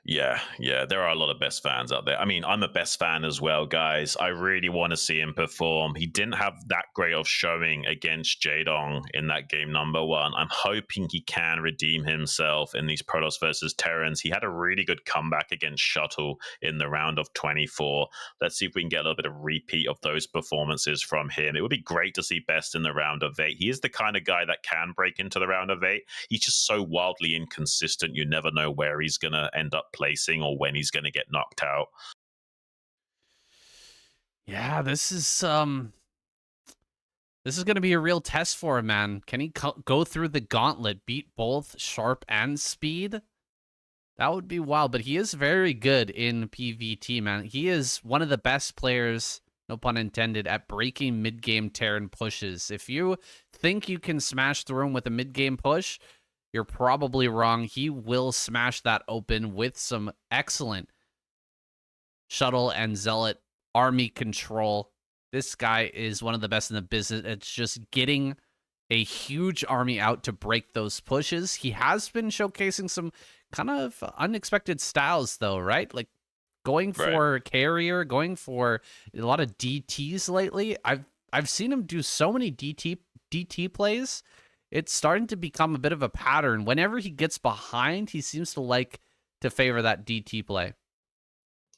Yeah, there are a lot of Best fans out there. I mean, I'm a Best fan as well, guys. I really want to see him perform. He didn't have that great of showing against Jaedong in that game number 1. I'm hoping he can redeem himself in these Protoss versus Terrans. He had a really good comeback against Shuttle in the round of 24. Let's see if we can get a little bit of repeat of those performances from him. It would be great to see Best in the round of 8. He is the kind of guy that can break into the round of 8. He's just so wildly inconsistent. You never know where he's going to end up placing or when he's going to get knocked out. Yeah, this is going to be a real test for him, man. Can he go through the gauntlet, beat both Sharp and Speed? That would be wild, but he is very good in PvT, man. He is one of the best players, no pun intended, at breaking mid-game Terran pushes. If you think you can smash through him with a mid-game push, you're probably wrong. He will smash that open with some excellent shuttle and zealot army control. This guy is one of the best in the business. It's just getting a huge army out to break those pushes. He has been showcasing some kind of unexpected styles, though, right? Like going for carrier, going for a lot of DTs lately. I've seen him do so many DT plays. It's starting to become a bit of a pattern. Whenever he gets behind, he seems to like to favor that DT play.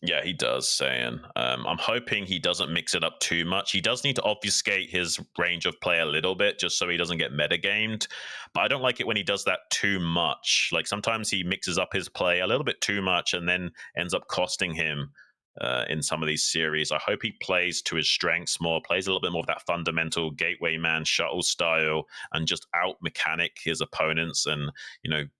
Yeah, he does, Saiyan. I'm hoping he doesn't mix it up too much. He does need to obfuscate his range of play a little bit just so he doesn't get metagamed. But I don't like it when he does that too much. Like sometimes he mixes up his play a little bit too much and then ends up costing him in some of these series. I hope he plays to his strengths more, plays a little bit more of that fundamental gateway man shuttle style and just out mechanic his opponents and,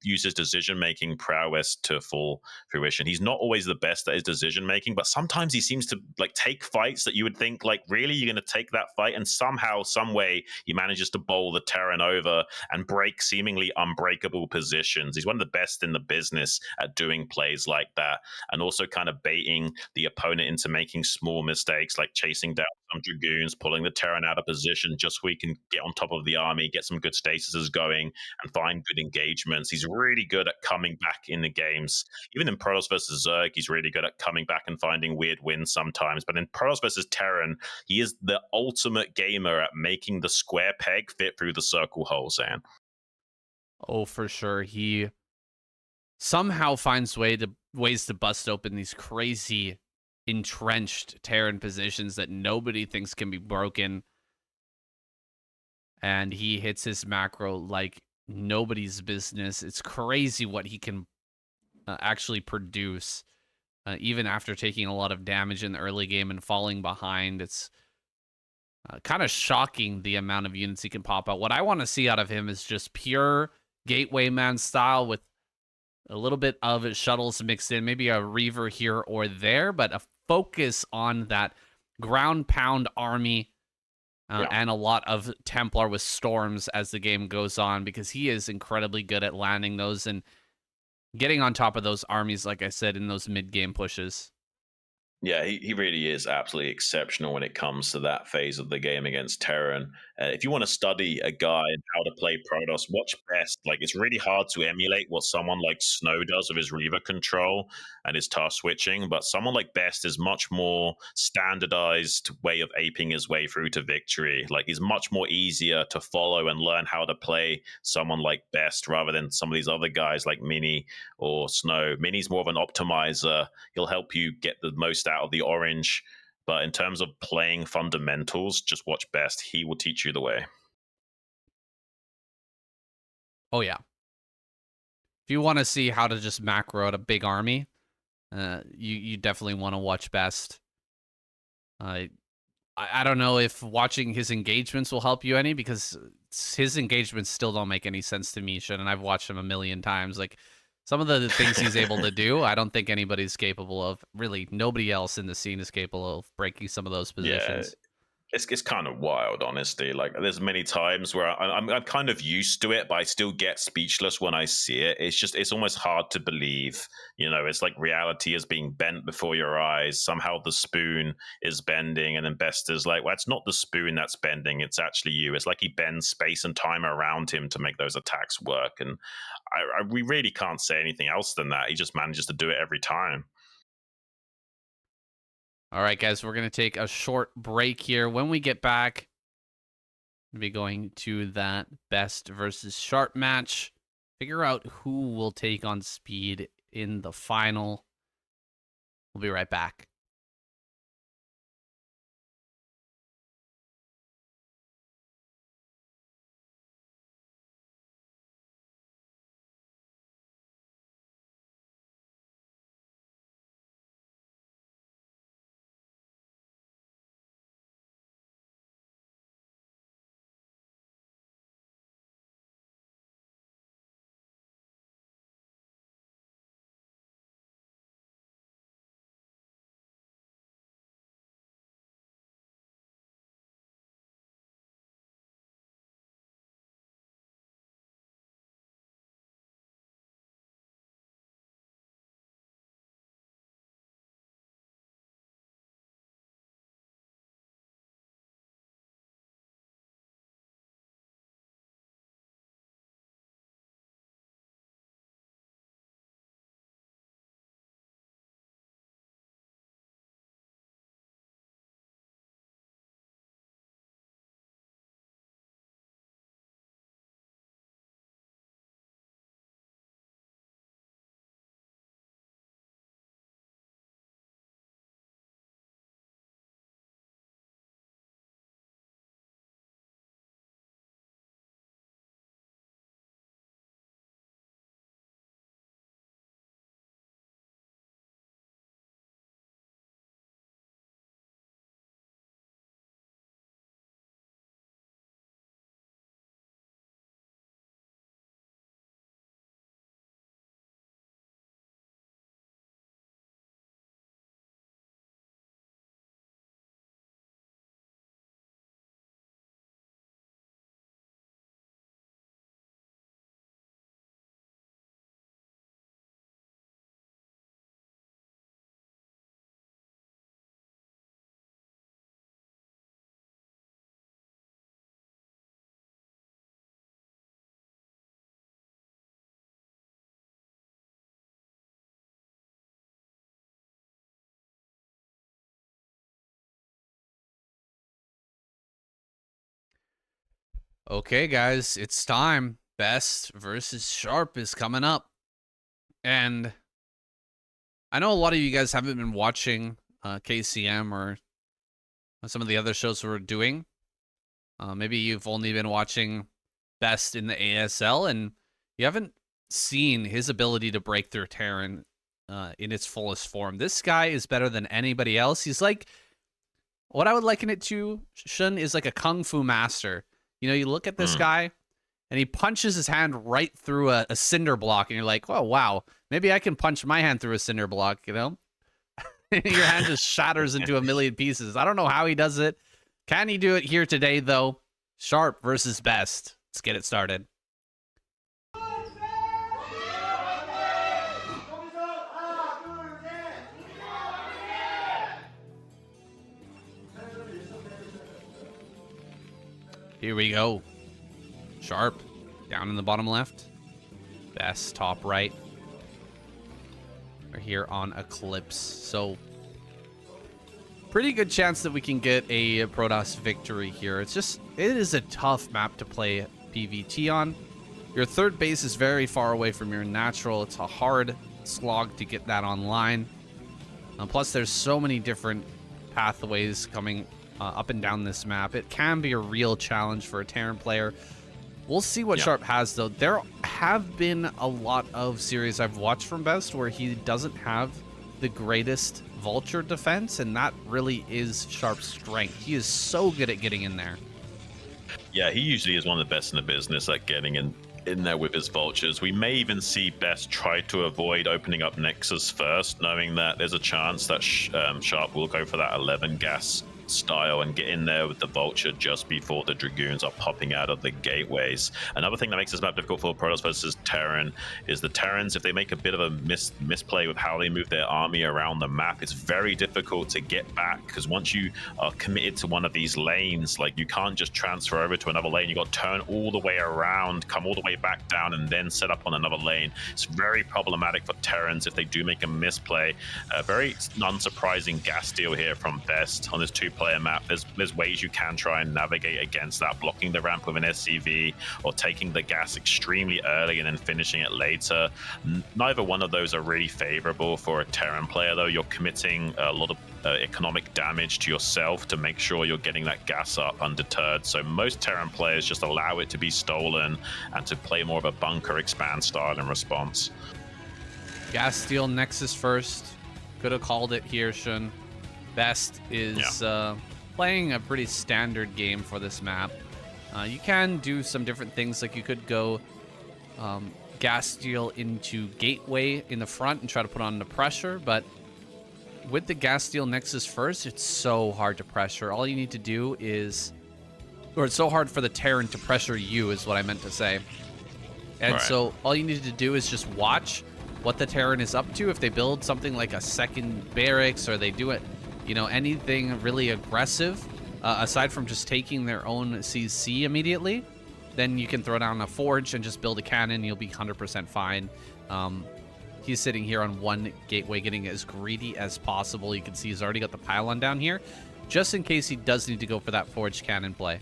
uses decision-making prowess to full fruition. He's not always the best at his decision-making, but sometimes he seems to take fights that you would think really you're going to take that fight, and somehow, some way he manages to bowl the Terran over and break seemingly unbreakable positions. He's one of the best in the business at doing plays like that and also kind of baiting the opponent into making small mistakes like chasing down some Dragoons, pulling the Terran out of position just so he can get on top of the army, get some good statuses going, and find good engagements. He's really good at coming back in the games. Even in Protoss versus Zerg, he's really good at coming back and finding weird wins sometimes. But in Protoss versus Terran, he is the ultimate gamer at making the square peg fit through the circle hole, Zan. Oh, for sure. He somehow finds ways to bust open these crazy entrenched Terran positions that nobody thinks can be broken. And he hits his macro like nobody's business. It's crazy what he can actually produce, even after taking a lot of damage in the early game and falling behind. It's Kind of shocking the amount of units he can pop out. What I want to see out of him is just pure gateway man style with a little bit of shuttles mixed in, maybe a Reaver here or there, but a focus on that ground pound army and a lot of Templar with storms as the game goes on, because he is incredibly good at landing those and getting on top of those armies, like I said, in those mid-game pushes. Yeah, he really is absolutely exceptional when it comes to that phase of the game against Terran. If you want to study a guy and how to play Protoss, watch Best. Like, it's really hard to emulate what someone like Snow does with his Reaver control and his task switching, but someone like Best is much more standardized way of aping his way through to victory. Like, he's much more easier to follow and learn how to play someone like Best rather than some of these other guys like Mini or Snow. Mini's more of an optimizer. He'll help you get the most out of the orange, but in terms of playing fundamentals, just watch Best. He will teach you the way. Oh yeah, if you want to see how to just macro out a big army, you definitely want to watch Best. I don't know if watching his engagements will help you any, because his engagements still don't make any sense to me, Xun, and I've watched him a million times. Like, some of the things he's able to do, I don't think anybody's capable of. Really, nobody else in the scene is capable of breaking some of those positions. Yeah, it's kind of wild, honestly. Like, there's many times where I'm kind of used to it, but I still get speechless when I see it. It's almost hard to believe. It's like reality is being bent before your eyes. Somehow the spoon is bending, and investors like, well, it's not the spoon that's bending. It's actually you. It's like he bends space and time around him to make those attacks work. And we really can't say anything else than that. He just manages to do it every time. All right, guys, we're going to take a short break here. When we get back, we'll be going to that Best versus Sharp match. Figure out who will take on Speed in the final. We'll be right back. Okay, guys, it's time. Best versus Sharp is coming up. And I know a lot of you guys haven't been watching KCM or some of the other shows we're doing. Maybe you've only been watching Best in the ASL, and you haven't seen his ability to break through Terran in its fullest form. This guy is better than anybody else. He's like What I would liken it to, Xun, is like a kung fu master. You know, you look at this guy, and he punches his hand right through a cinder block, and you're like, oh, wow, maybe I can punch my hand through a cinder block, you know? Your hand just shatters into a million pieces. I don't know how he does it. Can he do it here today, though? Sharp versus Best. Let's get it started. Here we go. Sharp down in the bottom left. Best top right. We're here on Eclipse. So pretty good chance that we can get a Protoss victory here. It is a tough map to play PvT on. Your third base is very far away from your natural. It's a hard slog to get that online. Plus, there's so many different pathways coming up and down this map. It can be a real challenge for a Terran player. We'll see what Sharp has, though. There have been a lot of series I've watched from Best where he doesn't have the greatest vulture defense, and that really is Sharp's strength. He is so good at getting in there. Yeah, he usually is one of the best in the business at getting in there with his vultures. We may even see Best try to avoid opening up Nexus first, knowing that there's a chance that Sharp will go for that 11 gas style and get in there with the vulture just before the dragoons are popping out of the gateways. Another thing that makes this map difficult for Protoss versus Terran is the Terrans, if they make a bit of a misplay with how they move their army around the map, it's very difficult to get back, because once you are committed to one of these lanes, like, you can't just transfer over to another lane. You got to turn all the way around, come all the way back down, and then set up on another lane. It's very problematic for Terrans if they do make a misplay. Very unsurprising gas deal here from Best on this two-player map. There's ways you can try and navigate against that, blocking the ramp with an SCV or taking the gas extremely early and then finishing it later. Neither one of those are really favorable for a Terran player, though. You're committing a lot of economic damage to yourself to make sure you're getting that gas up undeterred. So most Terran players just allow it to be stolen and to play more of a bunker expand style in response. Gas steal Nexus first. Could have called it here, Xun. Best is playing a pretty standard game for this map. You can do some different things, like you could go gas steal into gateway in the front and try to put on the pressure, but with the gas steal Nexus first, it's so hard to pressure. All you need to do is, or it's so hard for the Terran to pressure you, is what I meant to say. And so all you need to do is just watch what the Terran is up to. If they build something like a second barracks, or they do it, you know, anything really aggressive, aside from just taking their own CC immediately, then you can throw down a forge and just build a cannon. You'll be 100% fine. He's sitting here on one gateway, getting as greedy as possible. You can see he's already got the pylon down here, just in case he does need to go for that forged cannon play.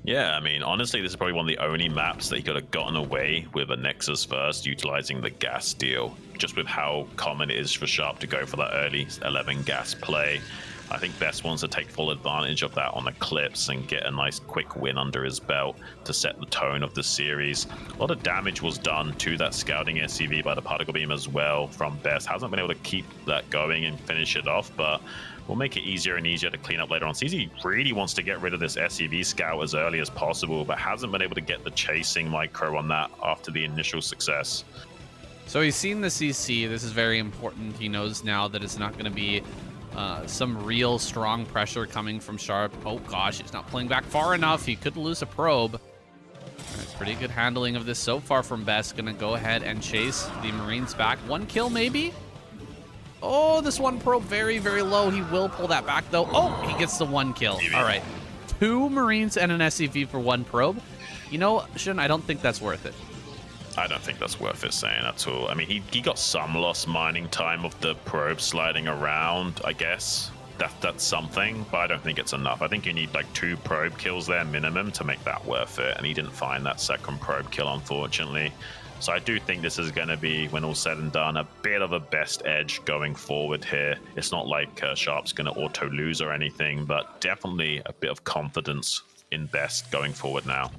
Yeah, I mean, honestly, this is probably one of the only maps that he could have gotten away with a Nexus first, utilizing the gas deal, just with how common it is for Sharp to go for that early 11 gas play. I think Best wants to take full advantage of that on Eclipse and get a nice quick win under his belt to set the tone of the series. A lot of damage was done to that scouting SCV by the particle beam as well from Best. Hasn't been able to keep that going and finish it off, but will make it easier and easier to clean up later on. CZ really wants to get rid of this SCV scout as early as possible, but hasn't been able to get the chasing micro on that after the initial success. So he's seen the CC. This is very important. He knows now that it's not going to be some real strong pressure coming from Sharp. Oh gosh, he's not pulling back far enough. He could lose a probe. Right, pretty good handling of this so far from Best. Gonna go ahead and chase the Marines back. One kill maybe? Oh, this one probe very, very low. He will pull that back though. Oh, he gets the one kill. All right, 2 Marines and an SCV for 1 probe. You know, Xun, I don't think that's worth it. I don't think that's worth it saying at all. I mean, he got some lost mining time of the probe sliding around, I guess. That's something, but I don't think it's enough. I think you need like 2 probe kills there minimum to make that worth it, and he didn't find that second probe kill, unfortunately. So I do think this is going to be, when all's said and done, a bit of a Best edge going forward here. It's not like Sharp's going to auto-lose or anything, but definitely a bit of confidence in Best going forward now.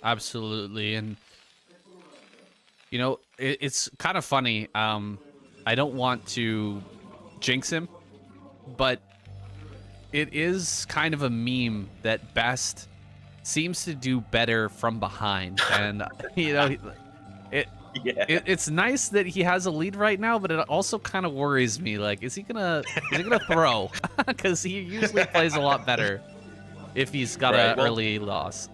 Absolutely, and you know, it's kind of funny. I don't want to jinx him, but it is kind of a meme that Best seems to do better from behind, and you know, it's nice that he has a lead right now, but it also kind of worries me. Like, is he gonna throw? Because he usually plays a lot better if he's got an early loss.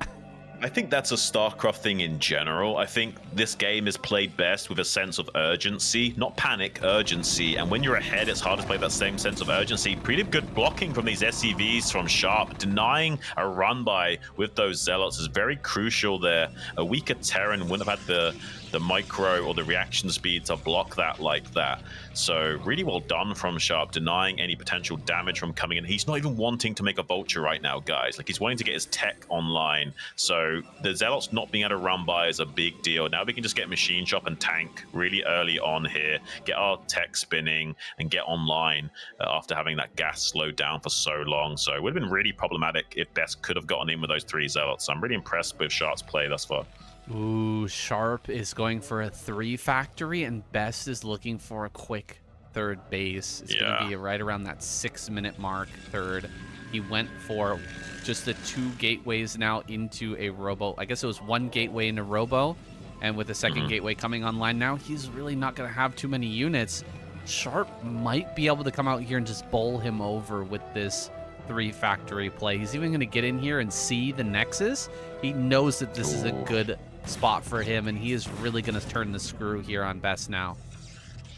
I think that's a StarCraft thing in general. I think this game is played best with a sense of urgency, not panic, urgency. And when you're ahead, it's hard to play that same sense of urgency. Pretty good blocking from these SCVs from Sharp. Denying a run by with those Zealots is very crucial there. A weaker Terran wouldn't have had the micro or the reaction speed to block that like that. So really well done from Sharp, denying any potential damage from coming in. He's not even wanting to make a Vulture right now, guys. Like, he's wanting to get his tech online. So the Zealots not being able to run by is a big deal. Now we can just get Machine Shop and tank really early on here, get our tech spinning, and get online after having that gas slowed down for so long. So it would have been really problematic if Best could have gotten in with those 3 Zealots. So I'm really impressed with Sharp's play thus far. Ooh, Sharp is going for a 3 factory, and Best is looking for a quick third base. It's going to be right around that 6-minute mark, third. He went for just the 2 gateways now into a robo. I guess it was 1 gateway into robo, and with the second gateway coming online now, he's really not going to have too many units. Sharp might be able to come out here and just bowl him over with this 3 factory play. He's even going to get in here and see the Nexus. He knows that this is a good spot for him, and he is really going to turn the screw here on Best now.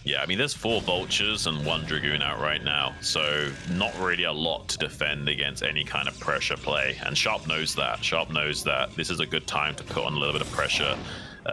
Yeah, I mean, there's 4 Vultures and 1 Dragoon out right now, so not really a lot to defend against any kind of pressure play, and Sharp knows that. Sharp knows that this is a good time to put on a little bit of pressure.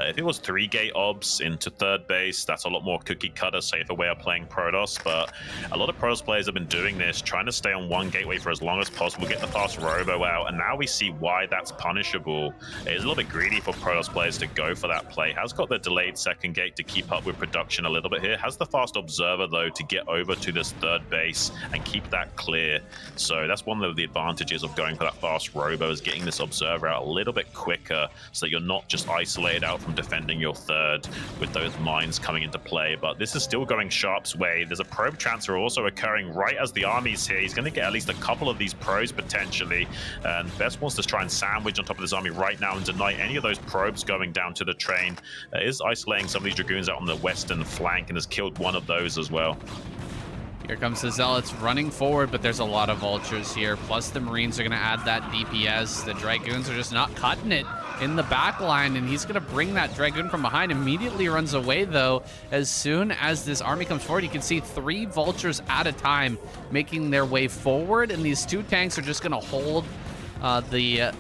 If it was 3 gate obs into third base, that's a lot more cookie cutter, safer way of playing Protoss. But a lot of Protoss players have been doing this, trying to stay on 1 gateway for as long as possible, get the fast robo out, and now we see why that's punishable. It's a little bit greedy for Protoss players to go for that play. Has got the delayed second gate to keep up with production a little bit here. Has the fast observer though to get over to this third base and keep that clear. So that's one of the advantages of going for that fast robo, is getting this observer out a little bit quicker so that you're not just isolated out from defending your third with those mines coming into play. But this is still going Sharp's way. There's a probe transfer also occurring right as the army's here. He's going to get at least a couple of these probes potentially, and Best wants to try and sandwich on top of this army right now and deny any of those probes going down to the train. Is isolating some of these Dragoons out on the western flank and has killed one of those as well. Here comes the Zealots running forward, but there's a lot of Vultures here. Plus the Marines are going to add that DPS. The Dragoons are just not cutting it in the back line, and he's going to bring that Dragoon from behind. Immediately runs away, though. As soon as this army comes forward, you can see 3 Vultures at a time making their way forward, and these 2 tanks are just going to hold the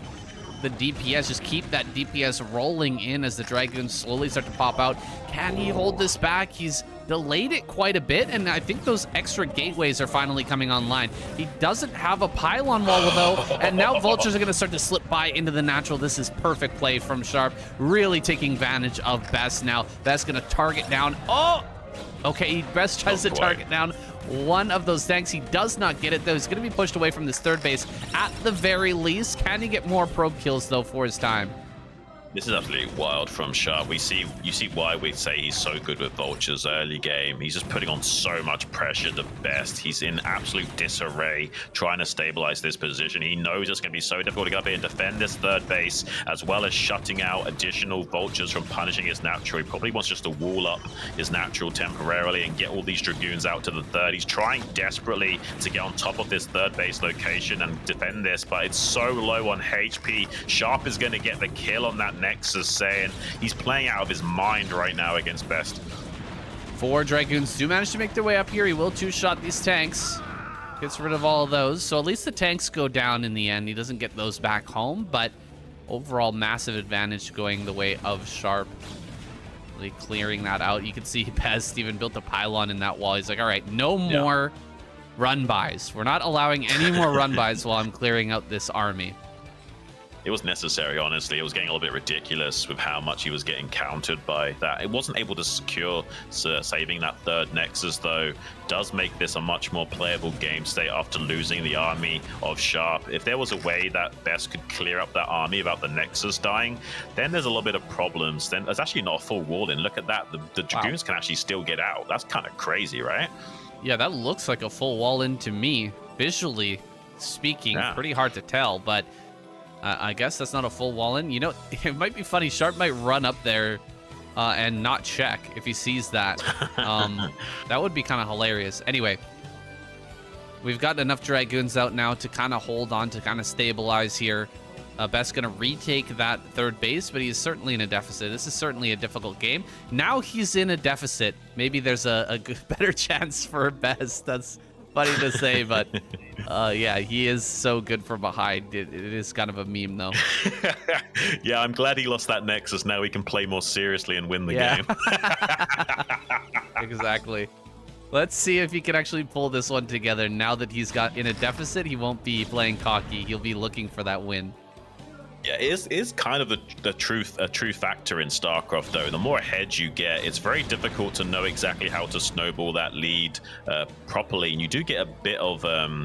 DPS, just keep that DPS rolling in as the Dragoons slowly start to pop out. Can he hold this back? He's delayed it quite a bit, and I think those extra gateways are finally coming online. He doesn't have a pylon wall, though, and now Vultures are going to start to slip by into the natural. This is perfect play from Sharp, really taking advantage of Best now. Best going to target down. Oh! Okay, Best tries to target down one of those tanks. He does not get it, though. He's going to be pushed away from this third base at the very least. Can he get more probe kills, though, for his time? This is absolutely wild from Sharp. You see why we say he's so good with Vultures early game. He's just putting on so much pressure to Best. He's in absolute disarray, trying to stabilize this position. He knows it's going to be so difficult to get up here and defend this third base, as well as shutting out additional Vultures from punishing his natural. He probably wants just to wall up his natural temporarily and get all these Dragoons out to the third. He's trying desperately to get on top of this third base location and defend this, but it's so low on HP. Sharp is going to get the kill on that Nexus, saying he's playing out of his mind right now against Best. 4 Dragoons do manage to make their way up here. He will 2-shot these tanks. Gets rid of all of those. So at least the tanks go down in the end. He doesn't get those back home, but overall massive advantage going the way of Sharp. Really clearing that out. You can see Best even built a pylon in that wall. He's like, all right, no more run-bys. We're not allowing any more run-bys while I'm clearing out this army. It was necessary, honestly. It was getting a little bit ridiculous with how much he was getting countered by that. It wasn't able to secure, so saving that third Nexus, though, does make this a much more playable game state after losing the army of Sharp. If there was a way that Best could clear up that army without the Nexus dying, then there's a little bit of problems. Then there's actually not a full wall in. Look at that. The Dragoons can actually still get out. That's kind of crazy, right? Yeah, that looks like a full wall in to me. Visually, speaking. Yeah. Pretty hard to tell, but I guess that's not a full wall-in. You know, it might be funny. Sharp might run up there and not check if he sees that. That would be kind of hilarious. Anyway, we've got enough Dragoons out now to kind of hold on, to kind of stabilize here. Best's going to retake that third base, but he's certainly in a deficit. This is certainly a difficult game. Now he's in a deficit. Maybe there's a better chance for Best. That's funny to say, but yeah, he is so good from behind. It is kind of a meme, though. Yeah, I'm glad he lost that Nexus. Now he can play more seriously and win the game. Exactly. Let's see if he can actually pull this one together. Now that he's got in a deficit, he won't be playing cocky. He'll be looking for that win. Yeah, it is kind of a true factor in StarCraft, though. The more ahead you get, it's very difficult to know exactly how to snowball that lead properly. And you do get a bit of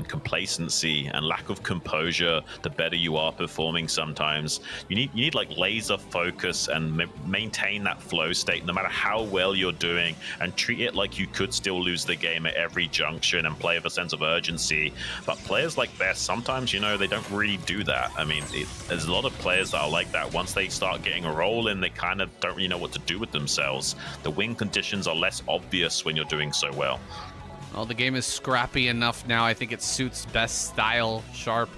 complacency and lack of composure the better you are performing sometimes. You need like laser focus and maintain that flow state no matter how well you're doing, and treat it like you could still lose the game at every junction and play with a sense of urgency. But players like Best, sometimes, you know, they don't really do that. I mean, there's a lot of players that are like that. Once they start getting a roll in, they kind of don't really know what to do with themselves. The win conditions are less obvious when you're doing so well. Well, the game is scrappy enough now. I think it suits Best style. Sharp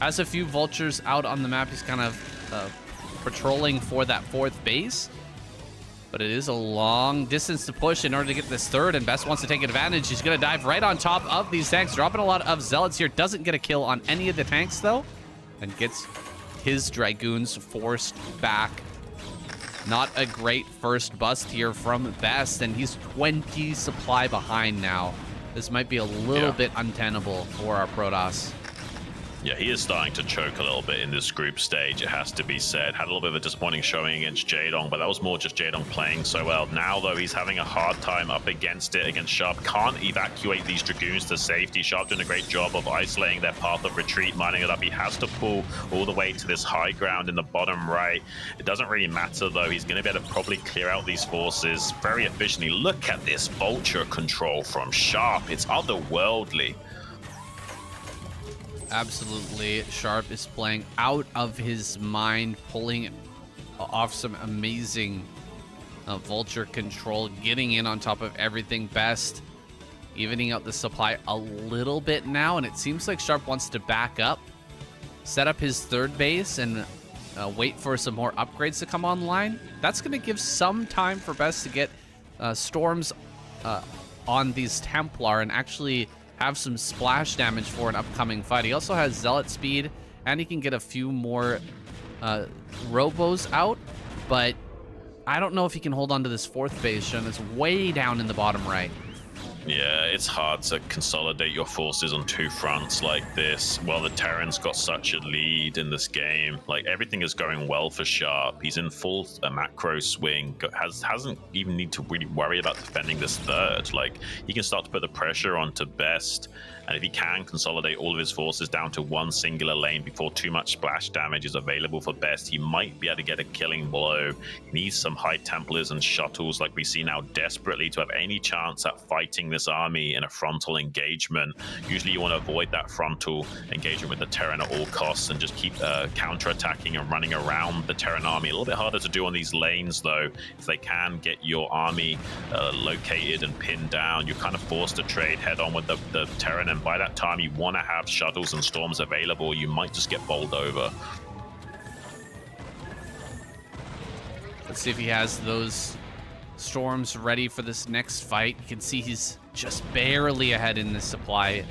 has a few vultures out on the map. He's kind of patrolling for that fourth base, but it is a long distance to push in order to get this third, and Best wants to take advantage. He's going to dive right on top of these tanks, dropping a lot of zealots here. Doesn't get a kill on any of the tanks, though, and gets his Dragoons forced back. Not a great first bust here from Best, and he's 20 supply behind now. This might be a little bit untenable for our Protoss. Yeah, he is starting to choke a little bit in this group stage, it has to be said. Had a little bit of a disappointing showing against Jaedong, but that was more just Jaedong playing so well. Now, though, he's having a hard time up against it, against Sharp. Can't evacuate these Dragoons to safety. Sharp doing a great job of isolating their path of retreat, mining it up. He has to pull all the way to this high ground in the bottom right. It doesn't really matter, though. He's going to be able to probably clear out these forces very efficiently. Look at this vulture control from Sharp. It's otherworldly. Absolutely. Sharp is playing out of his mind, pulling off some amazing vulture control, getting in on top of everything. Best evening out the supply a little bit now, and it seems like Sharp wants to back up, set up his third base, and wait for some more upgrades to come online. That's going to give some time for Best to get storms on these Templar and actually have some splash damage for an upcoming fight. He also has zealot speed, and he can get a few more robos out, but I don't know if he can hold on to this fourth base. Xun is way down in the bottom right. Yeah, it's hard to consolidate your forces on two fronts like this. Well, the Terran's got such a lead in this game. Like, everything is going well for Sharp. He's in full macro swing. Hasn't even need to really worry about defending this third. Like, he can start to put the pressure onto Best. And if he can consolidate all of his forces down to one singular lane before too much splash damage is available for Best, he might be able to get a killing blow. He needs some high Templars and shuttles like we see now desperately to have any chance at fighting this army in a frontal engagement. Usually you want to avoid that frontal engagement with the Terran at all costs and just keep counter-attacking and running around the Terran army. A little bit harder to do on these lanes, though. If they can get your army located and pinned down, you're kind of forced to trade head-on with the Terran, and by that time you want to have shuttles and storms available. You might just get bowled over. Let's see if he has those storms ready for this next fight. You can see he's just barely ahead in this supply.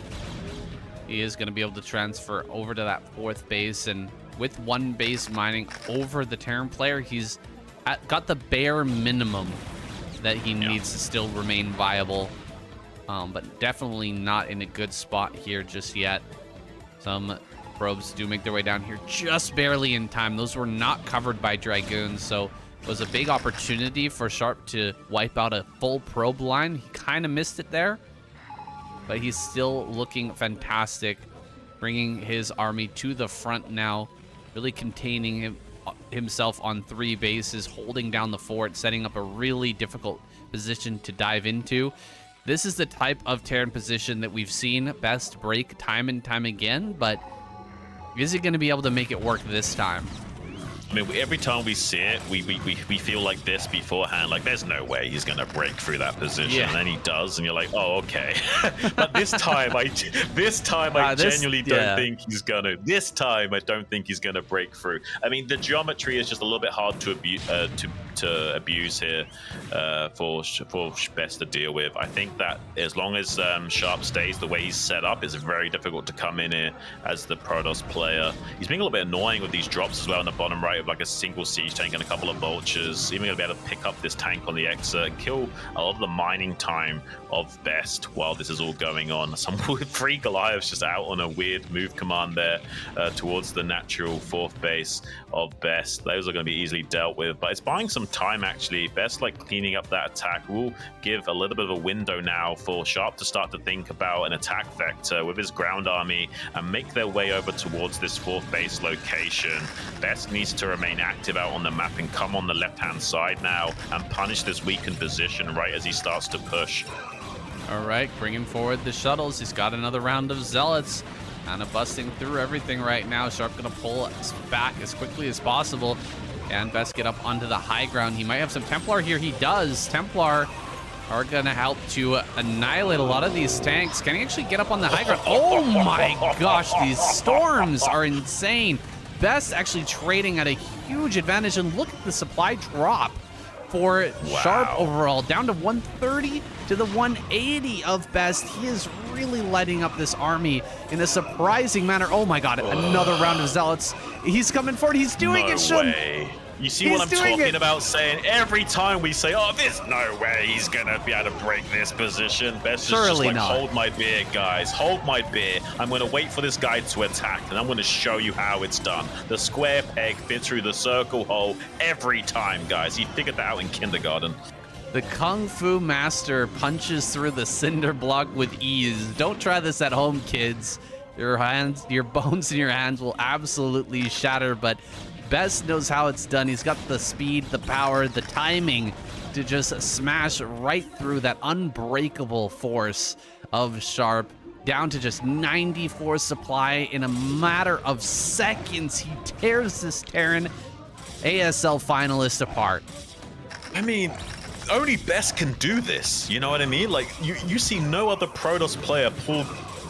He is going to be able to transfer over to that fourth base, and with one base mining over the Terran player, he's got the bare minimum that he needs to still remain viable. But definitely not in a good spot here just yet. Some probes do make their way down here just barely in time. Those were not covered by Dragoons, so it was a big opportunity for Sharp to wipe out a full probe line. He kind of missed it there, but he's still looking fantastic, bringing his army to the front now, really containing himself on three bases, holding down the fort, setting up a really difficult position to dive into. This is the type of Terran position that we've seen Best break time and time again, but is he going to be able to make it work this time? I mean, every time we see it, we feel like this beforehand, like there's no way he's going to break through that position, and then he does, and you're like, oh, okay. But this time, I genuinely don't think he's gonna. This time, I don't think he's gonna break through. I mean, the geometry is just a little bit hard to abuse here for Best to deal with. I think that as long as Sharp stays the way he's set up, it's very difficult to come in here as the Protoss player. He's being a little bit annoying with these drops as well in the bottom right of like a single siege tank and a couple of vultures. Even gonna be able to pick up this tank on the exit and kill a lot of the mining time of Best while this is all going on. Some 3 Goliaths just out on a weird move command there towards the natural 4th base of Best. Those are going to be easily dealt with, but it's buying some time actually. Best like cleaning up that attack will give a little bit of a window now for Sharp to start to think about an attack vector with his ground army and make their way over towards this 4th base location. Best needs to remain active out on the map and come on the left-hand side now and punish this weakened position right as he starts to push. All right, bringing forward the shuttles. He's got another round of Zealots. Kind of busting through everything right now. Sharp gonna pull us back as quickly as possible and Best get up onto the high ground. He might have some Templar here. He does. Templar are gonna help to annihilate a lot of these tanks. Can he actually get up on the high ground? Oh my gosh, these storms are insane. Best actually trading at a huge advantage, and look at the supply drop for Sharp overall, down to 130 to the 180 of Best. He is really lighting up this army in a surprising manner. Oh my god, another round of Zealots. He's coming forward. He's doing it, Xun. You see what I'm talking about, saying every time we say, oh, there's no way he's gonna be able to break this position. Best is just like, hold my beer, guys, hold my beer. I'm gonna wait for this guy to attack, and I'm gonna show you how it's done. The square peg fits through the circle hole every time, guys. He figured that out in kindergarten. The Kung Fu Master punches through the cinder block with ease. Don't try this at home, kids. Your hands, your bones in your hands will absolutely shatter, but Best knows how it's done. He's got the speed, the power, the timing to just smash right through that unbreakable force of Sharp, down to just 94 supply in a matter of seconds. He tears this Terran ASL finalist apart. I mean, only Best can do this, you know what I mean? Like, you see no other Protoss player pull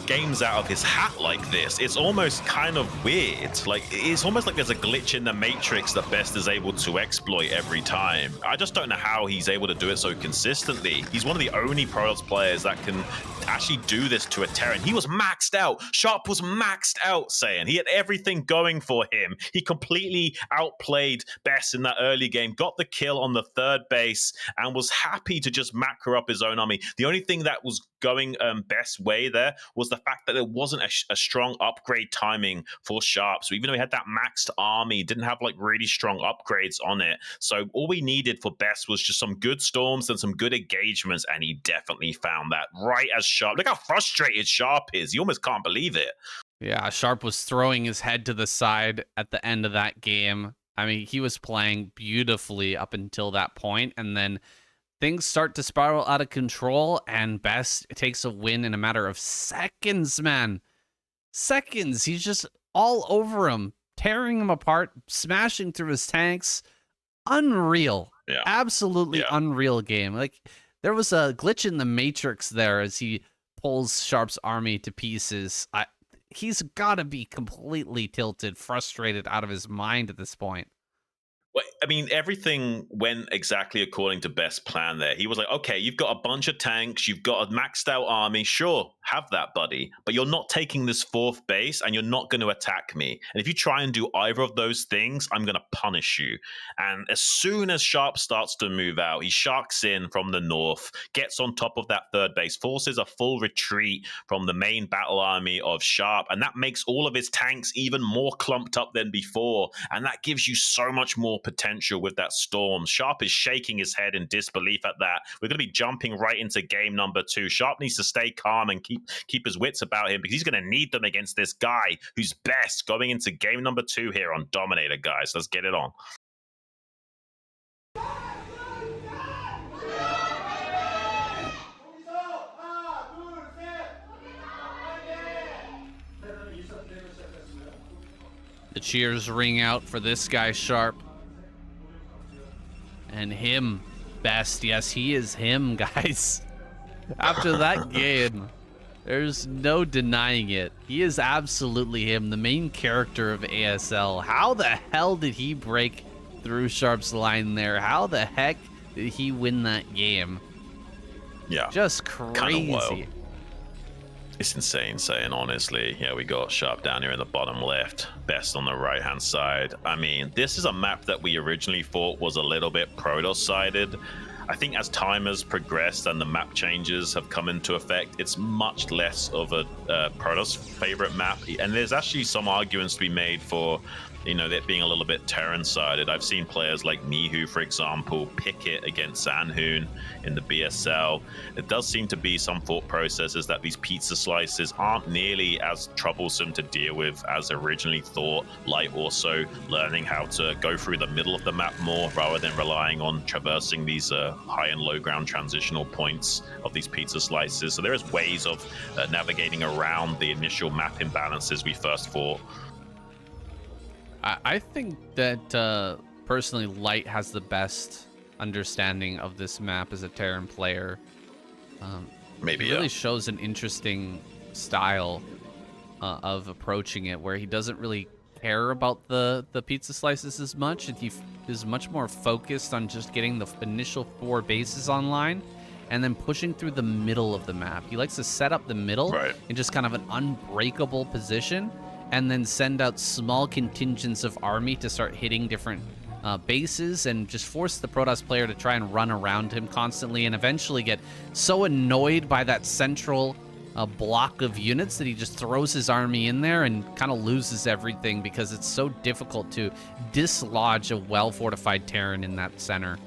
games out of his hat like this. It's almost kind of weird. Like, it's almost like there's a glitch in the matrix that Best is able to exploit every time. I just don't know how he's able to do it so consistently. He's one of the only Protoss players that can actually do this to a Terran. He was maxed out. Sharp was maxed out, saying he had everything going for him. He completely outplayed Best in that early game, got the kill on the 3rd base, and was happy to just macro up his own army. The only thing that was going Best's way there was the fact that there wasn't a strong upgrade timing for Sharp. So even though he had that maxed army, didn't have like really strong upgrades on it. So all we needed for Best was just some good storms and some good engagements, and he definitely found that right as Sharp. Look how frustrated Sharp is. He almost can't believe it. Yeah, Sharp was throwing his head to the side at the end of that game. I mean, he was playing beautifully up until that point, and then things start to spiral out of control, and Best takes a win in a matter of seconds, man. Seconds. He's just all over him, tearing him apart, smashing through his tanks. Unreal. Yeah. Absolutely unreal game. Like, there was a glitch in the matrix there as he pulls Sharp's army to pieces. He's got to be completely tilted, frustrated out of his mind at this point. I mean, everything went exactly according to Best's plan there. He was like, okay, you've got a bunch of tanks, you've got a maxed out army. Sure, have that, buddy. But you're not taking this 4th base, and you're not going to attack me. And if you try and do either of those things, I'm going to punish you. And as soon as Sharp starts to move out, he sharks in from the north, gets on top of that 3rd base, forces a full retreat from the main battle army of Sharp. And that makes all of his tanks even more clumped up than before. And that gives you so much more potential with that storm. Sharp is shaking his head in disbelief at that. We're going to be jumping right into game number 2. Sharp needs to stay calm and keep his wits about him, because he's going to need them against this guy who's Best going into game number 2 here on Dominator, guys. Let's get it on. The cheers ring out for this guy, Sharp. And him, best. Yes, he is him, guys. After that game, there's no denying it. He is absolutely him, the main character of ASL. How the hell did he break through Sharp's line there? How the heck did he win that game? Yeah. Just crazy. It's insane saying, honestly. Yeah, we got Sharp down here in the bottom left, best on the right-hand side. I mean, this is a map that we originally thought was a little bit Protoss-sided. I think as time has progressed and the map changes have come into effect, it's much less of a Protoss favorite map. And there's actually some arguments to be made for, you know, that being a little bit Terran-sided. I've seen players like Mihu, for example, pick it against Sanhoon in the BSL. It does seem to be some thought processes that these pizza slices aren't nearly as troublesome to deal with as originally thought, like also learning how to go through the middle of the map more rather than relying on traversing these high and low ground transitional points of these pizza slices. So there is ways of navigating around the initial map imbalances we first thought. I think that personally Light has the best understanding of this map as a Terran player. Maybe it really shows an interesting style of approaching it, where he doesn't really care about the pizza slices as much, and he is much more focused on just getting the initial 4 bases online and then pushing through the middle of the map. He likes to set up the middle in just kind of an unbreakable position, and then send out small contingents of army to start hitting different bases and just force the Protoss player to try and run around him constantly, and eventually get so annoyed by that central block of units that he just throws his army in there and kind of loses everything, because it's so difficult to dislodge a well-fortified Terran in that center.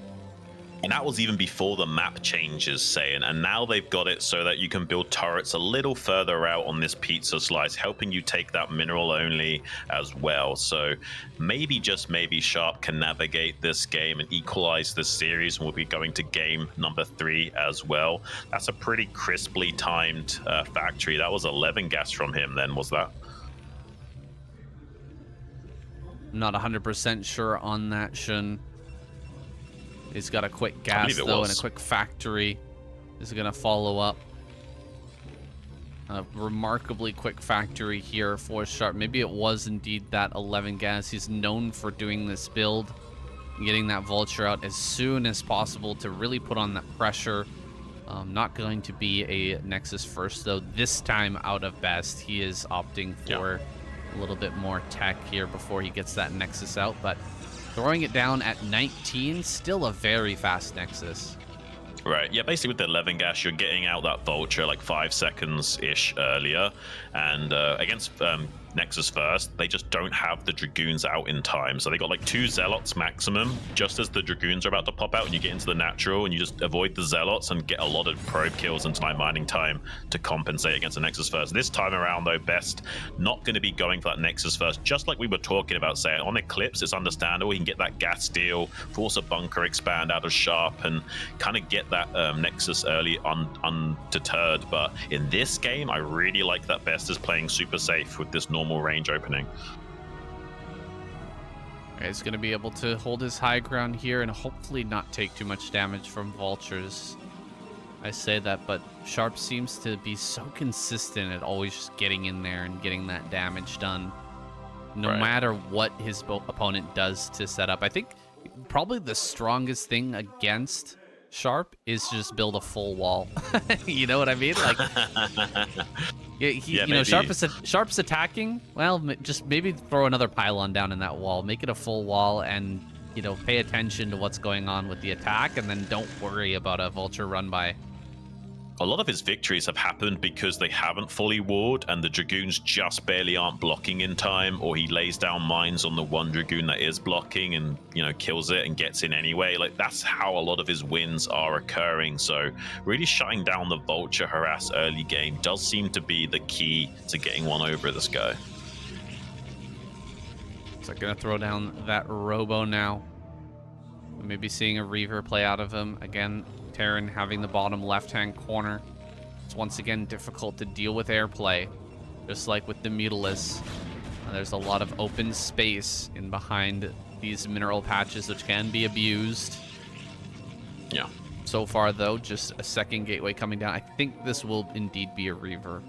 And that was even before the map changes, saying, and now they've got it so that you can build turrets a little further out on this pizza slice, helping you take that mineral only as well. So maybe, just maybe, Sharp can navigate this game and equalize the series, and we'll be going to game number 3 as well. That's a pretty crisply timed factory. That was 11 gas from him then, was that? I'm not 100% sure on that, Xun. He's got a quick gas, though, and a quick factory is going to follow up. A remarkably quick factory here for Sharp. Maybe it was indeed that 11 gas. He's known for doing this build, getting that Vulture out as soon as possible to really put on that pressure. Not going to be a Nexus first, though. This time out of best, he is opting for a little bit more tech here before he gets that Nexus out, but throwing it down at 19, still a very fast Nexus. Right, yeah, basically with the 11 gas, you're getting out that Vulture like 5 seconds-ish earlier, and against Nexus first, they just don't have the Dragoons out in time. So they got like 2 Zealots maximum, just as the Dragoons are about to pop out, and you get into the natural, and you just avoid the Zealots and get a lot of probe kills and time mining time to compensate against the Nexus first. This time around, though, Best not going to be going for that Nexus first, just like we were talking about, saying on Eclipse, it's understandable. He can get that gas steal, force a bunker expand out of Sharp, and kind of get that Nexus early undeterred. But in this game, I really like that Best is playing super safe with this normal range opening. He's going to be able to hold his high ground here and hopefully not take too much damage from Vultures. I say that, but Sharp seems to be so consistent at always just getting in there and getting that damage done, no matter what his opponent does to set up. I think probably the strongest thing against Sharp is just build a full wall. You know what I mean? Like, you know, Sharp's attacking. Well, just maybe throw another pylon down in that wall, make it a full wall, and, you know, pay attention to what's going on with the attack, and then don't worry about a Vulture run by. A lot of his victories have happened because they haven't fully walled and the Dragoons just barely aren't blocking in time, or he lays down mines on the one Dragoon that is blocking and, you know, kills it and gets in anyway. Like, that's how a lot of his wins are occurring. So really shutting down the Vulture harass early game does seem to be the key to getting one over this guy. So gonna throw down that Robo now. Maybe seeing a Reaver play out of him. Again, Terran having the bottom left-hand corner. It's once again difficult to deal with airplay, just like with the Mutilis. There's a lot of open space in behind these mineral patches, which can be abused. Yeah. So far, though, just a second gateway coming down. I think this will indeed be a Reaver.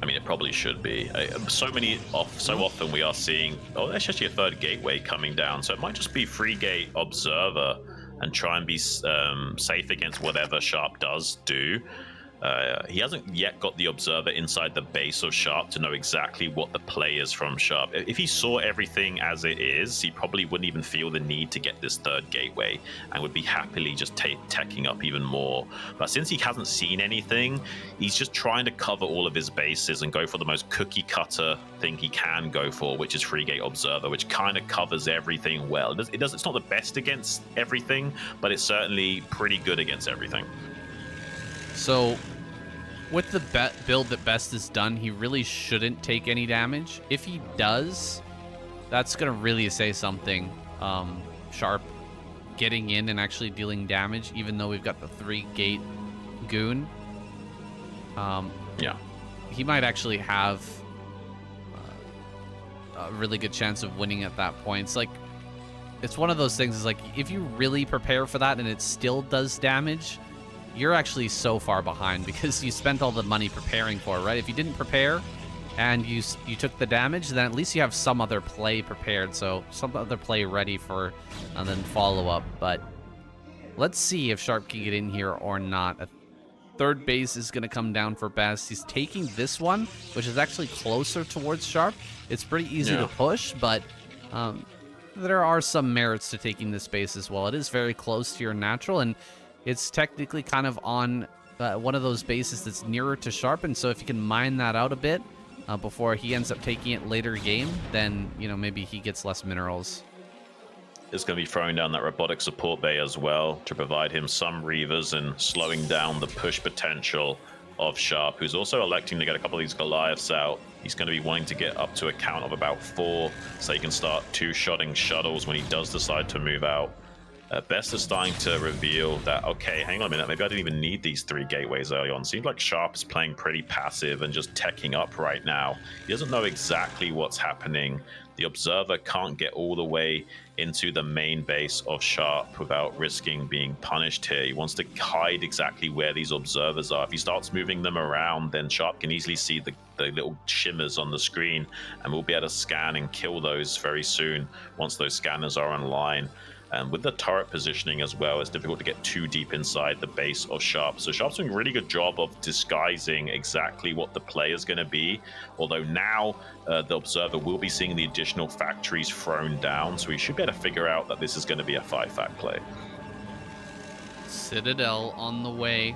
I mean, it probably should be. So often we are seeing, oh, there's actually a third gateway coming down. So it might just be free gate observer and try and be safe against whatever Sharp does do. He hasn't yet got the observer inside the base of Sharp to know exactly what the play is from Sharp. If he saw everything as it is, he probably wouldn't even feel the need to get this third gateway and would be happily just teching up even more. But since he hasn't seen anything, he's just trying to cover all of his bases and go for the most cookie cutter thing he can go for, which is free gate observer, which kind of covers everything well. It's not the best against everything, but it's certainly pretty good against everything. So, with the build that Best is done, he really shouldn't take any damage. If he does, that's going to really say something. Sharp getting in and actually dealing damage, even though we've got the 3-gate goon. Yeah. He might actually have a really good chance of winning at that point. It's one of those things, is like, if you really prepare for that and it still does damage, you're actually so far behind because you spent all the money preparing for it, right? If you didn't prepare and you took the damage, then at least you have some other play prepared, so some other play ready for and then follow up. But let's see if Sharp can get in here or not. A third base is going to come down for Best. He's taking this one, which is actually closer towards Sharp. It's pretty easy to push, but there are some merits to taking this base as well. It is very close to your natural, and it's technically kind of on one of those bases that's nearer to Sharp, and so if you can mine that out a bit before he ends up taking it later game, then, you know, maybe he gets less minerals. Is going to be throwing down that robotic support bay as well to provide him some Reavers and slowing down the push potential of Sharp, who's also electing to get a couple of these Goliaths out. He's going to be wanting to get up to a count of about 4 so he can start 2-shotting shuttles when he does decide to move out. Best is starting to reveal that, okay, hang on a minute, maybe I didn't even need these 3 gateways early on. Seems like Sharp is playing pretty passive and just teching up right now. He doesn't know exactly what's happening. The observer can't get all the way into the main base of Sharp without risking being punished here. He wants to hide exactly where these observers are. If he starts moving them around, then Sharp can easily see the little shimmers on the screen, and we'll be able to scan and kill those very soon once those scanners are online. And with the turret positioning as well, it's difficult to get too deep inside the base of Sharp. So Sharp's doing a really good job of disguising exactly what the play is going to be. Although now the observer will be seeing the additional factories thrown down. So we should be able to figure out that this is going to be a 5-fact play. Citadel on the way.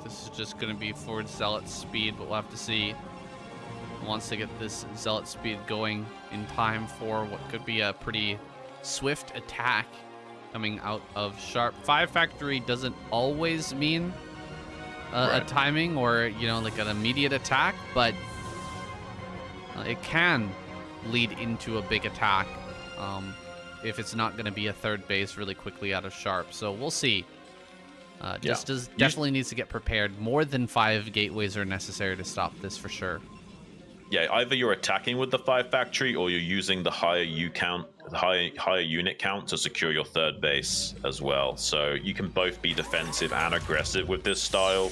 This is just going to be forward Zealot speed, but we'll have to see. Wants to get this Zealot speed going in time for what could be a pretty swift attack coming out of Sharp. 5 factory doesn't always mean a timing or, you know, like an immediate attack, but it can lead into a big attack if it's not going to be a third base really quickly out of Sharp. So we'll see. Definitely needs to get prepared. More than 5 gateways are necessary to stop this for sure. Yeah, either you're attacking with the 5 factory or you're using the higher higher unit count to secure your third base as well. So you can both be defensive and aggressive with this style.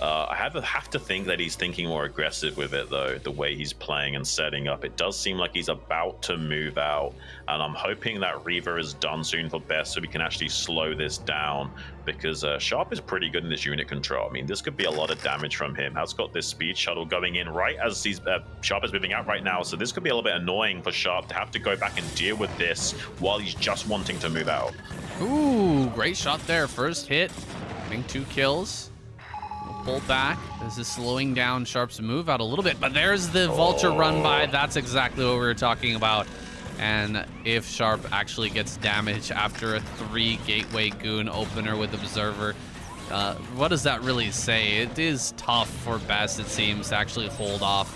I have to think that he's thinking more aggressive with it, though, the way he's playing and setting up. It does seem like he's about to move out, and I'm hoping that Reaver is done soon for Best so we can actually slow this down, because Sharp is pretty good in this unit control. I mean, this could be a lot of damage from him. Has got this speed shuttle going in right as Sharp is moving out right now, so this could be a little bit annoying for Sharp to have to go back and deal with this while he's just wanting to move out. Ooh, great shot there. First hit, getting 2 kills. Pull back. This is slowing down Sharp's move out a little bit, but there's the Vulture run by. That's exactly what we were talking about. And if Sharp actually gets damage after a 3 gateway goon opener with Observer, what does that really say? It is tough for Best, it seems, to actually hold off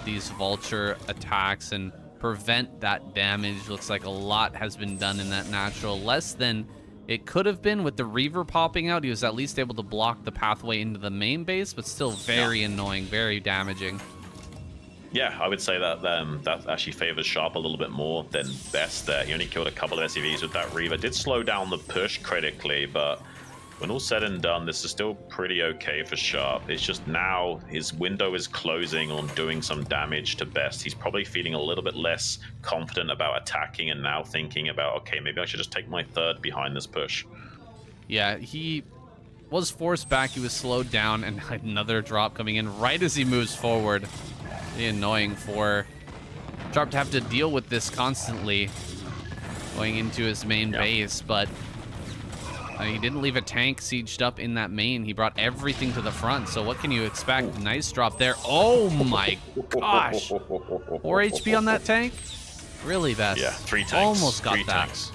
these Vulture attacks and prevent that damage. Looks like a lot has been done in that natural. Less than it could have been with the Reaver popping out. He was at least able to block the pathway into the main base, but still very annoying, very damaging. Yeah, I would say that that actually favors Sharp a little bit more than Best there. He only killed a couple of SCVs with that Reaver. Did slow down the push critically, but when all said and done, this is still pretty okay for Sharp. It's just now his window is closing on doing some damage to Best. He's probably feeling a little bit less confident about attacking and now thinking about, okay, maybe I should just take my third behind this push. Yeah, he was forced back. He was slowed down, and another drop coming in right as he moves forward. Really annoying for Sharp to have to deal with this constantly going into his main base, but he didn't leave a tank sieged up in that main. He brought everything to the front, so what can you expect? Nice drop there. Oh my gosh. 4 HP on that tank? Really, Best? Yeah, 3 tanks. Almost got three that. Tanks.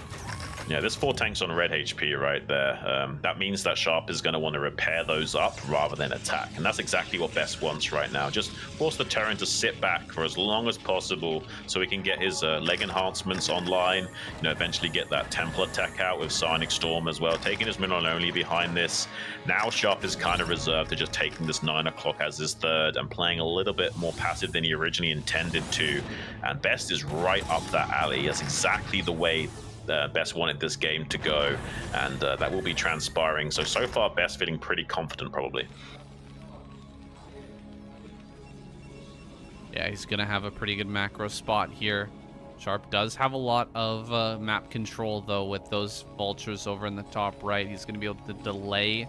Yeah, there's 4 tanks on red HP right there. That means that Sharp is going to want to repair those up rather than attack. And that's exactly what Best wants right now. Just force the Terran to sit back for as long as possible so he can get his leg enhancements online, you know, eventually get that Templar tech out with Psionic Storm as well, taking his mineral only behind this. Now Sharp is kind of reserved to just taking this 9 o'clock as his third and playing a little bit more passive than he originally intended to. And Best is right up that alley. That's exactly the way Best wanted this game to go, and that will be transpiring. So far, Best feeling pretty confident, probably. Yeah, he's going to have a pretty good macro spot here. Sharp does have a lot of map control, though, with those vultures over in the top right. He's going to be able to delay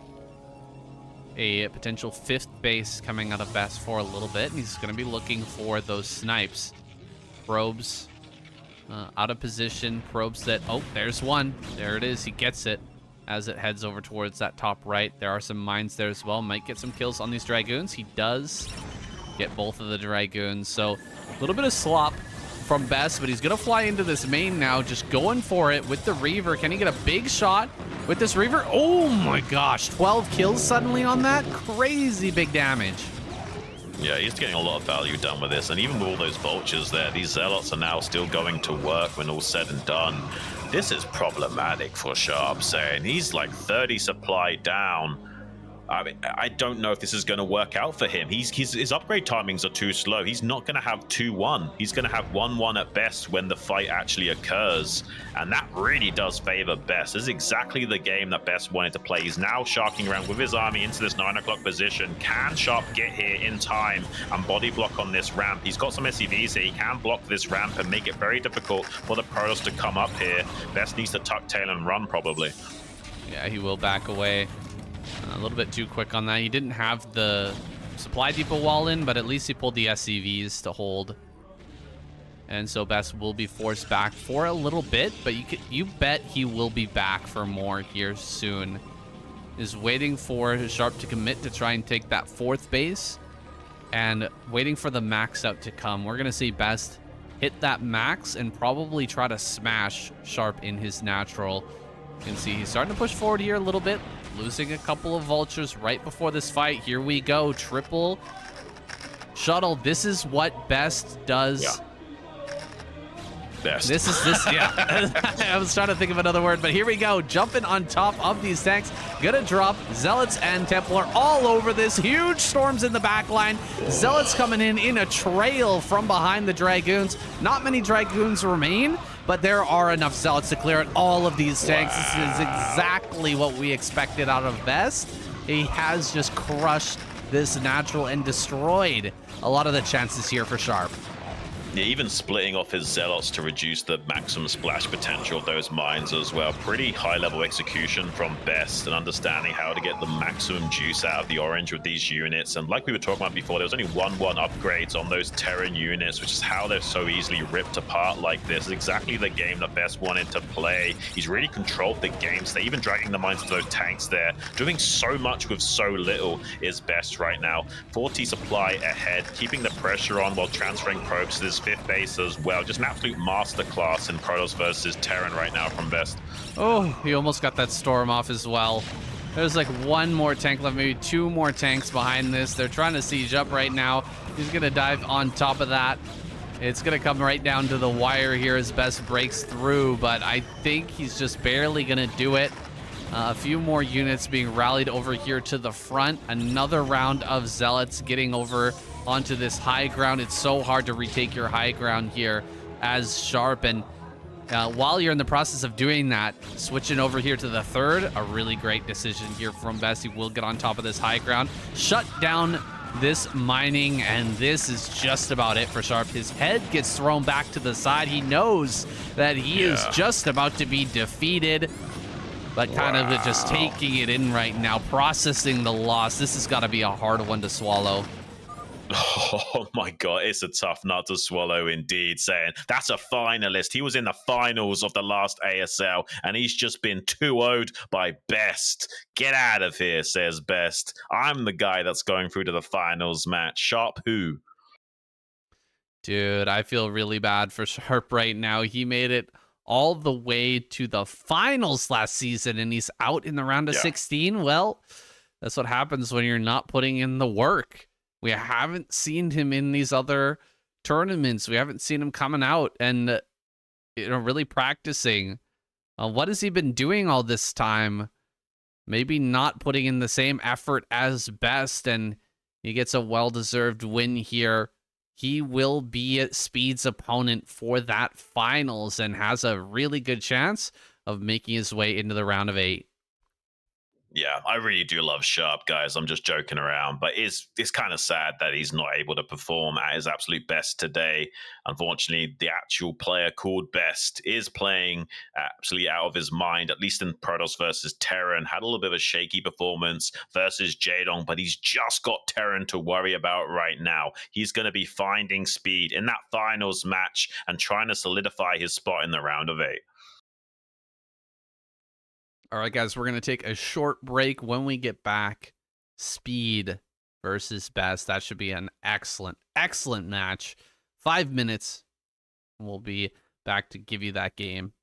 a potential 5th base coming out of Best for a little bit, and he's going to be looking for those snipes. Probes out of position, probes that, oh, there's one. There it is. He gets it as it heads over towards that top right. There are some mines there as well. Might get some kills on these Dragoons. He does get both of the Dragoons. So a little bit of slop from Best, but he's going to fly into this main now, just going for it with the Reaver. Can he get a big shot with this Reaver? Oh my gosh, 12 kills suddenly on that? Crazy big damage. Yeah, he's getting a lot of value done with this, and even with all those vultures there, these zealots are now still going to work when all's said and done. This is problematic for Sharp, saying he's like 30 supply down. I mean, I don't know if this is going to work out for him. His upgrade timings are too slow. He's not going to have 2-1. He's going to have 1-1 at best when the fight actually occurs. And that really does favor Best. This is exactly the game that Best wanted to play. He's now sharking around with his army into this 9 o'clock position. Can Sharp get here in time and body block on this ramp? He's got some SCVs here. He can block this ramp and make it very difficult for the Protoss to come up here. Best needs to tuck tail and run, probably. Yeah, he will back away. A little bit too quick on that. He didn't have the supply depot wall in, but at least he pulled the SCVs to hold. And so Best will be forced back for a little bit, but you bet he will be back for more here soon. Is waiting for Sharp to commit to try and take that 4th base and waiting for the max out to come. We're going to see Best hit that max and probably try to smash Sharp in his natural. You can see he's starting to push forward here a little bit, losing a couple of vultures right before this fight. Here we go, triple shuttle. This is what Best does. Yeah. Best. This, yeah. I was trying to think of another word, but here we go. Jumping on top of these tanks. Gonna drop Zealots and Templar all over this. Huge storms in the back line. Zealots coming in a trail from behind the Dragoons. Not many Dragoons remain, but there are enough Zealots to clear out all of these tanks. Wow. This is exactly what we expected out of Best. He has just crushed this natural and destroyed a lot of the chances here for Sharp. Yeah, even splitting off his zealots to reduce the maximum splash potential of those mines as well. Pretty high-level execution from Best and understanding how to get the maximum juice out of the orange with these units. And like we were talking about before, there was only 1-1 upgrades on those Terran units, which is how they're so easily ripped apart like this. It's exactly the game that Best wanted to play. He's really controlled the game. So even dragging the mines to those tanks there, doing so much with so little is Best right now. 40 supply ahead, keeping the pressure on while transferring probes to this 5th base as well. Just an absolute masterclass in Protoss versus Terran right now from Best. Oh, he almost got that storm off as well. There's like 1 more tank left, maybe 2 more tanks behind this. They're trying to siege up right now. He's going to dive on top of that. It's going to come right down to the wire here as Best breaks through, but I think he's just barely going to do it. A few more units being rallied over here to the front. Another round of Zealots getting over onto this high ground. It's so hard to retake your high ground here as Sharp. And while you're in the process of doing that, switching over here to the third, a really great decision here from Best. He will get on top of this high ground, shut down this mining, and this is just about it for Sharp. His head gets thrown back to the side. He knows that he is just about to be defeated, but kind of just taking it in right now, processing the loss. This has got to be a hard one to swallow. Oh my god, it's a tough nut to swallow indeed, saying that's a finalist. He was in the finals of the last ASL and he's just been 2-0'd by Best. Get out of here, says Best. I'm the guy that's going through to the finals match. Sharp who? Dude, I feel really bad for Sharp right now. He made it all the way to the finals last season and he's out in the round of 16. Well, that's what happens when you're not putting in the work. We haven't seen him in these other tournaments. We haven't seen him coming out and really practicing. What has he been doing all this time? Maybe not putting in the same effort as Best, and he gets a well-deserved win here. He will be Speed's opponent for that finals and has a really good chance of making his way into the round of 8. Yeah, I really do love Sharp, guys. I'm just joking around, but it's kind of sad that he's not able to perform at his absolute best today. Unfortunately, the actual player called Best is playing absolutely out of his mind, at least in Protoss versus Terran. Had a little bit of a shaky performance versus Jaedong, but he's just got Terran to worry about right now. He's going to be finding Speed in that finals match and trying to solidify his spot in the round of 8. All right, guys, we're going to take a short break. When we get back, Speed versus Best. That should be an excellent, excellent match. 5 minutes, and we'll be back to give you that game.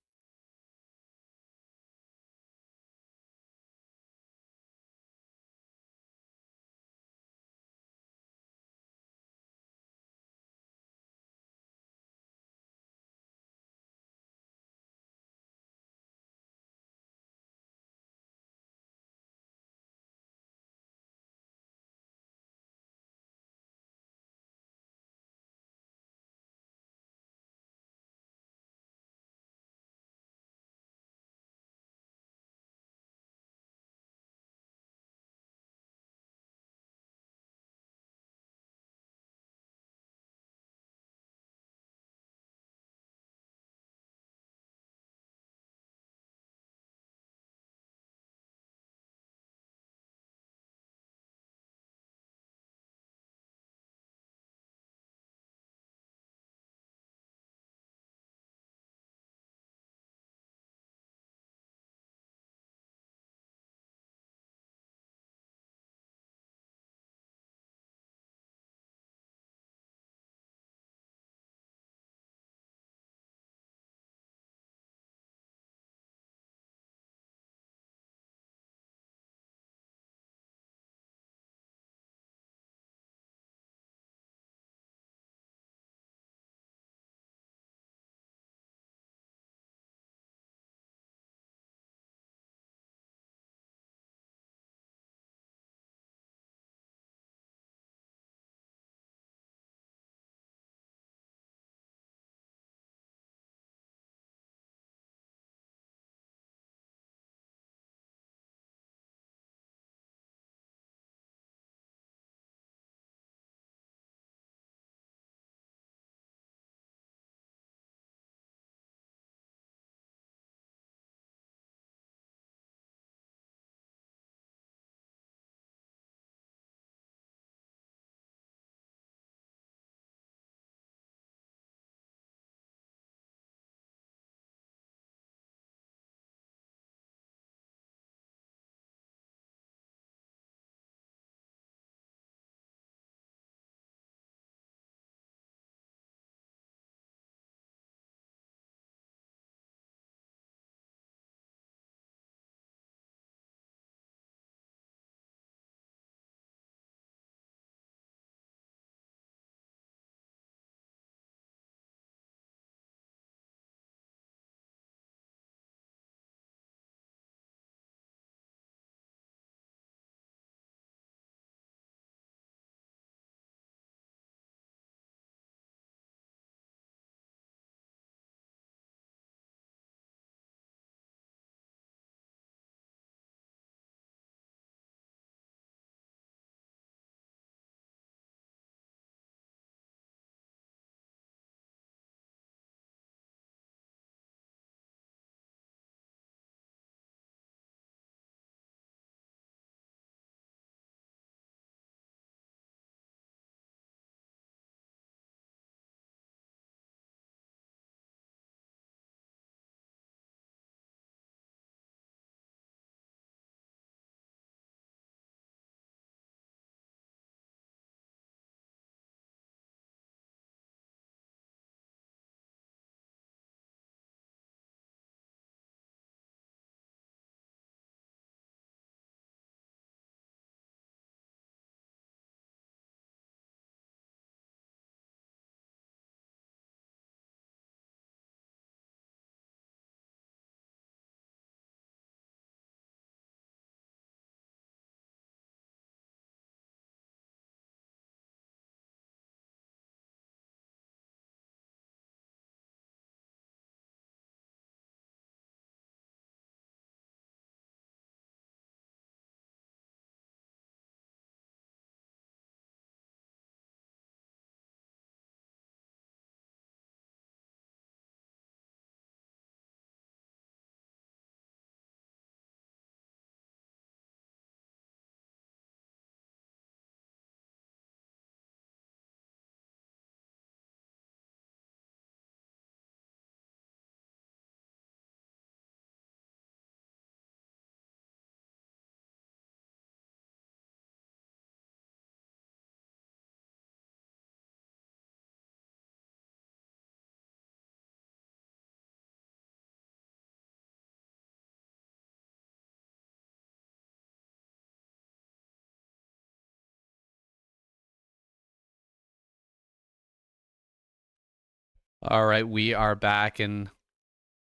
All right, we are back, and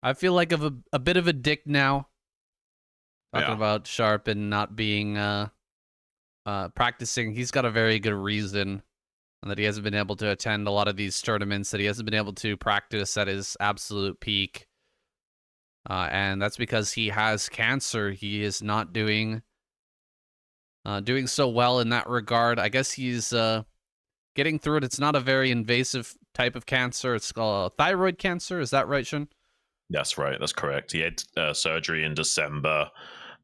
I feel like a bit of a dick now. Talking about Sharp and not being practicing. He's got a very good reason that he hasn't been able to attend a lot of these tournaments, that he hasn't been able to practice at his absolute peak. And that's because he has cancer. He is not doing so well in that regard. I guess he's getting through it. It's not a very invasive type of cancer. It's called thyroid cancer. Is that right, Xun? That's right. That's correct. He had surgery in December,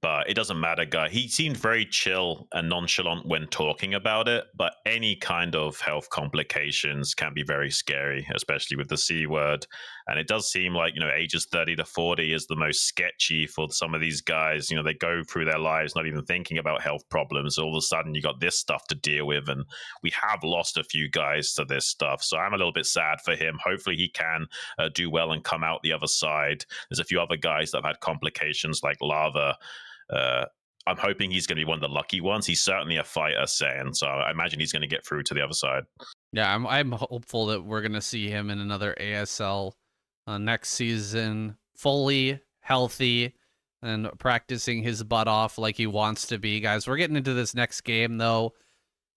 but it doesn't matter, guy. He seemed very chill and nonchalant when talking about it, but any kind of health complications can be very scary, especially with the C word. And it does seem like, ages 30 to 40 is the most sketchy for some of these guys. They go through their lives not even thinking about health problems. All of a sudden, you got this stuff to deal with. And we have lost a few guys to this stuff. So I'm a little bit sad for him. Hopefully he can do well and come out the other side. There's a few other guys that have had complications like Lava. I'm hoping he's going to be one of the lucky ones. He's certainly a fighter, Saiyan, so I imagine he's going to get through to the other side. Yeah, I'm hopeful that we're going to see him in another ASL next season, fully healthy and practicing his butt off like he wants to be. Guys, we're getting into this next game, though.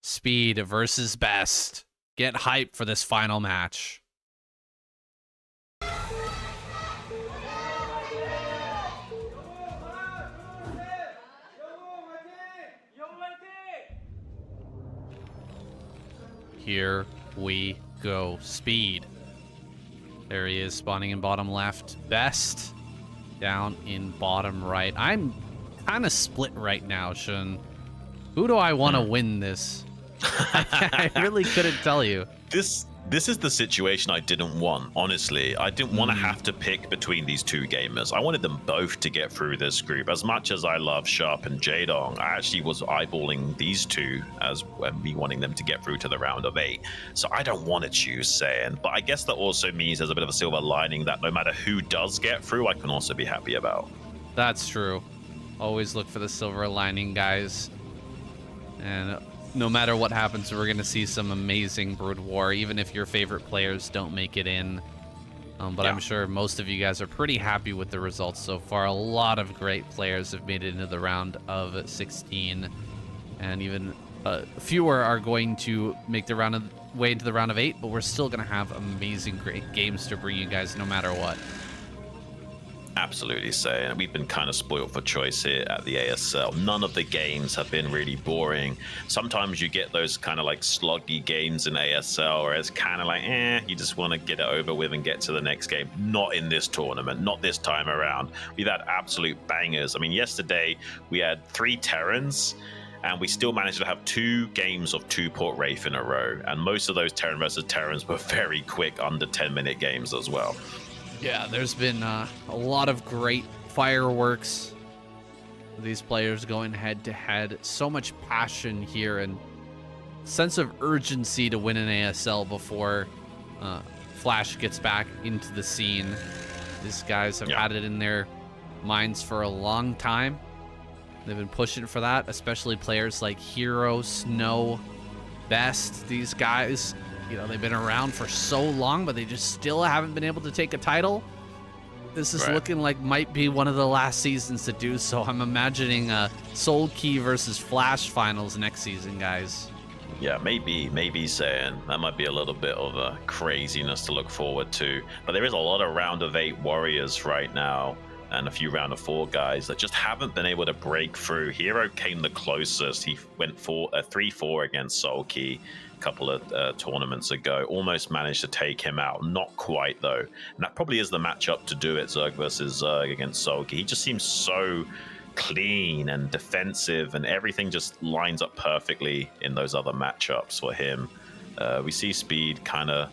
Speed versus best. Get hyped for this final match. Here we go. Speed. There he is, spawning in bottom left. Best down in bottom right. I'm kind of split right now, Xun. Who do I want to win this? I really couldn't tell you. This is the situation I didn't want, honestly. I didn't want to have to pick between these two gamers. I wanted them both to get through this group. As much as I love Sharp and Jaedong, I actually was eyeballing these two as me wanting them to get through to the round of 8. So I don't want to choose Saiyan, but I guess that also means there's a bit of a silver lining that no matter who does get through, I can also be happy about. That's true. Always look for the silver lining, guys. And no matter what happens, we're going to see some amazing Brood War, even if your favorite players don't make it in. But I'm sure most of you guys are pretty happy with the results so far. A lot of great players have made it into the round of 16, and even fewer are going to make the way into the round of 8, but we're still going to have amazing, great games to bring you guys no matter what. Absolutely, Saiyan. We've been kind of spoiled for choice here at the ASL. None of the games have been really boring. Sometimes you get those kind of like sluggy games in ASL where it's kind of like, you just want to get it over with and get to the next game. Not in this tournament, not this time around. We've had absolute bangers. I mean, yesterday we had 3 Terrans, and we still managed to have 2 games of 2 Port Wraith in a row. And most of those Terran versus Terrans were very quick, under 10-minute games as well. Yeah, there's been a lot of great fireworks. These players going head to head. So much passion here and sense of urgency to win an ASL before Flash gets back into the scene. These guys have had it in their minds for a long time. They've been pushing for that, especially players like Hero, Snow, Best. These guys, they've been around for so long, but they just still haven't been able to take a title. This is looking like might be one of the last seasons to do so. I'm imagining Soul Key versus Flash finals next season, guys. Yeah, maybe Saiyan. That might be a little bit of a craziness to look forward to. But there is a lot of round of 8 warriors right now, and a few round of 4 guys that just haven't been able to break through. Hero came the closest. He went 3-4 against Soul Key a couple of tournaments ago. Almost managed to take him out. Not quite, though. And that probably is the matchup to do it, Zerg versus Zerg against Soul Key. He just seems so clean and defensive, and everything just lines up perfectly in those other matchups for him. We see Speed kind of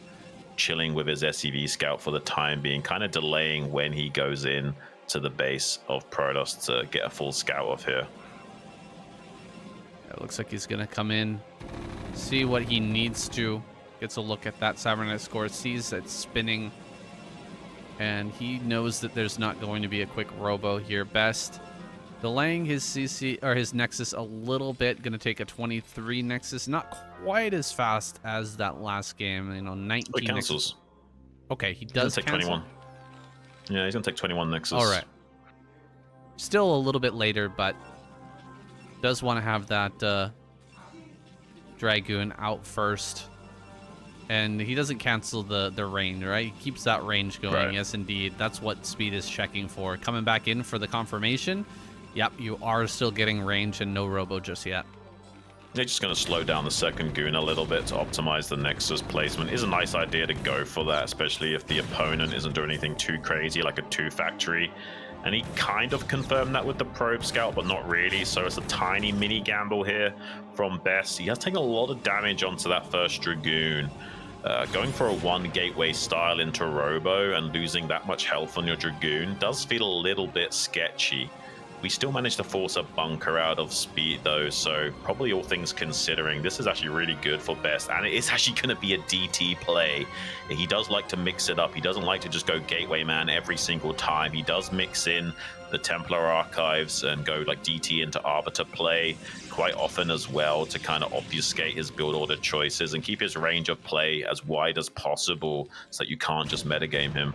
chilling with his SCV scout for the time being, kind of delaying when he goes in to the base of Protoss to get a full scout of here. It looks like he's going to come in, see what he needs to. Gets a look at that cybernetic score, sees it spinning, and he knows that there's not going to be a quick robo here. Best delaying his CC or his Nexus a little bit, going to take a 23 Nexus, not quite as fast as that last game. 19 Nexus. Okay, he He's does gonna take cancel. 21. Yeah, he's gonna take 21 Nexus. All right. Still a little bit later, but does want to have that Dragoon out first. And he doesn't cancel the range, right? He keeps that range going. Right. Yes, indeed. That's what Speed is checking for. Coming back in for the confirmation. Yep, you are still getting range and no robo just yet. They're just going to slow down the second Goon a little bit to optimize the Nexus placement. Is a nice idea to go for that, especially if the opponent isn't doing anything too crazy, like a 2-factory. And he kind of confirmed that with the Probe Scout, but not really. So it's a tiny mini gamble here from Best. He has taken a lot of damage onto that first Dragoon. Going for a 1 gateway style into Robo and losing that much health on your Dragoon does feel a little bit sketchy. We still managed to force a bunker out of Speed though, so probably all things considering, this is actually really good for Best, and it is actually going to be a DT play. He does like to mix it up. He doesn't like to just go Gateway Man every single time. He does mix in the Templar Archives and go like DT into Arbiter play quite often as well to kind of obfuscate his build order choices and keep his range of play as wide as possible so that you can't just metagame him.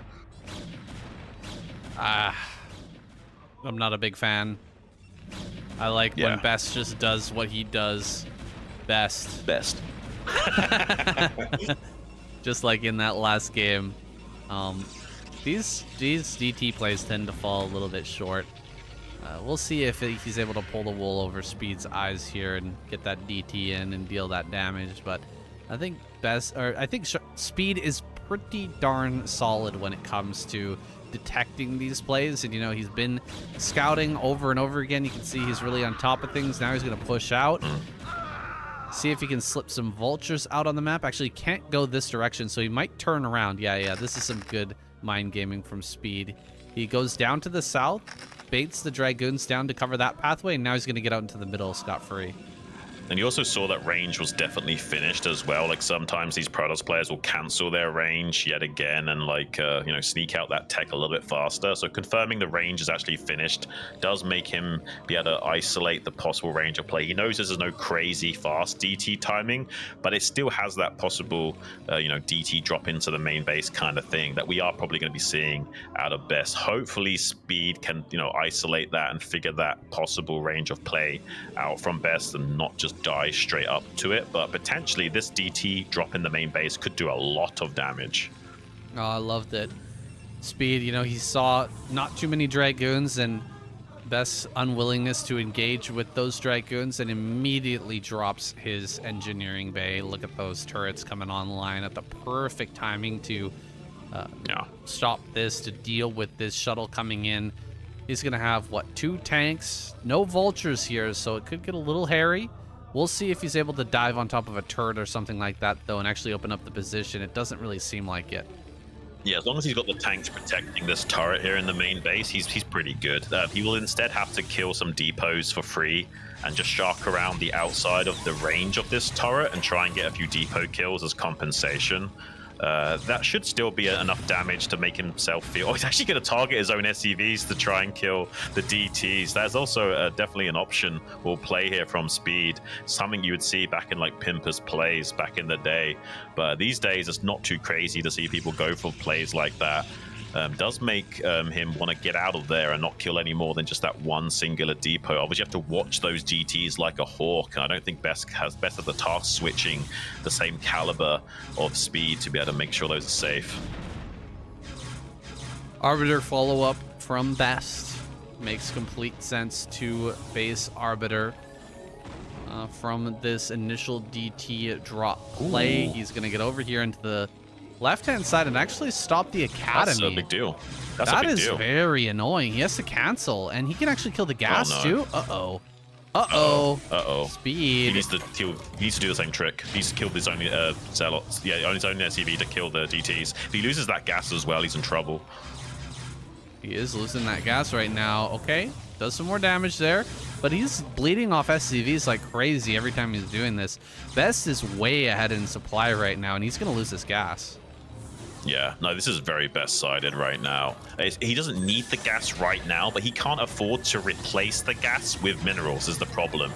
I'm not a big fan. I like when Best just does what he does best. Just like in that last game. These DT plays tend to fall a little bit short. We'll see if he's able to pull the wool over Speed's eyes here and get that DT in and deal that damage. But I think Speed is pretty darn solid when it comes to detecting these plays, and you know, he's been scouting over and over again. You can see he's really on top of things. Now he's going to push out, see if he can slip some vultures out on the map. Actually, he can't go this direction, so he might turn around. Yeah, this is some good mind gaming from Speed. He goes down to the south, baits the Dragoons down to cover that pathway, and now he's going to get out into the middle scot-free. And you also saw that range was definitely finished as well. Like sometimes these Protoss players will cancel their range yet again and like, you know, sneak out that tech a little bit faster. So confirming the range is actually finished does make him be able to isolate the possible range of play. He knows there's no crazy fast DT timing, but it still has that possible, you know, DT drop into the main base kind of thing that we are probably going to be seeing out of Best. Hopefully Speed can, you know, isolate that and figure that possible range of play out from Best and not just die straight up to it, but potentially this DT drop in the main base could do a lot of damage. Oh, I loved it. Speed, you know, he saw not too many Dragoons and Best's unwillingness to engage with those Dragoons and immediately drops his engineering bay. Look at those turrets coming online at the perfect timing to stop this, to deal with this shuttle coming in. He's going to have, what, 2 tanks? No vultures here, so it could get a little hairy. We'll see if he's able to dive on top of a turret or something like that, though, and actually open up the position. It doesn't really seem like it. Yeah, as long as he's got the tanks protecting this turret here in the main base, he's pretty good. He will instead have to kill some depots for free and just shark around the outside of the range of this turret and try and get a few depot kills as compensation. That should still be enough damage to make himself feel... Oh, he's actually going to target his own SCVs to try and kill the DTs. That's also definitely an option we'll play here from Speed. Something you would see back in like Pimpers plays back in the day. But these days, it's not too crazy to see people go for plays like that. Does make him want to get out of there and not kill any more than just that one singular depot. Obviously, you have to watch those DTs like a hawk, and I don't think Best has at the task switching the same caliber of Speed to be able to make sure those are safe. Arbiter follow-up from Best. Makes complete sense to base Arbiter from this initial DT drop play. Ooh. He's going to get over here into the left-hand side and actually stop the Academy. That's a big deal. That is very annoying. He has to cancel, and he can actually kill the gas too. Speed. He needs to do the same trick. He needs to kill his own zealots. Yeah, on his own SCV to kill the DTs. If he loses that gas as well, he's in trouble. He is losing that gas right now. Okay, does some more damage there, but he's bleeding off SCVs like crazy every time he's doing this. Best is way ahead in supply right now, and he's going to lose his gas. Yeah, no, this is very best-sided right now. He doesn't need the gas right now, but he can't afford to replace the gas with minerals is the problem.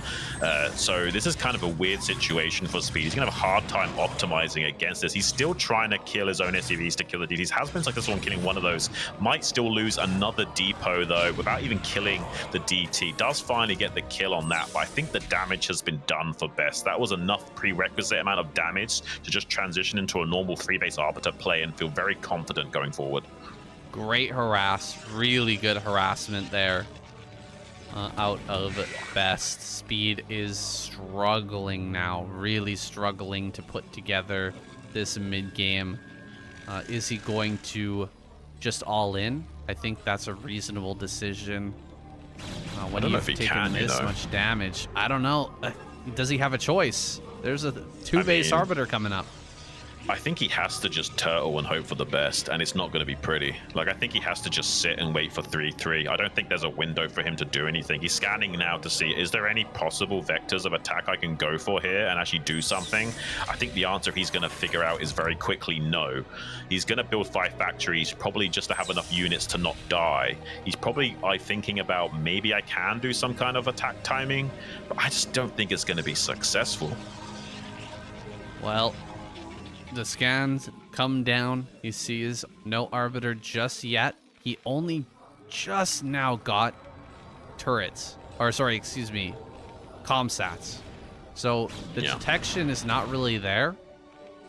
So this is kind of a weird situation for Speed. He's going to have a hard time optimizing against this. He's still trying to kill his own SCVs to kill the DTs. Has been successful in killing one of those. Might still lose another depot, though, without even killing the DT. Does finally get the kill on that, but I think the damage has been done for Best. That was enough prerequisite amount of damage to just transition into a normal 3-base Arbiter play and feel very confident going forward. Great harass, really good harassment there out of Best. Speed is struggling now, really struggling to put together this mid-game. Is he going to just all in? I think that's a reasonable decision. When you've taken this much damage, I don't know. Does he have a choice? There's a 2-base Arbiter coming up. I think he has to just turtle and hope for the best, and it's not going to be pretty. Like, I think he has to just sit and wait for 3-3. I don't think there's a window for him to do anything. He's scanning now to see, is there any possible vectors of attack I can go for here and actually do something? I think the answer he's going to figure out is very quickly no. He's going to build 5 factories, probably just to have enough units to not die. He's probably thinking about maybe I can do some kind of attack timing, but I just don't think it's going to be successful. Well, the scans come down. He sees no Arbiter just yet. He only just now got turrets. Or, sorry, excuse me, comsats. So the detection is not really there.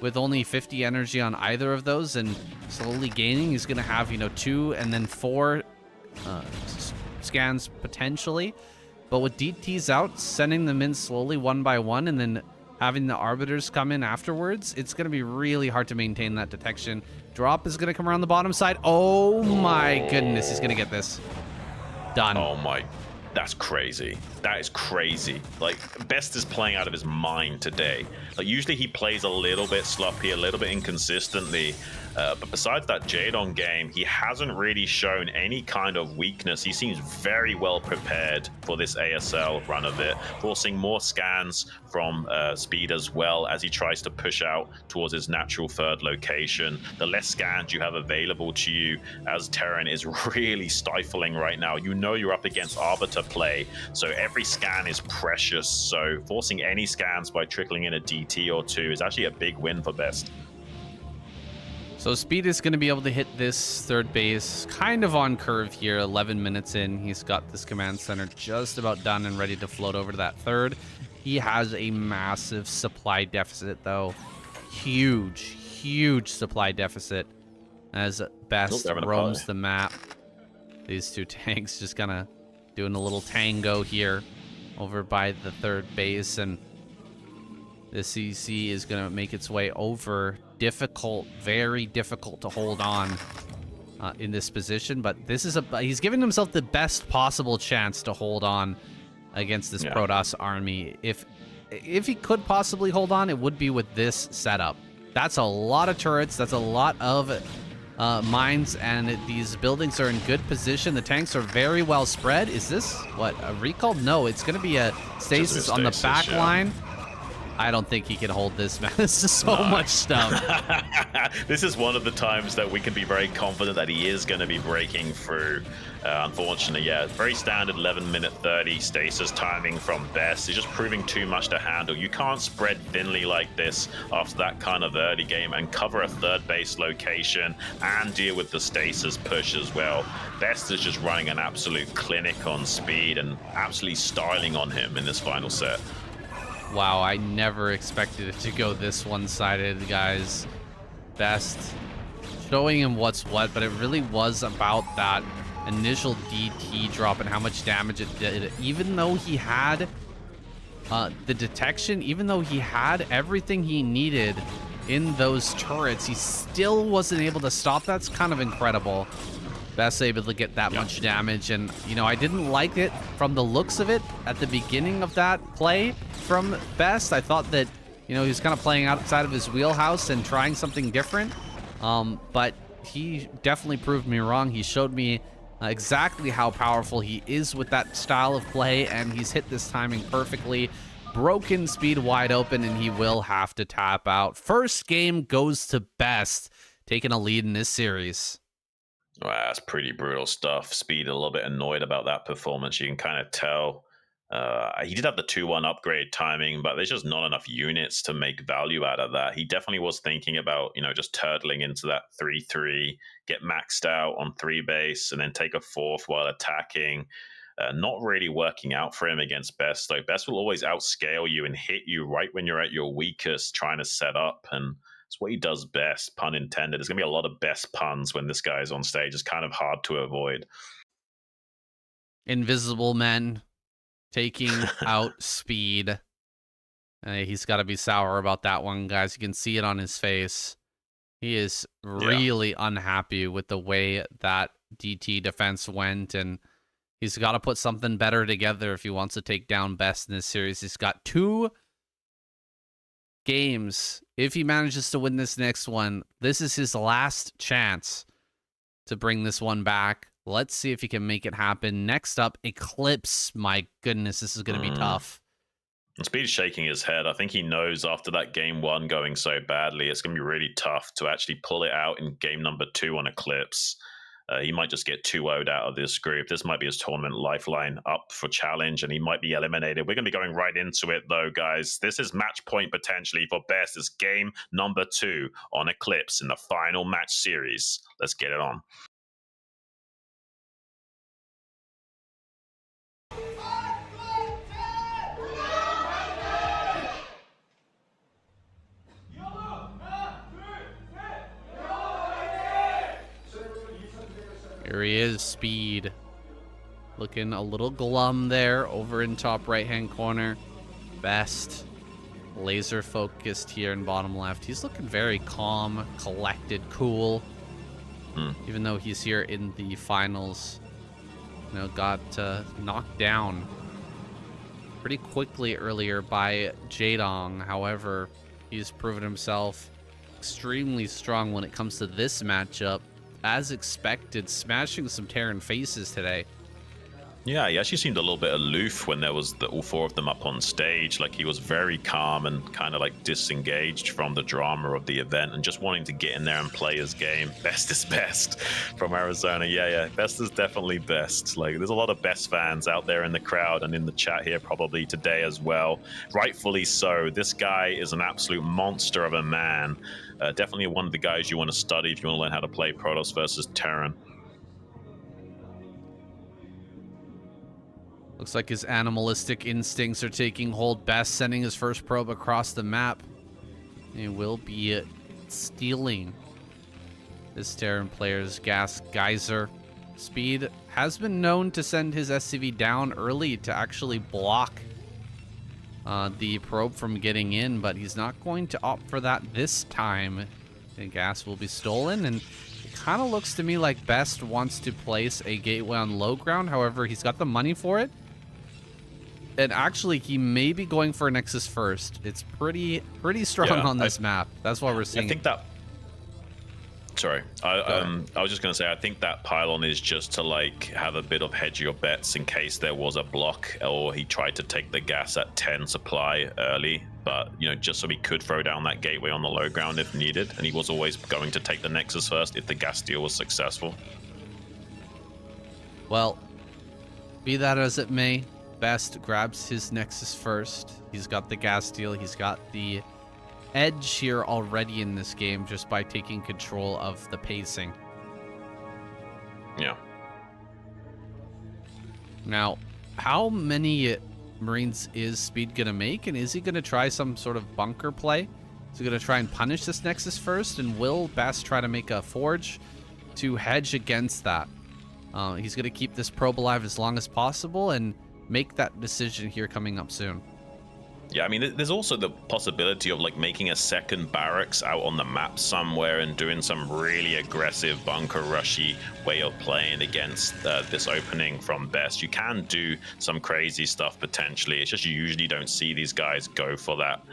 With only 50 energy on either of those and slowly gaining, he's going to have, 2 and then 4 scans potentially. But with DTs out, sending them in slowly one by one and then having the Arbiters come in afterwards, it's going to be really hard to maintain that detection. Drop is going to come around the bottom side. Oh my goodness, he's going to get this. Done. Oh my, that's crazy. That is crazy. Like, Best is playing out of his mind today. Like, usually he plays a little bit sloppy, a little bit inconsistently. But besides that Jaedong game, he hasn't really shown any kind of weakness. He seems very well prepared for this ASL run of it, forcing more scans from Speed as well as he tries to push out towards his natural 3rd location. The less scans you have available to you as Terran is really stifling right now. You know you're up against Arbiter play, so every scan is precious. So forcing any scans by trickling in a DT or 2 is actually a big win for Best. So Speed is going to be able to hit this 3rd base kind of on curve here. 11 minutes in, he's got this command center just about done and ready to float over to that 3rd. He has a massive supply deficit, though. Huge supply deficit as Best roams the map. These 2 tanks just kind of doing a little tango here over by the 3rd base, and the CC is going to make its way over. Difficult, very difficult to hold on in this position, but this is he's giving himself the best possible chance to hold on against this Protoss army. If he could possibly hold on, it would be with this setup. That's a lot of turrets, that's a lot of mines, and these buildings are in good position. The tanks are very well spread. Is this what, a recall? No, it's going to be a stasis on the back line. I don't think he can hold this, man. This is so much stuff. This is one of the times that we can be very confident that he is going to be breaking through. Unfortunately, very standard 11-minute 30 stasis timing from Best. He's just proving too much to handle. You can't spread thinly like this after that kind of early game and cover a 3rd base location and deal with the stasis push as well. Best is just running an absolute clinic on Speed and absolutely styling on him in this final set. Wow, I never expected it to go this one-sided, guys. Best showing him what's what, but it really was about that initial DT drop and how much damage it did. Even though he had the detection, even though he had everything he needed in those turrets, he still wasn't able to stop. That's kind of incredible. Best able to get that much damage, and I didn't like it from the looks of it at the beginning of that play from Best. I thought that he was kind of playing outside of his wheelhouse and trying something different, but he definitely proved me wrong. He showed me exactly how powerful he is with that style of play, and he's hit this timing perfectly. Broken Speed wide open, and he will have to tap out. First game goes to Best. taking a lead in this series. Wow, that's pretty brutal stuff. Speed a little bit annoyed about that performance. You can kind of tell. He did have the 2-1 upgrade timing, but there's just not enough units to make value out of that. He definitely was thinking about, just turtling into that 3-3, get maxed out on 3 base, and then take a 4th while attacking. Not really working out for him against Best. Like Best will always outscale you and hit you right when you're at your weakest, trying to set up, and it's what he does best, pun intended. There's going to be a lot of Best puns when this guy is on stage. It's kind of hard to avoid. Invisible Men taking out Speed. He's got to be sour about that one, guys. You can see it on his face. He is really unhappy with the way that DT defense went, and he's got to put something better together if he wants to take down Best in this series. He's got 2 games. If he manages to win this next one, this is his last chance to bring this one back. Let's see if he can make it happen. Next up, Eclipse. My goodness, this is going to be tough. Speed's shaking his head. I think he knows after that game 1 going so badly, it's going to be really tough to actually pull it out in game number 2 on Eclipse. He might just get 2-0'd out of this group. This might be his tournament lifeline up for challenge, and he might be eliminated. We're going to be going right into it, though, guys. This is match point potentially for Best. It's game number 2 on Eclipse in the final match series. Let's get it on. Here he is, Speed. Looking a little glum there over in top right-hand corner. Best. Laser focused here in bottom left. He's looking very calm, collected, cool. Even though he's here in the finals. Got knocked down pretty quickly earlier by Jaedong. However, he's proven himself extremely strong when it comes to this matchup. As expected, smashing some Terran faces today. Yeah, he actually seemed a little bit aloof when there was all 4 of them up on stage. Like he was very calm and kind of like disengaged from the drama of the event and just wanting to get in there and play his game. Best is best from Arizona. Yeah, Best is definitely best. Like there's a lot of Best fans out there in the crowd and in the chat here probably today as well. Rightfully so. This guy is an absolute monster of a man. Definitely one of the guys you want to study if you want to learn how to play Protoss versus Terran. Looks like his animalistic instincts are taking hold. Best sending his first probe across the map. He will be stealing this Terran player's gas geyser. Speed has been known to send his SCV down early to actually block the probe from getting in, but he's not going to opt for that this time. The gas will be stolen, and it kind of looks to me like Best wants to place a gateway on low ground. However, he's got the money for it. And actually, he may be going for a Nexus first. It's pretty strong on this map. That's why we're seeing. I think that. Sorry, I was just going to say, I think that pylon is just to like have a bit of hedge your bets in case there was a block or he tried to take the gas at 10 supply early, but just so he could throw down that gateway on the low ground if needed, and he was always going to take the Nexus first if the gas deal was successful. Well, be that as it may, Best grabs his Nexus first. He's got the gas deal. He's got the edge here already in this game just by taking control of the pacing. Yeah. Now, how many Marines is Speed going to make? And is he going to try some sort of bunker play? Is he going to try and punish this Nexus first? And will Best try to make a forge to hedge against that? He's going to keep this probe alive as long as possible and make that decision here coming up soon. Yeah, I mean, there's also the possibility of like making a second barracks out on the map somewhere and doing some really aggressive bunker rushy way of playing against this opening from Best. You can do some crazy stuff potentially. It's just you usually don't see these guys go for that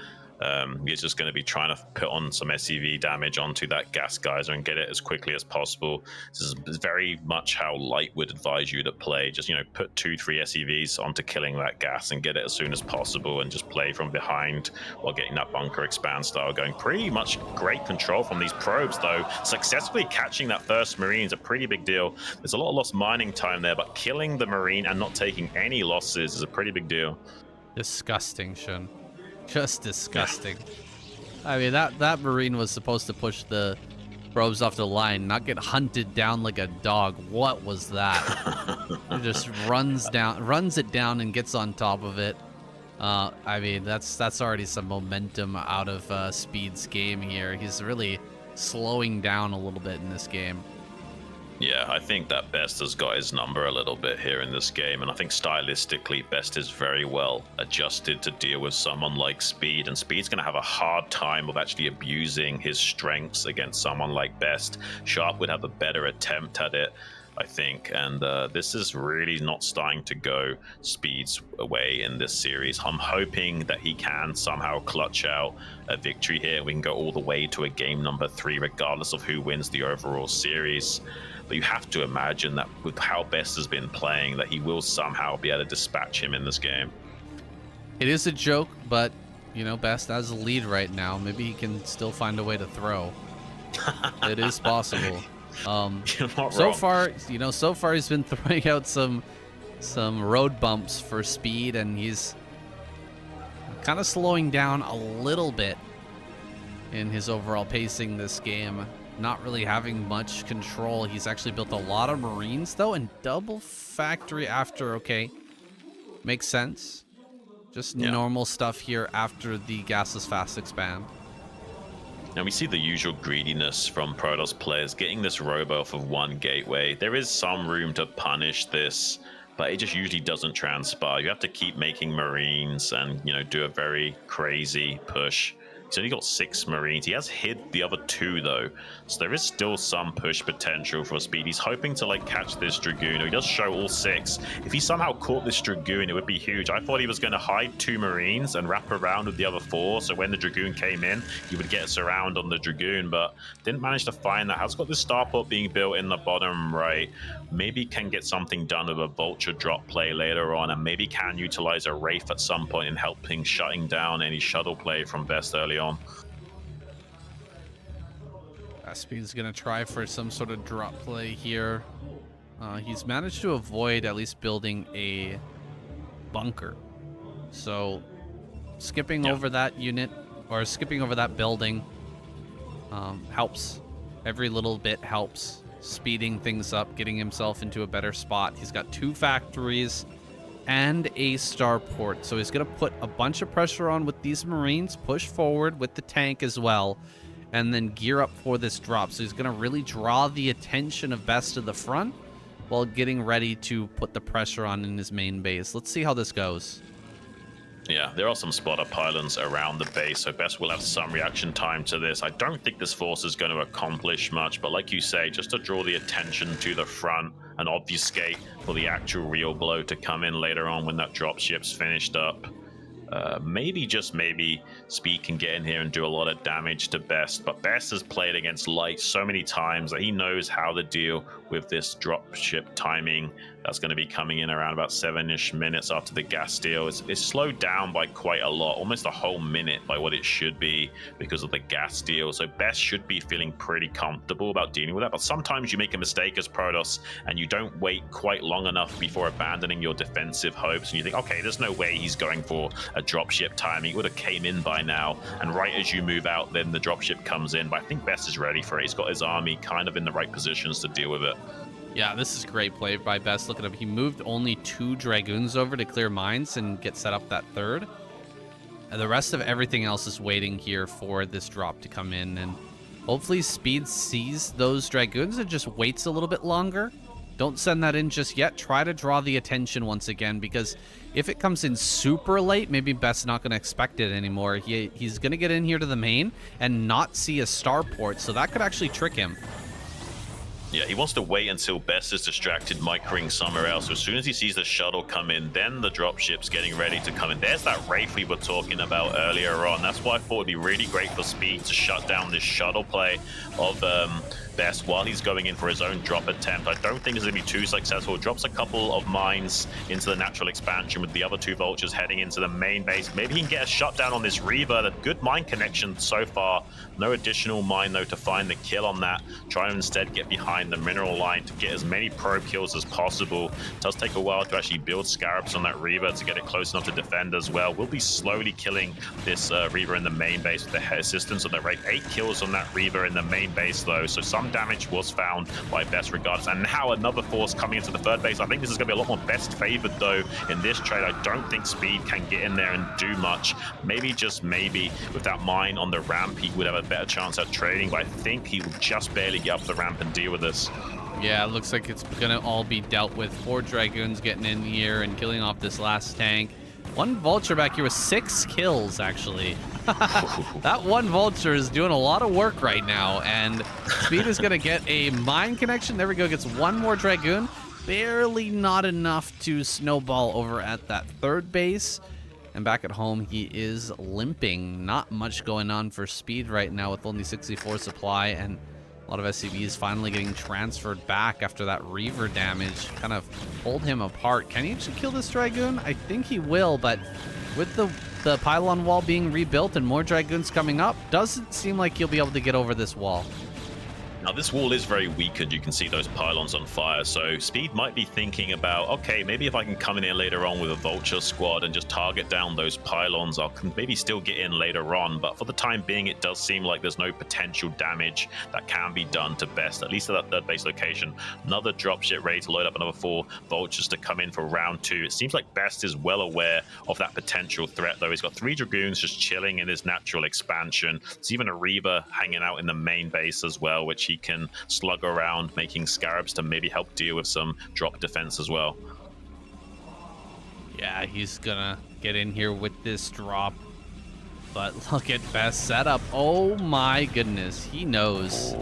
He's just going to be trying to put on some SCV damage onto that gas geyser and get it as quickly as possible. This is very much how Light would advise you to play. Just, you know, put 2-3 SCVs onto killing that gas and get it as soon as possible, and just play from behind while getting that bunker expand style going. Pretty much great control from these probes, though. Successfully catching that first Marine is a pretty big deal. There's a lot of lost mining time there, but killing the Marine and not taking any losses is a pretty big deal. Disgusting, Xun. Just disgusting. I mean, that Marine was supposed to push the probes off the line, not get hunted down like a dog. What was that? It just runs it down and gets on top of it. I mean, that's already some momentum out of Speed's game here. He's really slowing down a little bit in this game. Yeah, I think that Best has got his number a little bit here in this game, and I think stylistically Best is very well adjusted to deal with someone like Speed, and Speed's going to have a hard time of actually abusing his strengths against someone like Best. Sharp would have a better attempt at it, I think, and this is really not starting to go Speed's way in this series. I'm hoping that he can somehow clutch out a victory here. We can go all the way to a game number 3 regardless of who wins the overall series. But you have to imagine that with how Best has been playing, that he will somehow be able to dispatch him in this game. It is a joke, but, you know, Best has a lead right now. Maybe he can still find a way to throw. It is possible. So far he's been throwing out some road bumps for Speed, and he's kind of slowing down a little bit in his overall pacing this game. Not really having much control. He's actually built a lot of Marines, though, and double factory after. Okay, makes sense. Just normal stuff here after the gasless fast expand. Now we see the usual greediness from Protoss players, getting this robo off of one gateway. There is some room to punish this, but it just usually doesn't transpire. You have to keep making Marines and, you know, do a very crazy push. He's only got 6 Marines. He has hid the other 2, though, so there is still some push potential for Speed. He's hoping to, like, catch this Dragoon. He does show all 6. If he somehow caught this Dragoon, it would be huge. I thought he was going to hide 2 Marines and wrap around with the other 4, so when the Dragoon came in, he would get us around on the Dragoon, but didn't manage to find that. Has got this starport being built in the bottom right. Maybe can get something done with a Vulture drop play later on, and maybe can utilize a Wraith at some point in helping shutting down any shuttle play from Best early on. Speed's gonna try for some sort of drop play here. He's managed to avoid at least building a bunker, so skipping over that unit or skipping over that building helps. Every little bit helps, speeding things up, getting himself into a better spot. He's got 2 factories and a starport, so he's gonna put a bunch of pressure on with these Marines, push forward with the tank as well, and then gear up for this drop. So he's going to really draw the attention of Best to the front while getting ready to put the pressure on in his main base. Let's see how this goes. Yeah, there are some spotter pylons around the base, so Best will have some reaction time to this. I don't think this force is going to accomplish much, but like you say, just to draw the attention to the front and obfuscate for the actual real blow to come in later on when that dropship's finished up. Maybe, just maybe, Speed can get in here and do a lot of damage to Best, but Best has played against Light so many times that he knows how to deal with this dropship timing. That's going to be coming in around about 7-ish minutes after the gas steal. It's slowed down by quite a lot, almost a whole minute by what it should be because of the gas steal. So Best should be feeling pretty comfortable about dealing with that. But sometimes you make a mistake as Protoss and you don't wait quite long enough before abandoning your defensive hopes. And you think, okay, there's no way he's going for a dropship timing. It would have came in by now. And right as you move out, then the dropship comes in. But I think Best is ready for it. He's got his army kind of in the right positions to deal with it. Yeah, this is great play by Best. Look at him. He moved only 2 Dragoons over to clear mines and get set up that 3rd. And the rest of everything else is waiting here for this drop to come in. And hopefully Speed sees those Dragoons and just waits a little bit longer. Don't send that in just yet. Try to draw the attention once again, because if it comes in super late, maybe Best's not going to expect it anymore. He's going to get in here to the main and not see a starport, so that could actually trick him. Yeah, he wants to wait until Best is distracted, microing somewhere else. So as soon as he sees the shuttle come in, then the dropship's getting ready to come in. There's that Wraith we were talking about earlier on. That's why I thought it'd be really great for Speed to shut down this shuttle play of Best while he's going in for his own drop attempt. I don't think it's going to be too successful. Drops a couple of mines into the natural expansion with the other 2 vultures heading into the main base. Maybe he can get a shutdown on this Reaver. The good mine connection so far. No additional mine, though, to find the kill on that. Try to instead get behind the mineral line to get as many probe kills as possible. It does take a while to actually build scarabs on that Reaver to get it close enough to defend as well. We'll be slowly killing this Reaver in the main base with the assistance of the Wraith. 8 kills on that Reaver in the main base, though, so some damage was found by Best regardless. And now another force coming into the third base. I think this is going to be a lot more Best favored, though, in this trade. I don't think Speed can get in there and do much. Maybe, just maybe, with that mine on the ramp, he would have a better chance at trading, but I think he will just barely get up the ramp and deal with this. Yeah, it looks like it's gonna all be dealt with. 4 Dragoons getting in here and killing off this last tank. 1 Vulture back here with 6 kills, actually. That 1 Vulture is doing a lot of work right now, and Speed is gonna get a mine connection. There we go, gets 1 more Dragoon. Barely not enough to snowball over at that 3rd base. And back at home, he is limping. Not much going on for Speed right now with only 64 supply, and a lot of SCVs finally getting transferred back after that Reaver damage kind of pulled him apart. Can he actually kill this Dragoon? I think he will, but with the pylon wall being rebuilt and more Dragoons coming up, doesn't seem like he'll be able to get over this wall. Now, this wall is very weakened. You can see those pylons on fire. So Speed might be thinking about, okay, maybe if I can come in here later on with a Vulture squad and just target down those pylons, I can maybe still get in later on. But for the time being, it does seem like there's no potential damage that can be done to Best, at least at that 3rd base location. Another dropship ready to load up another 4 Vultures to come in for round 2. It seems like Best is well aware of that potential threat, though. He's got 3 Dragoons just chilling in his natural expansion. There's even a Reaver hanging out in the main base as well, which he can slug around, making scarabs to maybe help deal with some drop defense as well. Yeah, he's gonna get in here with this drop. But look at Best setup. Oh my goodness, he knows.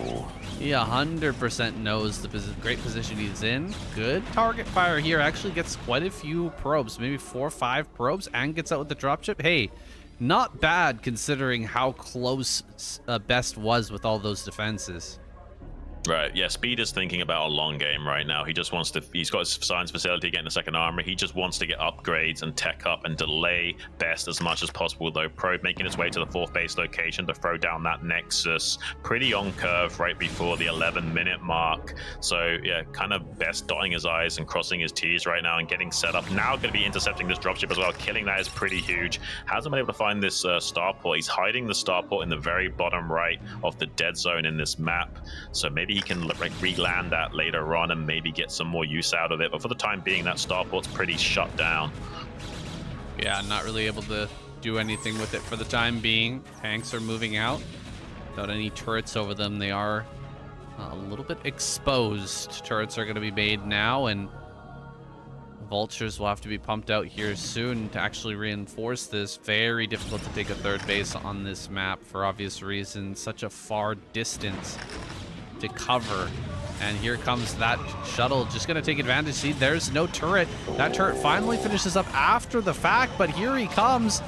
He 100% knows the great position he's in. Good target fire here. Actually gets quite a few probes, maybe 4 or 5 probes, and gets out with the dropship. Hey, not bad considering how close Best was with all those defenses. Right, yeah, Speed is thinking about a long game right now. He just wants to, he's got his science facility getting a 2nd armor. He just wants to get upgrades and tech up and delay Best as much as possible, though. Probe making his way to the 4th base location to throw down that Nexus. Pretty on curve right before the 11-minute mark. So, yeah, kind of Best dotting his I's and crossing his T's right now and getting set up. Now going to be intercepting this dropship as well. Killing that is pretty huge. Hasn't been able to find this starport. He's hiding the starport in the very bottom right of the dead zone in this map. So maybe he can like re-land that later on and maybe get some more use out of it. But for the time being, that starport's pretty shut down. Yeah, not really able to do anything with it for the time being. Tanks are moving out without any turrets over them. They are a little bit exposed. Turrets are going to be made now, and Vultures will have to be pumped out here soon to actually reinforce this. Very difficult to take a 3rd base on this map for obvious reasons. Such a far distance to cover. And here comes that shuttle, just going to take advantage. See, there's no turret. That turret finally finishes up after the fact, but here he comes.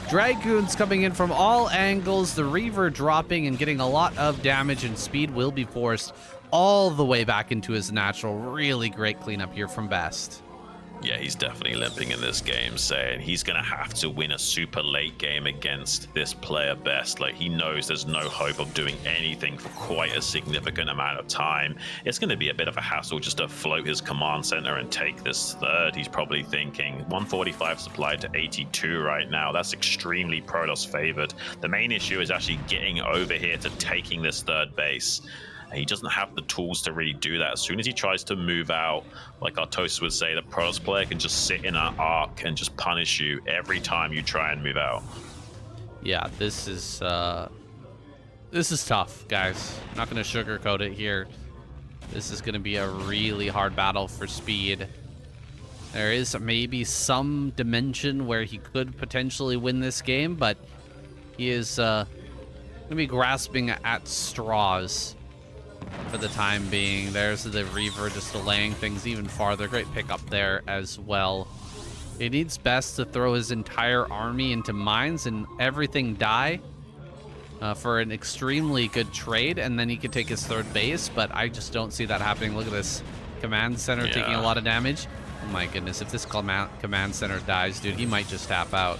Dragoons coming in from all angles. The Reaver dropping and getting a lot of damage, and Speed will be forced all the way back into his natural. Really great cleanup here from Best. Yeah, he's definitely limping in this game, saying he's going to have to win a super late game against this player Best. Like, he knows there's no hope of doing anything for quite a significant amount of time. It's going to be a bit of a hassle just to float his command center and take this 3rd. He's probably thinking 145 supplied to 82 right now. That's extremely Protoss favored. The main issue is actually getting over here to taking this 3rd base. He doesn't have the tools to really do that. As soon as he tries to move out, like our toast would say, the Protoss player can just sit in an arc and just punish you every time you try and move out. Yeah, this is tough, guys. I'm not going to sugarcoat it here. This is going to be a really hard battle for Speed. There is maybe some dimension where he could potentially win this game, but he is going to be grasping at straws. for the time being. There's the Reaver just delaying things even farther. Great pick up there as well. He needs Best to throw his entire army into mines and everything die for an extremely good trade, and then he could take his third base, but I just don't see that happening. Look at this command center taking a lot of damage. Oh my goodness, if this command center dies, dude, he might just tap out.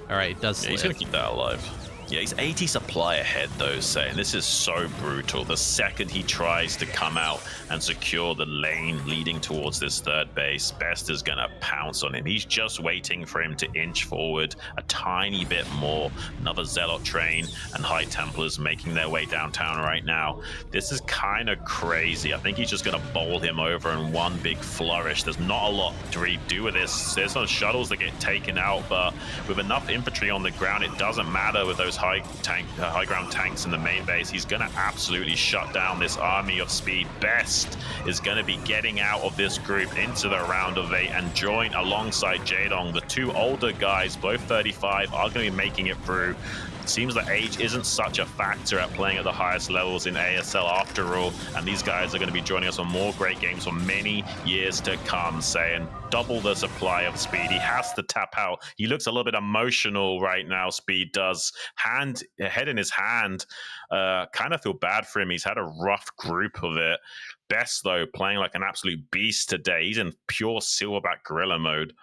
All right, it does. Yeah, he's gonna keep that alive. Yeah, he's 80 supply ahead though, saying this is so brutal. The second he tries to come out and secure the lane leading towards this third base, Best is gonna pounce on him. He's just waiting for him to inch forward a tiny bit more. Another Zealot train and High Templars making their way downtown right now. This is kind of crazy. I think he's just gonna bowl him over in one big flourish. There's not a lot to really do with this. There's some shuttles that get taken out, but with enough infantry on the ground, it doesn't matter with those high ground tanks in the main base. He's going to absolutely shut down this army of speed. Best is going to be getting out of this group into the round of 8 and join alongside Jaedong. The two older guys, both 35, are going to be making it through. It seems that age isn't such a factor at playing at the highest levels in ASL after all, and these guys are going to be joining us on more great games for many years to come, saying double the supply of speed. He has to tap out. He looks a little bit emotional right now, Speed does. Head in his hand. Kind of feel bad for him. He's had a rough group of it. Best, though, playing like an absolute beast today. He's in pure silverback gorilla mode.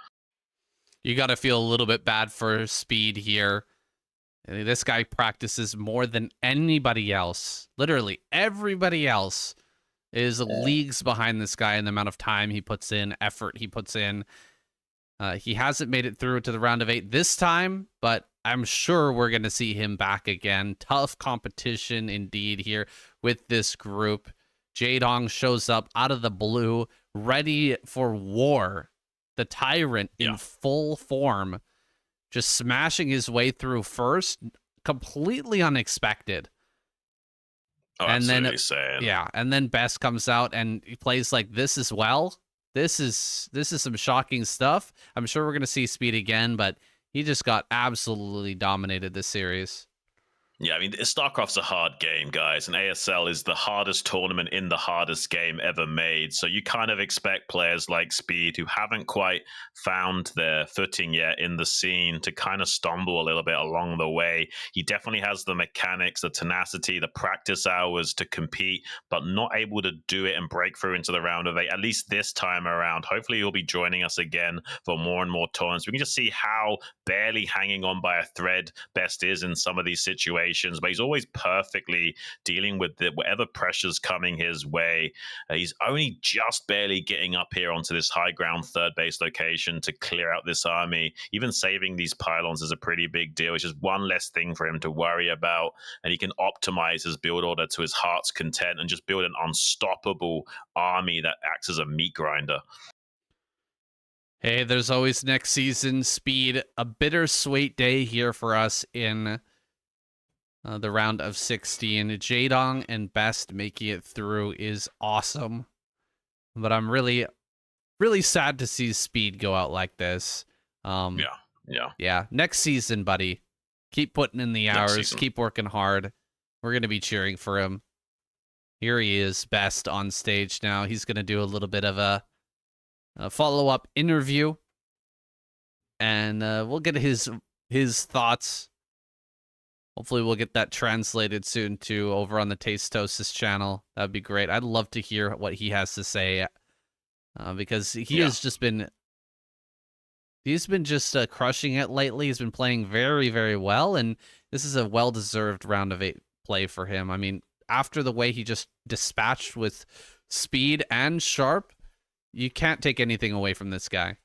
You got to feel a little bit bad for Speed here. This guy practices more than anybody else. Literally, everybody else is leagues behind this guy in the amount of time he puts in, effort he puts in. He hasn't made it through to the round of 8 this time, but I'm sure we're going to see him back again. Tough competition indeed here with this group. Jaedong shows up out of the blue, ready for war. The Tyrant in full form, just smashing his way through first, completely unexpected. Oh, and then, insane. and then Best comes out and he plays like this as well. This is some shocking stuff. I'm sure we're going to see Speed again, but he just got absolutely dominated this series. Yeah, I mean, StarCraft's a hard game, guys, and ASL is the hardest tournament in the hardest game ever made. So you kind of expect players like Speed, who haven't quite found their footing yet in the scene, to kind of stumble a little bit along the way. He definitely has the mechanics, the tenacity, the practice hours to compete, but not able to do it and break through into the round of 8, at least this time around. Hopefully he'll be joining us again for more and more tournaments. We can just see how barely hanging on by a thread Best is in some of these situations. But he's always perfectly dealing with whatever pressure's coming his way. He's only just barely getting up here onto this high ground third base location to clear out this army. Even saving these pylons is a pretty big deal. It's just one less thing for him to worry about, and he can optimize his build order to his heart's content and just build an unstoppable army that acts as a meat grinder. Hey, there's always next season. Speed, a bittersweet day here for us in the round of 16. Jaedong and Best making it through is awesome, but I'm really, really sad to see Speed go out like this. Yeah. Next season, buddy. Keep putting in the hours. Keep working hard. We're gonna be cheering for him. Here he is, Best on stage now. He's gonna do a little bit of a follow-up interview, and we'll get his thoughts. Hopefully we'll get that translated soon too over on the Tastosis channel. That'd be great. I'd love to hear what he has to say because he has just been crushing it lately. He's been playing very, very well, and this is a well-deserved round of 8 play for him. I mean, after the way he just dispatched with Speed and Sharp, you can't take anything away from this guy.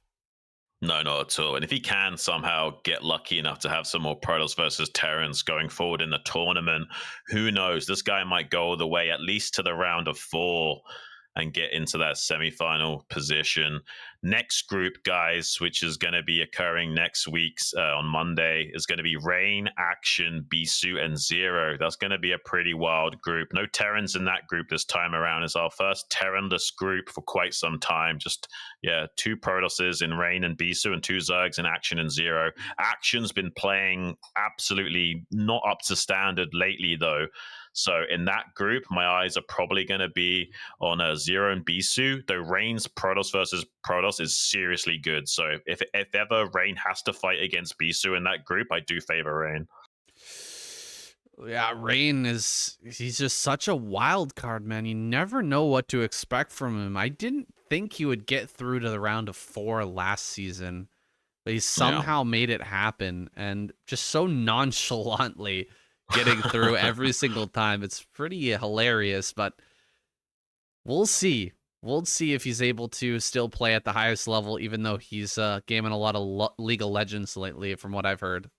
No, not at all. And if he can somehow get lucky enough to have some more Protoss versus Terrans going forward in the tournament, who knows? This guy might go all the way at least to the round of 4 and get into that semifinal position. Next group, guys, which is going to be occurring next week on Monday, is going to be Rain, Action, Bisu, and Zero. That's going to be a pretty wild group. No Terrans in that group this time around. It's our first Terranless group for quite some time. Just, 2 Protosses in Rain and Bisu, and 2 Zergs in Action and Zero. Action's been playing absolutely not up to standard lately, though. So in that group, my eyes are probably going to be on Zero and Bisu. Though Rain's Protoss versus Protoss is seriously good. So if ever Rain has to fight against Bisu in that group, I do favor Rain. Yeah, Rain he's just such a wild card, man. You never know what to expect from him. I didn't think he would get through to the round of 4 last season, but he somehow made it happen, and just so nonchalantly getting through every single time. It's pretty hilarious, but we'll see. We'll see if he's able to still play at the highest level, even though he's gaming a lot of League of Legends lately, from what I've heard.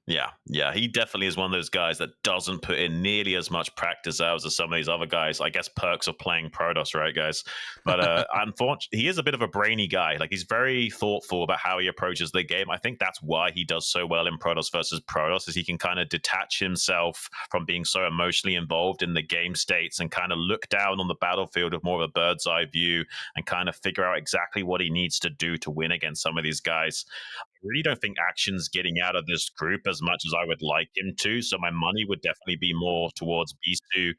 Yeah, he definitely is one of those guys that doesn't put in nearly as much practice hours as some of these other guys. I guess perks of playing Protoss, right, guys? But unfortunately, he is a bit of a brainy guy. Like, he's very thoughtful about how he approaches the game. I think that's why he does so well in Protoss versus Protoss, is he can kind of detach himself from being so emotionally involved in the game states and kind of look down on the battlefield with more of a bird's eye view and kind of figure out exactly what he needs to do to win against some of these guys. I really don't think Action's getting out of this group as much as I would like him to. So my money would definitely be more towards Bisu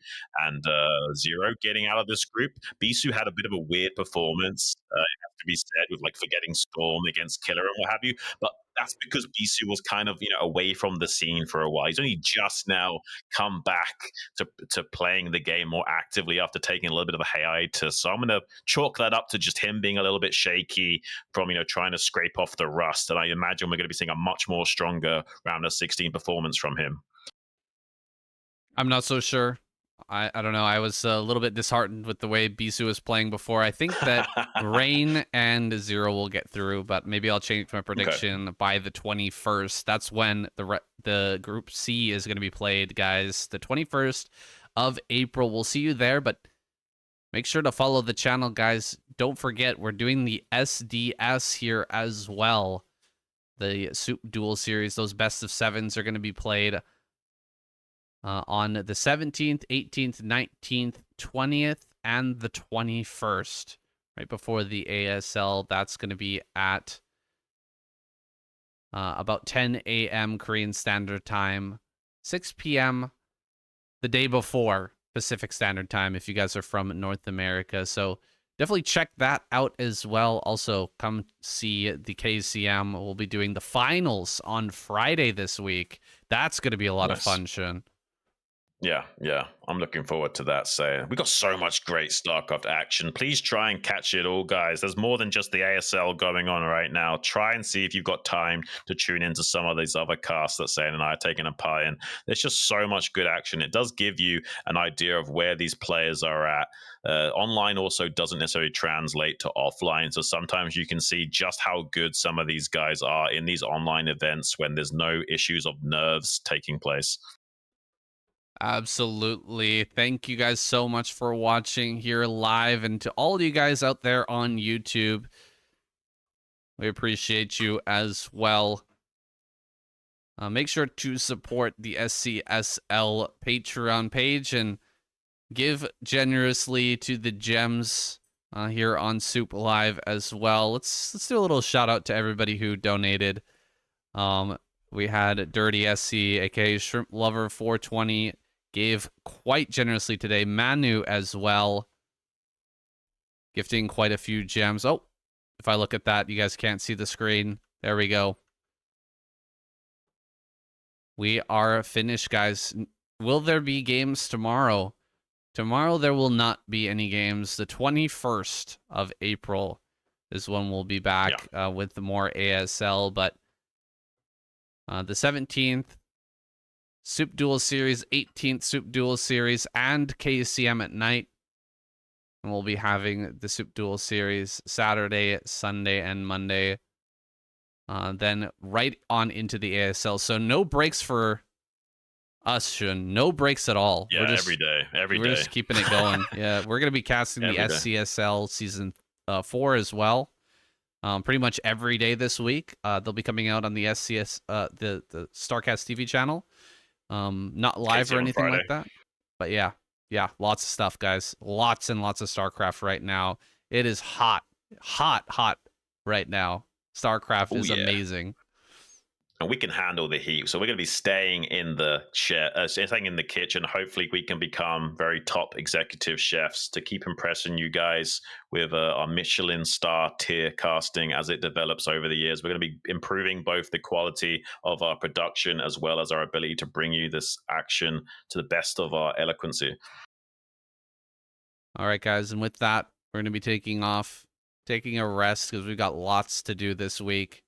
and Zero getting out of this group. Bisu had a bit of a weird performance, it has to be said, with like forgetting Storm against Killer and what have you. But that's because Bisu was kind of, away from the scene for a while. He's only just now come back to playing the game more actively after taking a little bit of a hiatus. So I'm going to chalk that up to just him being a little bit shaky from, trying to scrape off the rust. And I imagine we're going to be seeing a much more stronger round of 16 performance from him. I'm not so sure. I don't know. I was a little bit disheartened with the way Bisu was playing before. I think that Rain and Zero will get through, but maybe I'll change my prediction by the 21st. That's when the Group C is going to be played, guys. The 21st of April. We'll see you there, but make sure to follow the channel, guys. Don't forget, we're doing the SDS here as well. The Soup Duel Series. Those best of 7s are going to be played on the 17th, 18th, 19th, 20th, and the 21st, right before the ASL. That's going to be at about 10 a.m. Korean Standard Time, 6 p.m. the day before Pacific Standard Time, if you guys are from North America. So definitely check that out as well. Also, come see the KCM. We'll be doing the finals on Friday this week. That's going to be a lot of fun, Xun. Yeah. I'm looking forward to that. So we got so much great StarCraft action. Please try and catch it all, guys. There's more than just the ASL going on right now. Try and see if you've got time to tune into some of these other casts that Saiyan and I are taking a part in. There's just so much good action. It does give you an idea of where these players are at. Online also doesn't necessarily translate to offline. So sometimes you can see just how good some of these guys are in these online events when there's no issues of nerves taking place. Absolutely. Thank you guys so much for watching here live, and to all of you guys out there on YouTube, we appreciate you as well. Make sure to support the SCSL Patreon page and give generously to the gems here on Soup Live as well. Let's do a little shout out to everybody who donated. We had Dirty SC, aka Shrimp Lover 420, gave quite generously today. Manu as well, gifting quite a few gems. Oh, if I look at that, you guys can't see the screen. There we go. We are finished, guys. Will there be games tomorrow? Tomorrow there will not be any games. The 21st of April is when we'll be back with more ASL, but the 17th, Soup Duel Series, 18th Soup Duel Series, and KCM at night. And we'll be having the Soup Duel Series Saturday, Sunday, and Monday. Then right on into the ASL. So no breaks for us, Xun. No breaks at all. Yeah, every day. We're just keeping it going. Yeah, we're going to be casting the SCSL Season 4 as well. Pretty much every day this week. They'll be coming out on the the StarCastTV channel. Not live or anything like that. But yeah, lots of stuff, guys. Lots and lots of StarCraft right now. It is hot right now. StarCraft is amazing. and we can handle the heat. So we're going to be staying in the staying in the kitchen. Hopefully, we can become very top executive chefs to keep impressing you guys with our Michelin star tier casting as it develops over the years. We're going to be improving both the quality of our production as well as our ability to bring you this action to the best of our eloquency. All right, guys, and with that, we're going to be taking a rest because we've got lots to do this week.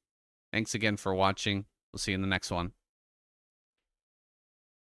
Thanks again for watching. We'll see you in the next one.